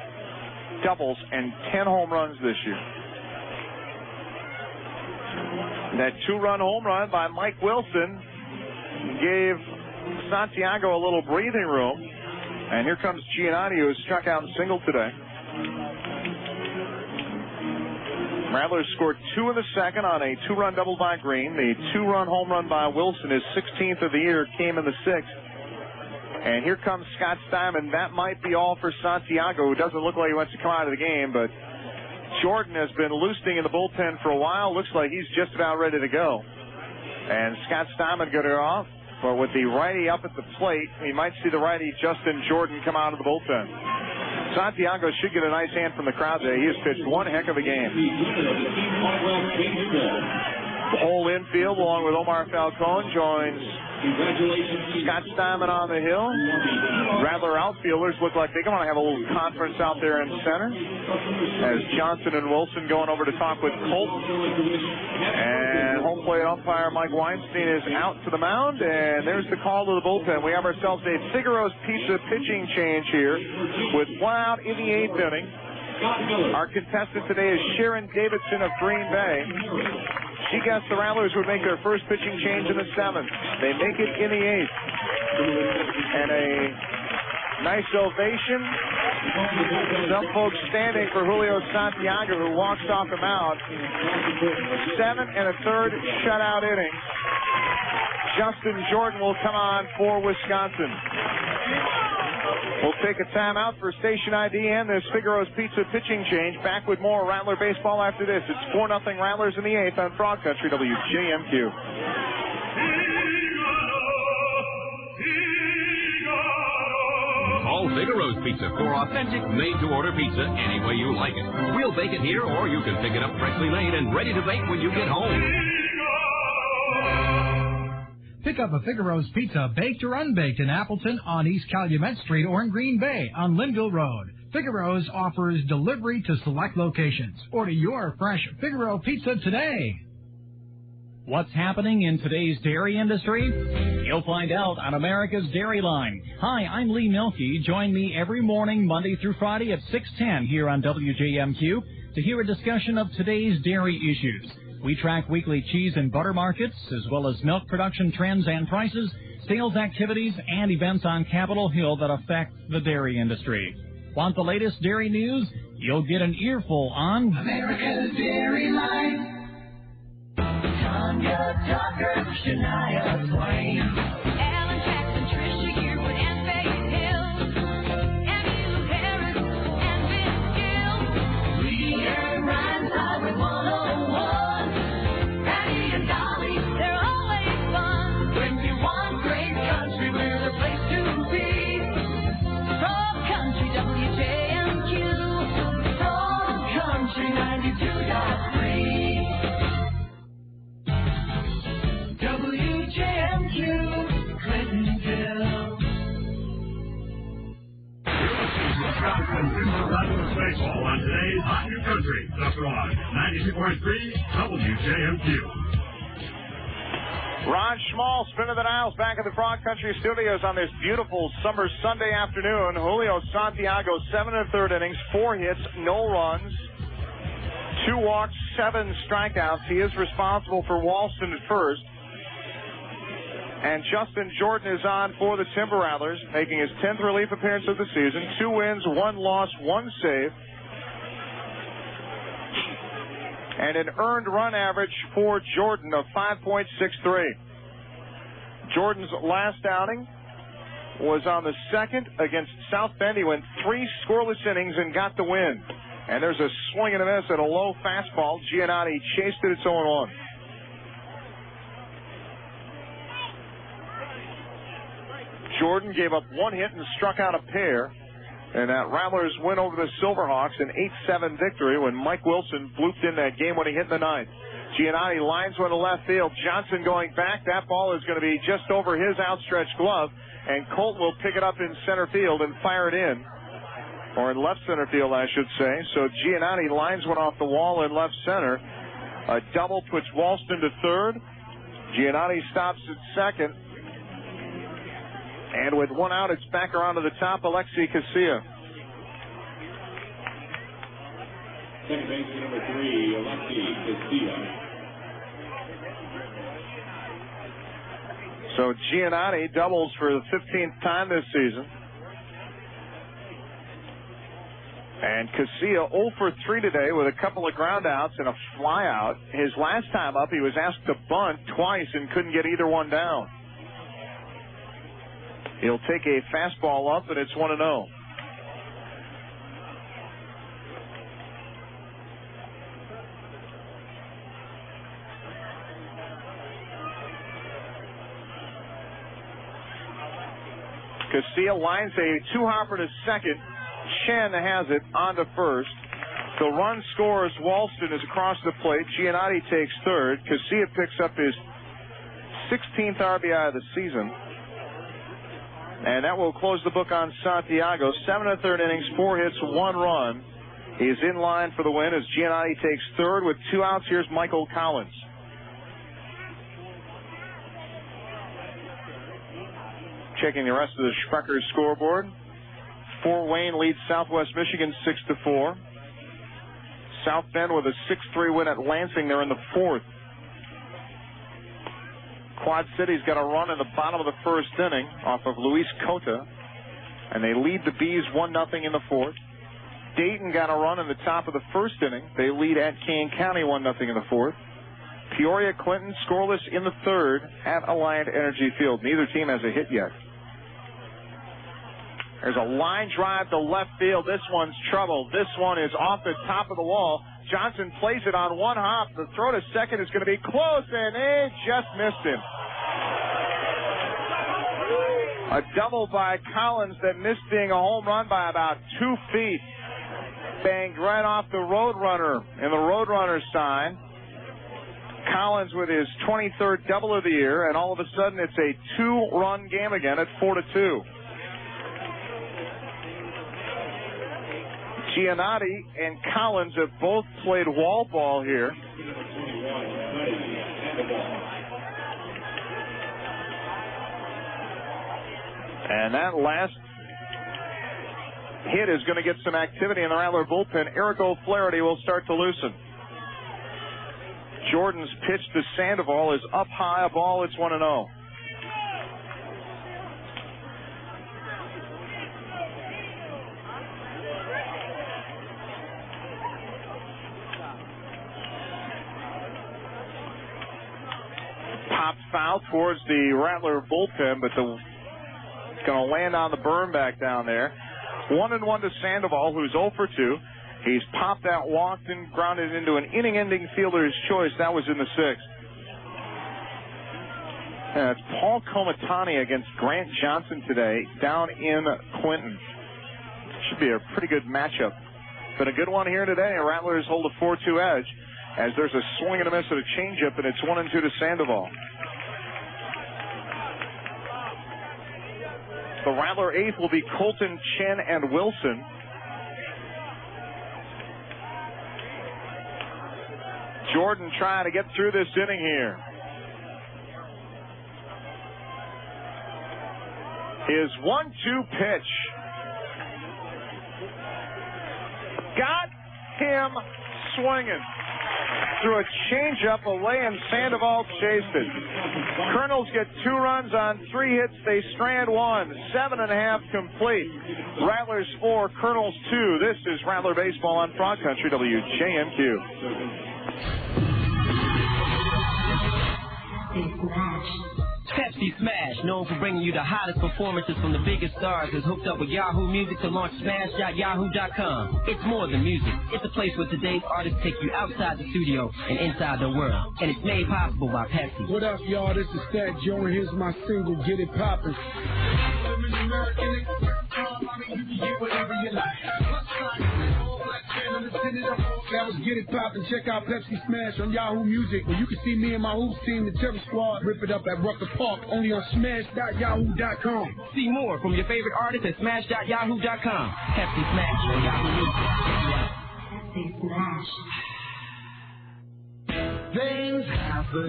doubles and 10 home runs this year. That 2-run home run by Mike Wilson gave Santiago a little breathing room. And here comes Giannotti, who has struck out and singled today. Rattlers scored 2 in the second on a 2-run double by Green. The 2-run home run by Wilson, his 16th of the year, came in the 6th. And here comes Scott Steinman. That might be all for Santiago, who doesn't look like he wants to come out of the game, but Jordan has been loosening in the bullpen for a while. Looks like he's just about ready to go. And Scott Steinman got it off, but with the righty up at the plate, we might see the righty Justin Jordan come out of the bullpen. Santiago should get a nice hand from the crowd today. He has pitched one heck of a game. The whole infield, along with Omar Falcone, joins Scott Steinman on the hill. Rattler outfielders look like they're going to have a little conference out there in center, as Johnson and Wilson going over to talk with Colt. And home plate umpire Mike Weinstein is out to the mound, and there's the call to the bullpen. We have ourselves a Figaro's Pizza pitching change here with 1 out in the 8th inning. Our contestant today is Sharon Davidson of Green Bay. She guessed the Rattlers would make their first pitching change in the 7th. They make it in the 8th. And a nice ovation. Some folks standing for Julio Santiago, who walks off the mound. 7 1/3 shutout inning. Justin Jordan will come on for Wisconsin. We'll take a timeout for station ID and this Figaro's Pizza pitching change. Back with more Rattler baseball after this. It's 4-0 Rattlers in the 8th on Frog Country WJMQ. Call Figaro's Pizza for authentic made-to-order pizza any way you like it. We'll bake it here, or you can pick it up freshly made and ready to bake when you get home. Pick up a Figaro's Pizza, baked or unbaked, in Appleton, on East Calumet Street, or in Green Bay on Linville Road. Figaro's offers delivery to select locations. Order your fresh Figaro Pizza today. What's happening in today's dairy industry? You'll find out on America's Dairy Line. Hi, I'm Lee Milkey. Join me every morning, Monday through Friday at 6:10 here on WJMQ to hear a discussion of today's dairy issues. We track weekly cheese and butter markets, as well as milk production trends and prices, sales activities, and events on Capitol Hill that affect the dairy industry. Want the latest dairy news? You'll get an earful on America's Dairy Line. Tanya Tucker, Shania Twain, Alan Jackson, Trisha Yearwood, and Faith Hill, Emmylou Harris, and Vince Gill, Leanne Ryan's Highway 101, Patty and Dolly, they're always fun. When you want great country, we're the place to be. Frog Country, WJMQ, Frog Country 92.3. WJMQ, Clintonville. Wisconsin Timber Rattlers baseball on today's Hot New Country, The Frog, 92.3 WJMQ. Ron Schmall spinning the dials back at the Frog Country Studios on this beautiful summer Sunday afternoon. Julio Santiago, 7 1/3 innings, 4 hits, no runs, 2 walks, 7 strikeouts. He is responsible for Walston at first. And Justin Jordan is on for the Timber Rattlers, making his 10th relief appearance of the season. 2 wins, 1 loss, 1 save. And an earned run average for Jordan of 5.63. Jordan's last outing was on the 2nd against South Bend. He went 3 scoreless innings and got the win. And there's a swing and a miss at a low fastball. Giannotti chased it. It's 0-1. Jordan gave up one hit and struck out a pair. And that Rattlers win over the Silverhawks, an 8-7 victory when Mike Wilson blooped in that game when he hit in the ninth. Giannotti lines one to left field. Johnson going back. That ball is going to be just over his outstretched glove. And Colton will pick it up in center field and fire it in. Or in left center field, I should say. So Giannotti lines one off the wall in left center. A double puts Walston to third. Giannotti stops at second. And with one out, it's back around to the top, Alexi Casilla. Second baseman number 3, Alexi Casilla. So Giannotti doubles for the 15th time this season. And Casilla 0 for 3 today with a couple of ground outs and a fly out. His last time up, he was asked to bunt twice and couldn't get either one down. He'll take a fastball up, and it's 1-0. Casilla lines a two-hopper to second. Chen has it on to first. The run scores. Walston is across the plate. Giannotti takes third. Casilla picks up his 16th RBI of the season. And that will close the book on Santiago. 7 1/3 innings, 4 hits, 1 run. He's in line for the win as Giannotti takes third with 2 outs. Here's Michael Collins. Checking the rest of the Sprecher scoreboard. Fort Wayne leads Southwest Michigan 6-4. South Bend with a 6-3 win at Lansing. They're in the 4th. Quad City's got a run in the bottom of the first inning off of Luis Cota, and they lead the Bees 1-0 in the 4th. Dayton got a run in the top of the first inning. They lead at Kane County 1-0 in the 4th. Peoria Clinton scoreless in the 3rd at Alliant Energy Field. Neither team has a hit yet. There's a line drive to left field. This one's trouble. This one is off the top of the wall. Johnson plays it on one hop. The throw to second is going to be close, and they just missed him. A double by Collins that missed being a home run by about 2 feet. Banged right off the Roadrunner in the Roadrunner sign. Collins with his 23rd double of the year, and all of a sudden it's a 2-run game again at 4-2. Giannotti and Collins have both played wall ball here. And that last hit is going to get some activity in the Rattler bullpen. Eric O'Flaherty will start to loosen. Jordan's pitch to Sandoval is up high, a ball. It's 1-0. Popped foul towards the Rattler bullpen, but it's going to land on the berm back down there. 1-1 to Sandoval, who's 0 for 2. He's popped out, walked, and grounded into an inning-ending fielder's choice. That was in the 6th. And it's Paul Comatani against Grant Johnson today down in Clinton. Should be a pretty good matchup. Been a good one here today. Rattlers hold a 4-2 edge as there's a swing and a miss at a changeup, and it's 1-2 to Sandoval. The Rattler 8th will be Colton, Chen, and Wilson. Jordan trying to get through this inning here. His 1-2 pitch. Got him swinging. Through a changeup away, and Sandoval chased it. Kernels get 2 runs on 3 hits. They strand 1. 7.5 complete. Rattlers 4, Kernels 2. This is Rattler Baseball on Frog Country, WJNQ. This match Pepsi Smash, known for bringing you the hottest performances from the biggest stars, is hooked up with Yahoo Music to launch Smash.yahoo.com. It's more than music. It's a place where today's artists take you outside the studio and inside the world. And it's made possible by Pepsi. What up, y'all? This is Fat Joe, and here's my single, Get It Poppin'. That was Get It Poppin'. Check out Pepsi Smash on Yahoo Music, where you can see me and my Hoops team, the Terror Squad, rip it up at Rucker Park, only on Smash.yahoo.com. See more from your favorite artists at Smash.yahoo.com. Pepsi Smash on Yahoo Music. Pepsi Smash. Things happen.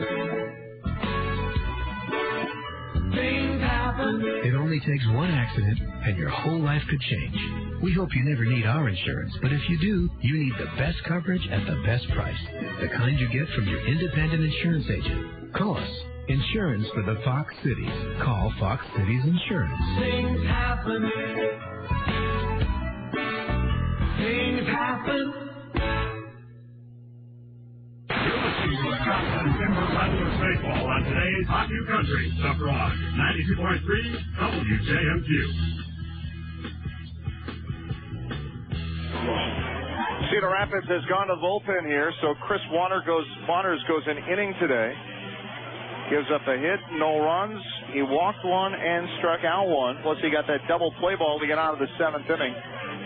Things happen. It only takes one accident, and your whole life could change. We hope you never need our insurance, but if you do, you need the best coverage at the best price. The kind you get from your independent insurance agent. Call us. Insurance for the Fox Cities. Call Fox Cities Insurance. Things happen. Things happen. Wisconsin Timber Rattlers baseball on today's Hot New Country, The Frog, 92.3 WJMQ. Cedar Rapids has gone to the bullpen here, so Chris Waters goes an inning today. Gives up a hit, no runs. He walked one and struck out one. Plus, he got that double play ball to get out of the seventh inning.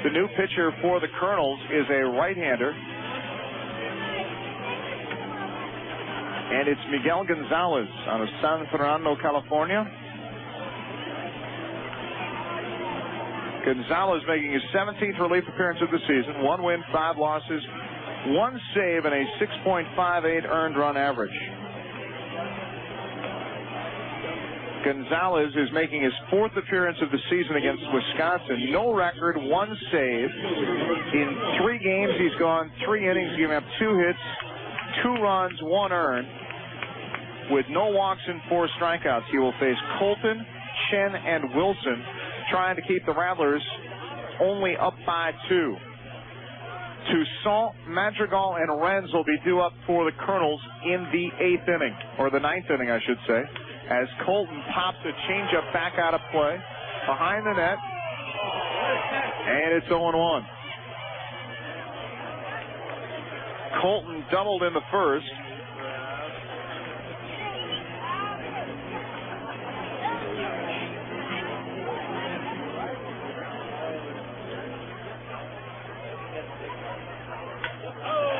The new pitcher for the Kernels is a right-hander. And it's Miguel González out of San Fernando, California. González making his 17th relief appearance of the season. 1 win, 5 losses, 1 save, and a 6.58 earned run average. González is making his 4th appearance of the season against Wisconsin. No record, 1 save. In 3 games, he's gone 3 innings, giving up 2 hits, 2 runs, 1 earned. With no walks and 4 strikeouts, he will face Colton, Chen, and Wilson, trying to keep the Rattlers only up by 2. Toussaint, Madrigal, and Renz will be due up for the Kernels in the 8th inning, or the 9th inning, I should say, as Colton pops a changeup back out of play behind the net, and it's 0-1. Colton doubled in the first.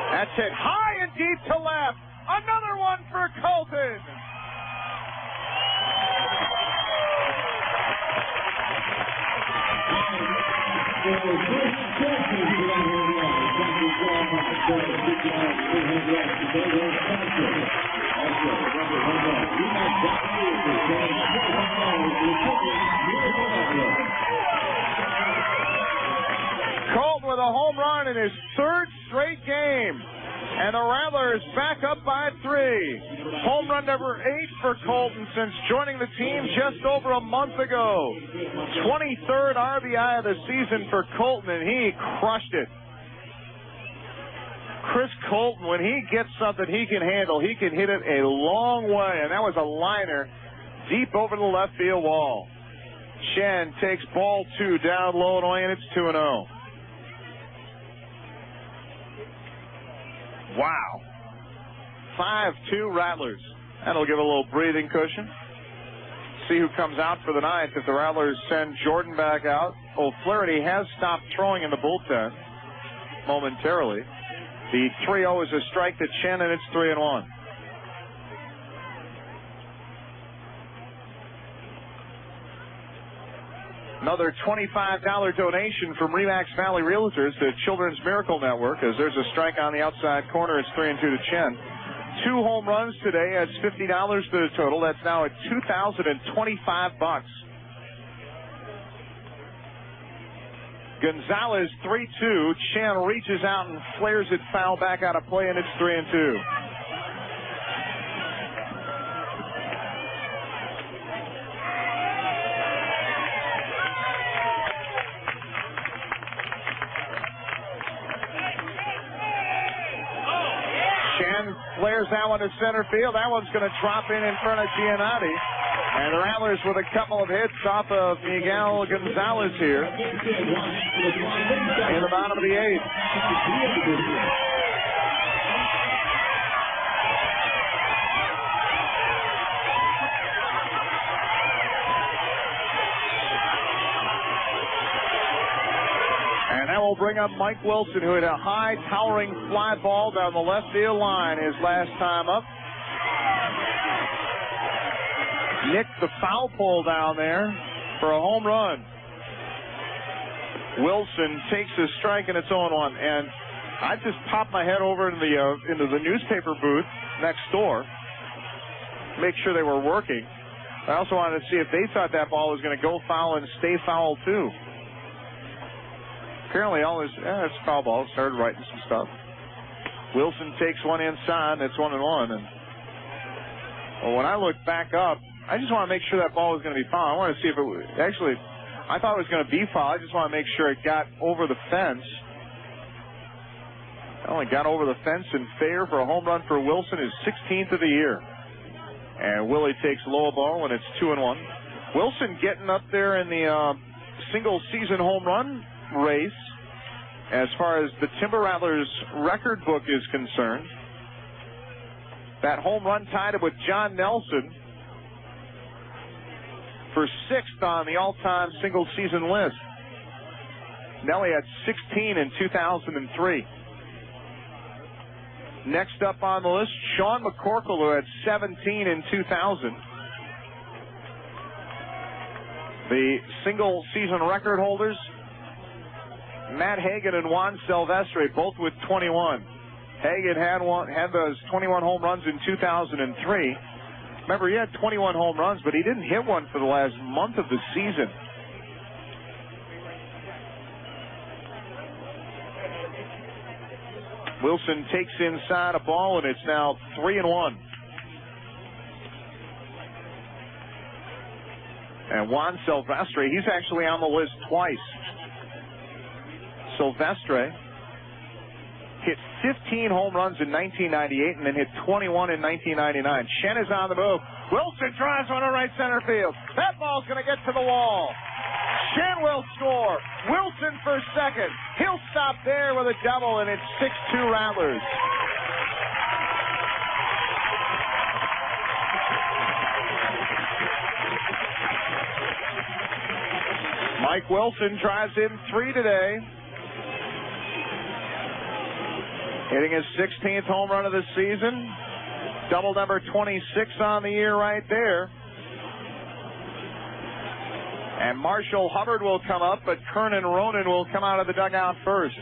That's hit high and deep to left. Another one for Colton. Colton with a home run in his 3rd straight game. And the Rattlers back up by 3. Home run number 8 for Colton since joining the team just over a month ago. 23rd RBI of the season for Colton, and he crushed it. Chris Colton, when he gets something he can handle, he can hit it a long way. And that was a liner deep over the left field wall. Chen takes ball 2 down low and away, and it's 2-0. Wow. 5-2 Rattlers. That'll give a little breathing cushion. See who comes out for the 9th if the Rattlers send Jordan back out. O'Flaherty has stopped throwing in the bullpen momentarily. The 3-0 is a strike to Chen, and it's 3-1. Another $25 donation from Remax Valley Realtors to Children's Miracle Network, as there's a strike on the outside corner. It's 3-2 to Chen. 2 home runs today. That's $50 for the total. That's now at $2,025. González 3-2. Chen reaches out and flares it foul back out of play, and it's 3-2. Flares that one to center field. That one's going to drop in front of Giannotti. Rattlers with a couple of hits off of Miguel González here in the bottom of the 8th. And that will bring up Mike Wilson, who hit a high, towering fly ball down the left field line his last time up. Nicked the foul pole down there for a home run. Wilson takes a strike, and it's 0-1. And I just popped my head over into the newspaper booth next door, make sure they were working. I also wanted to see if they thought that ball was going to go foul and stay foul too. Apparently, all this it's foul ball. Started writing some stuff. Wilson takes one inside, and it's 1-1. And well, when I look back up, I just want to make sure that ball was going to be foul. I want to see if it was actually. I thought it was going to be foul. I just want to make sure it got over the fence. It only got over the fence and fair for a home run for Wilson, his 16th of the year. And Willie takes low ball, and it's 2-1. Wilson getting up there in the single-season home run race as far as the Timber Rattlers record book is concerned. That home run tied it with John Nelson for 6th on the all-time single-season list. Nelly had 16 in 2003. Next up on the list, Sean McCorkle, who had 17 in 2000. The single-season record holders, Matt Hagan and Juan Silvestre, both with 21. Hagan had those 21 home runs in 2003. Remember, he had 21 home runs, but he didn't hit one for the last month of the season. Wilson takes inside a ball, and it's now 3-1. And Juan Silvestre, he's actually on the list twice. Silvestre hit 15 home runs in 1998 and then hit 21 in 1999. Shen is on the move. Wilson drives one to right center field. That ball's going to get to the wall. Shen will score. Wilson for second. He'll stop there with a double, and it's 6-2 Rattlers. Mike Wilson drives in 3 today. Hitting his 16th home run of the season. Double number 26 on the year right there. And Marshall Hubbard will come up, but Kernan Ronan will come out of the dugout first.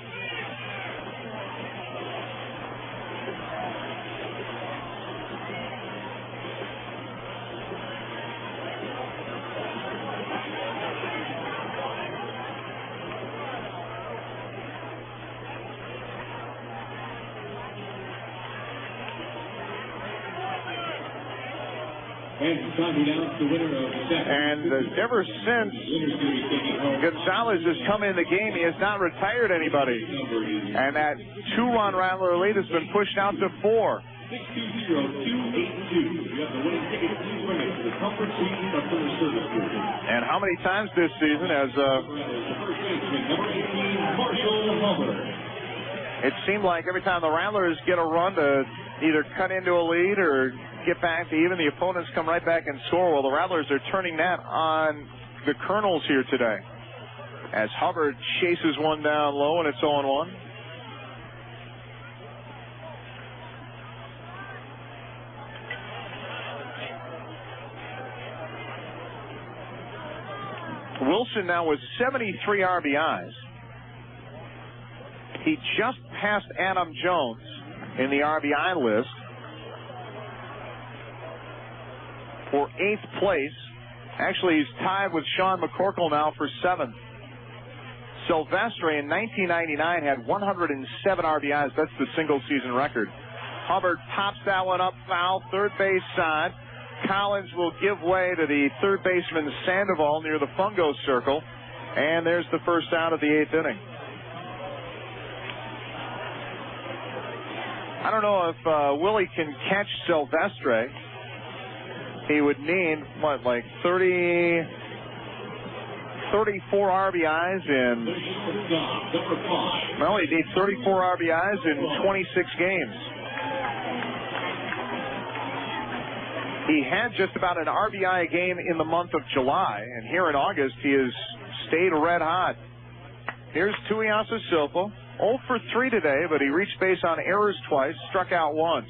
And ever since González has come in the game, he has not retired anybody. And that 2-run Rattler lead has been pushed out to 4. And how many times this season has it seemed like every time the Rattlers get a run to either cut into a lead or get back to even, the opponents come right back and score. Well, the Rattlers are turning that on the Kernels here today, as Hubbard chases one down low, and it's 0-1. Wilson now with 73 RBIs. He just passed Adam Jones in the RBI list for 8th place. Actually, he's tied with Sean McCorkle now for 7th. Silvestre in 1999 had 107 RBIs. That's the single-season record. Hubbard pops that one up foul, third base side. Collins will give way to the third baseman Sandoval near the fungo circle. And there's the first out of the 8th inning. I don't know if Willie can catch Silvestre. he would need, 34 RBIs in... Well, he'd need 34 RBIs in 26 games. He had just about an RBI a game in the month of July, and here in August he has stayed red hot. Here's Tuiasosopo, 0 for 3 today, but he reached base on errors twice, struck out once.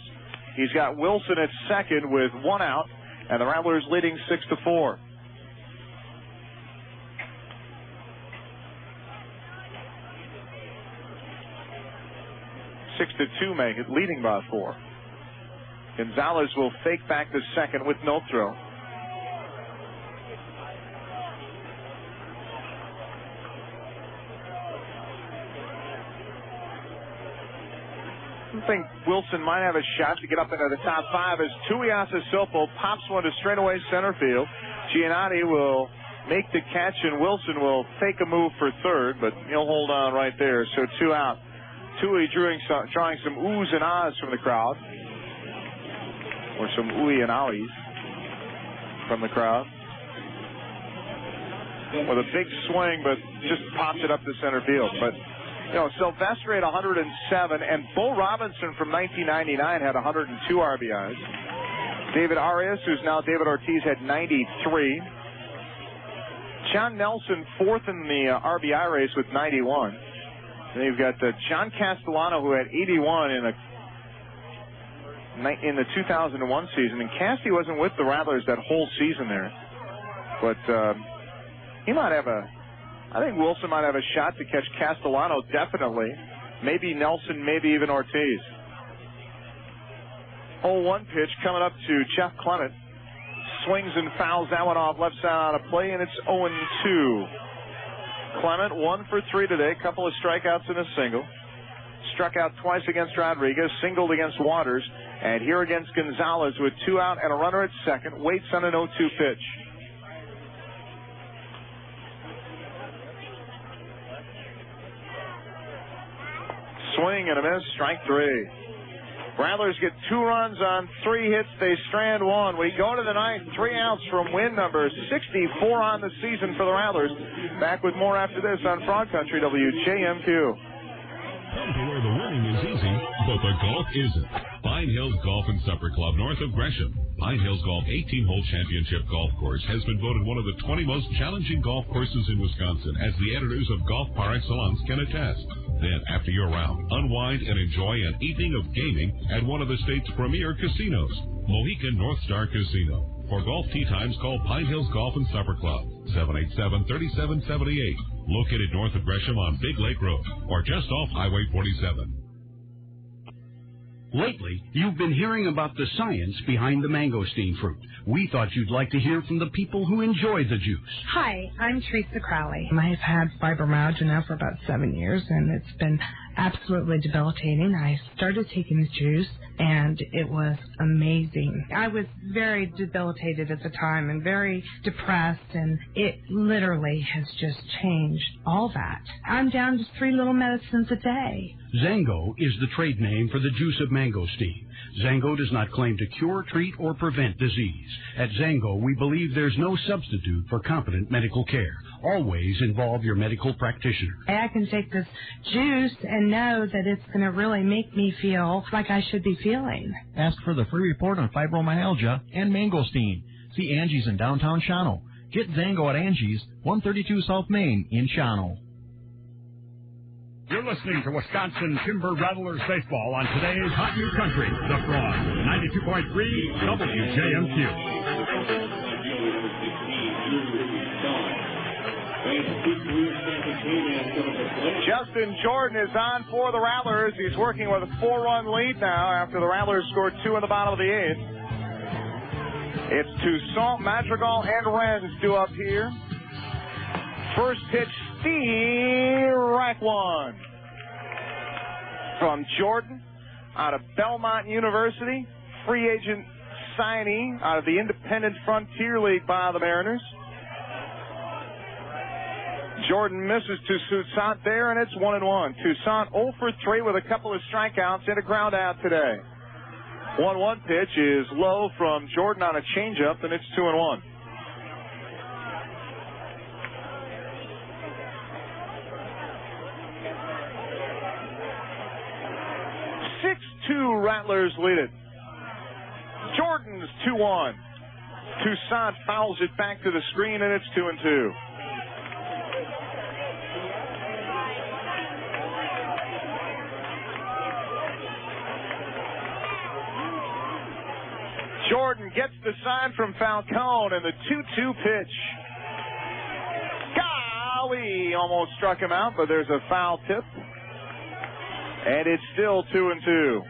He's got Wilson at second with 1 out, and the Rattlers leading 6-4. Six to 2 make it, leading by 4. González will fake back to second with no throw. I think Wilson might have a shot to get up into the top 5 as Tuiasosopo pops one to straightaway center field. Giannotti will make the catch, and Wilson will fake a move for third, but he'll hold on right there. So 2 out. Tui drawing some oohs and ahs from the crowd. Or some ooey and owies from the crowd. With a big swing, but just pops it up to center field. But, Silvestri had 107, and Bo Robinson from 1999 had 102 RBIs. David Arias, who's now David Ortiz, had 93. John Nelson, 4th in the RBI race with 91. Then you've got John Castellano, who had 81 in the 2001 season, and Cassie wasn't with the Rattlers that whole season there. But he might have I think Wilson might have a shot to catch Castellano, definitely. Maybe Nelson, maybe even Ortiz. 0-1 pitch coming up to Jeff Clement. Swings and fouls that one off left side out of play, and it's 0-2. Clement 1 for 3 today, couple of strikeouts and a single. Struck out twice against Rodriguez, singled against Waters, and here against González with 2 out and a runner at second, waits on an 0-2 pitch. Swing and a miss, strike 3. Rattlers get 2 runs on 3 hits. They strand 1. We go to the 9th, 3 outs from win number 64 on the season for the Rattlers. Back with more after this on Frog Country, WJMQ. Come to where the winning is easy, but the golf isn't. Pine Hills Golf and Supper Club north of Gresham. Pine Hills Golf 18-hole championship golf course has been voted one of the 20 most challenging golf courses in Wisconsin, as the editors of Golf Par Excellence can attest. Then, after your round, unwind and enjoy an evening of gaming at one of the state's premier casinos, Mohican North Star Casino. For golf tee times, call Pine Hills Golf and Supper Club, 787-3778, located north of Gresham on Big Lake Road, or just off Highway 47. Lately, you've been hearing about the science behind the mangosteen fruit. We thought you'd like to hear from the people who enjoy the juice. Hi, I'm Teresa Crowley. I've had fibromyalgia now for about 7 years, and it's been absolutely debilitating. I started taking the juice, and it was amazing. I was very debilitated at the time and very depressed, and it literally has just changed all that. I'm down to 3 little medicines a day. Zango is the trade name for the juice of mangosteen. Zango does not claim to cure, treat, or prevent disease. At Zango, we believe there's no substitute for competent medical care. Always involve your medical practitioner. I can take this juice and know that it's going to really make me feel like I should be feeling. Ask for the free report on fibromyalgia and mangosteen. See Angie's in downtown Shawano. Get Zango at Angie's, 132 South Main in Shawano. You're listening to Wisconsin Timber Rattlers baseball on today's Hot New Country, The Frog, 92.3 WJMQ. Justin Jordan is on for the Rattlers. He's working with a 4-run lead now after the Rattlers scored 2 in the bottom of the 8th. It's Toussaint, Madrigal, and Renz due up here. First pitch, strike 1 from Jordan out of Belmont University, free agent signee out of the Independent Frontier League by the Mariners. Jordan misses to Toussaint there, and it's 1-1. Toussaint 0 for 3 with a couple of strikeouts and a ground out today. 1-1 pitch is low from Jordan on a changeup, and it's 2-1. Rattlers lead it. Jordan's 2-1. Toussaint fouls it back to the screen, and it's 2-2. Jordan gets the sign from Falcone, and the 2-2 pitch. Golly, almost struck him out, but there's a foul tip. And it's still 2-2.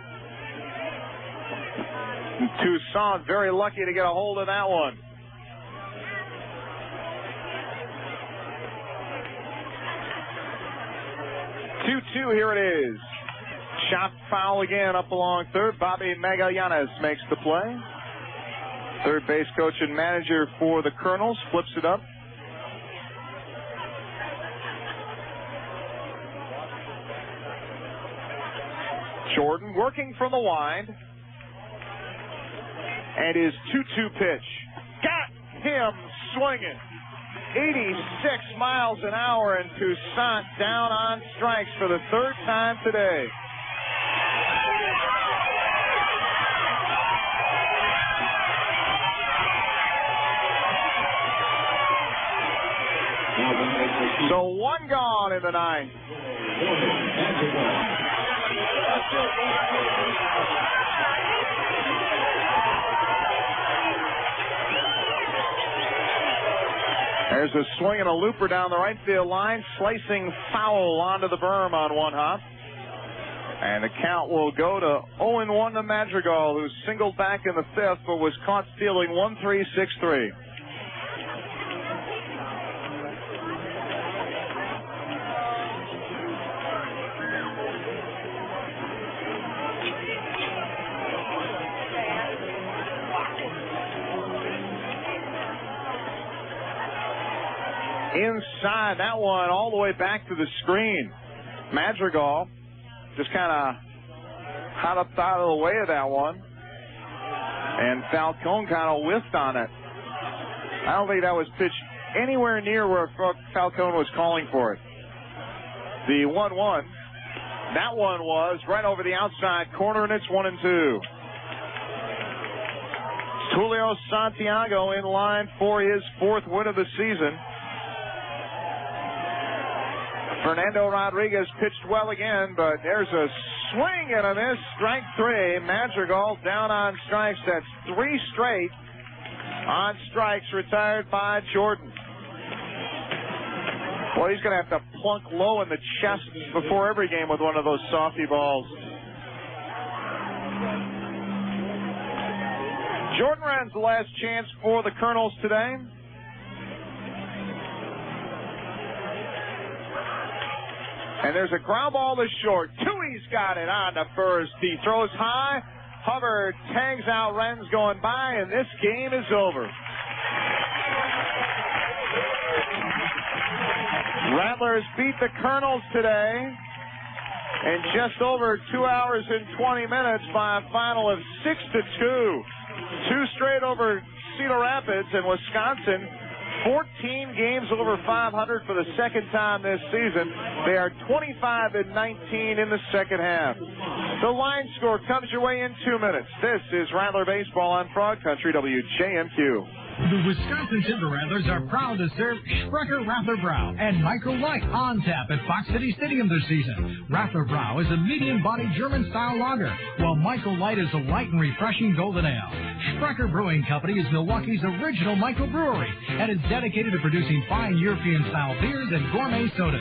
Toussaint very lucky to get a hold of that one. Here it is. Shot foul again up along third. Bobby Magallanes makes the play. Third base coach and manager for the Kernels flips it up. Jordan working from the wind. And his 2-2 pitch. Got him swinging. 86 miles an hour, and Toussaint down on strikes for the third time today. So one gone in the ninth. There's a swing and a looper down the right field line, slicing foul onto the berm on one hop. And the count will go to 0-1 to Madrigal, who singled back in the fifth but was caught stealing 1-3, 6-3. Inside, that one all the way back to the screen. Madrigal just kind of hot up out of the way of that one. And Falcone kind of whiffed on it. I don't think that was pitched anywhere near where Falcone was calling for it. The 1-1, that one was right over the outside corner, and it's 1-2. Julio Santiago in line for his fourth win of the season. Fernando Rodriguez pitched well again, but there's a swing and a miss. Strike three. Madrigal down on strikes. That's three straight on strikes retired by Jordan. Well, he's going to have to plunk low in the chest before every game with one of those softy balls. Jordan runs the last chance for the Kernels today. And there's a ground ball to short. Tui's got it on the first. He throws high. Hubbard tags out Renz going by, and this game is over. Rattlers beat the Kernels today in just over 2 hours and 20 minutes by a final of 6-2. Two straight over Cedar Rapids, and Wisconsin 14 games over 500 for the second time this season. They are 25-19 in the second half. The line score comes your way in 2 minutes. This is Rattler Baseball on Frog Country, WJMQ. The Wisconsin Timber Rattlers are proud to serve Sprecher Rattler Brau and Micro Light on tap at Fox City Stadium this season. Rattler Brau is a medium-bodied German-style lager, while Micro Light is a light and refreshing golden ale. Sprecher Brewing Company is Milwaukee's original microbrewery and is dedicated to producing fine European-style beers and gourmet sodas.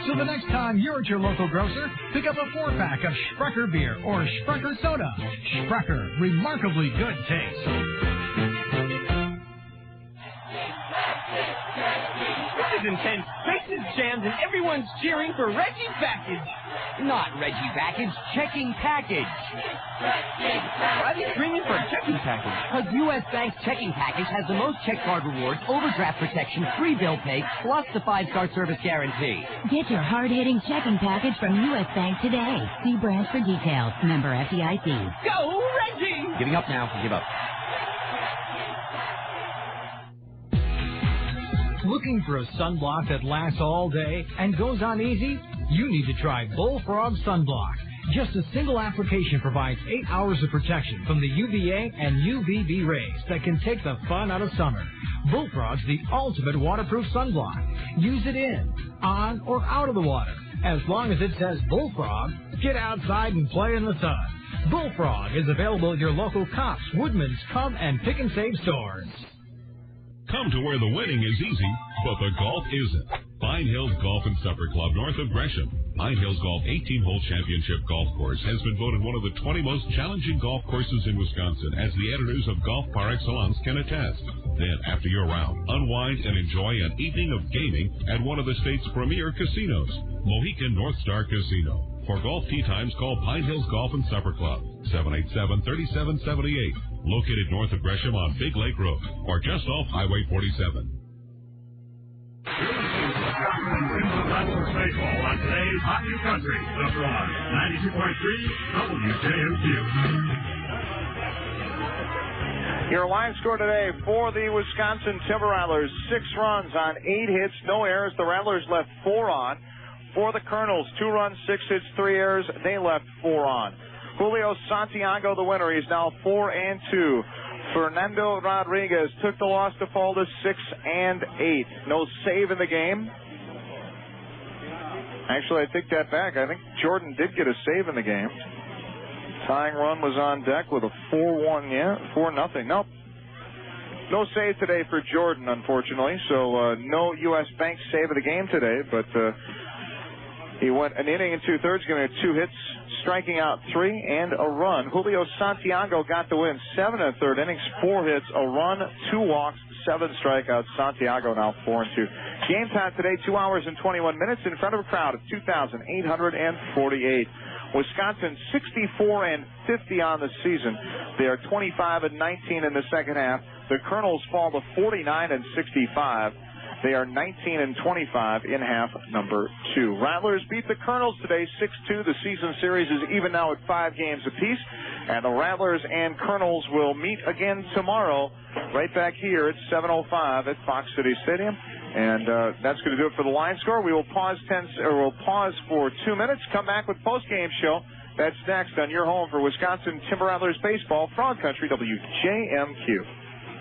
So the next time you're at your local grocer, pick up a 4-pack of Sprecher beer or Sprecher soda. Sprecher, remarkably good taste. This is intense. Faces jammed and everyone's cheering for Reggie Package. Not Reggie Package, Checking Package. Why are they screaming for a checking package? Because U.S. Bank's checking package has the most check card rewards, overdraft protection, free bill pay, plus the 5-star service guarantee. Get your hard-hitting checking package from U.S. Bank today. See branch for details. Member FDIC. Go, Reggie! Giving up now. Give up. Looking for a sunblock that lasts all day and goes on easy? You need to try Bullfrog Sunblock. Just a single application provides 8 hours of protection from the UVA and UVB rays that can take the fun out of summer. Bullfrog's the ultimate waterproof sunblock. Use it in, on, or out of the water. As long as it says Bullfrog, get outside and play in the sun. Bullfrog is available at your local Kopp's, Woodman's, Cub, and Pick and Save stores. Come to where the winning is easy, but the golf isn't. Pine Hills Golf and Supper Club north of Gresham. Pine Hills Golf 18-hole championship golf course has been voted one of the 20 most challenging golf courses in Wisconsin, as the editors of Golf Par Excellence can attest. Then, after your round, unwind and enjoy an evening of gaming at one of the state's premier casinos, Mohican North Star Casino. For golf tee times, call Pine Hills Golf and Supper Club, 787-3778, located north of Gresham on Big Lake Road, or just off Highway 47. Timber Rattlers baseball on today's Hot New Country, The Fraud, 92.3 WJMQ. Your line score today for the Wisconsin Timber Rattlers, 6 runs on 8 hits, no errors. The Rattlers left 4 on. For the Kernels, 2 runs, 6 hits, 3 errors. They left 4 on. Julio Santiago, the winner. He's now 4-2. Fernando Rodriguez took the loss to fall to 6-8. No save in the game. Actually, I take that back. I think Jordan did get a save in the game. Tying run was on deck with a 4-0. Nope. No save today for Jordan, unfortunately. So no U.S. Bank save of the game today, but he went an inning and 2/3, giving it 2 hits, striking out 3 and a run. Julio Santiago got the win, 7 1/3 innings, 4 hits, a run, 2 walks, 7 strikeouts. Santiago now 4-2. Game time today, 2 hours and 21 minutes in front of a crowd of 2,848. Wisconsin 64-50 on the season. They are 25-19 in the second half. The Kernels fall to 49-65. They are 19-25 in half number 2. Rattlers beat the Kernels today 6-2. The season series is even now at 5 games apiece. And the Rattlers and Kernels will meet again tomorrow right back here at 7:05 at Fox City Stadium. And that's going to do it for the line score. We will pause for 2 minutes, come back with post-game show. That's next on your home for Wisconsin Timber Rattlers baseball, Frog Country, WJMQ.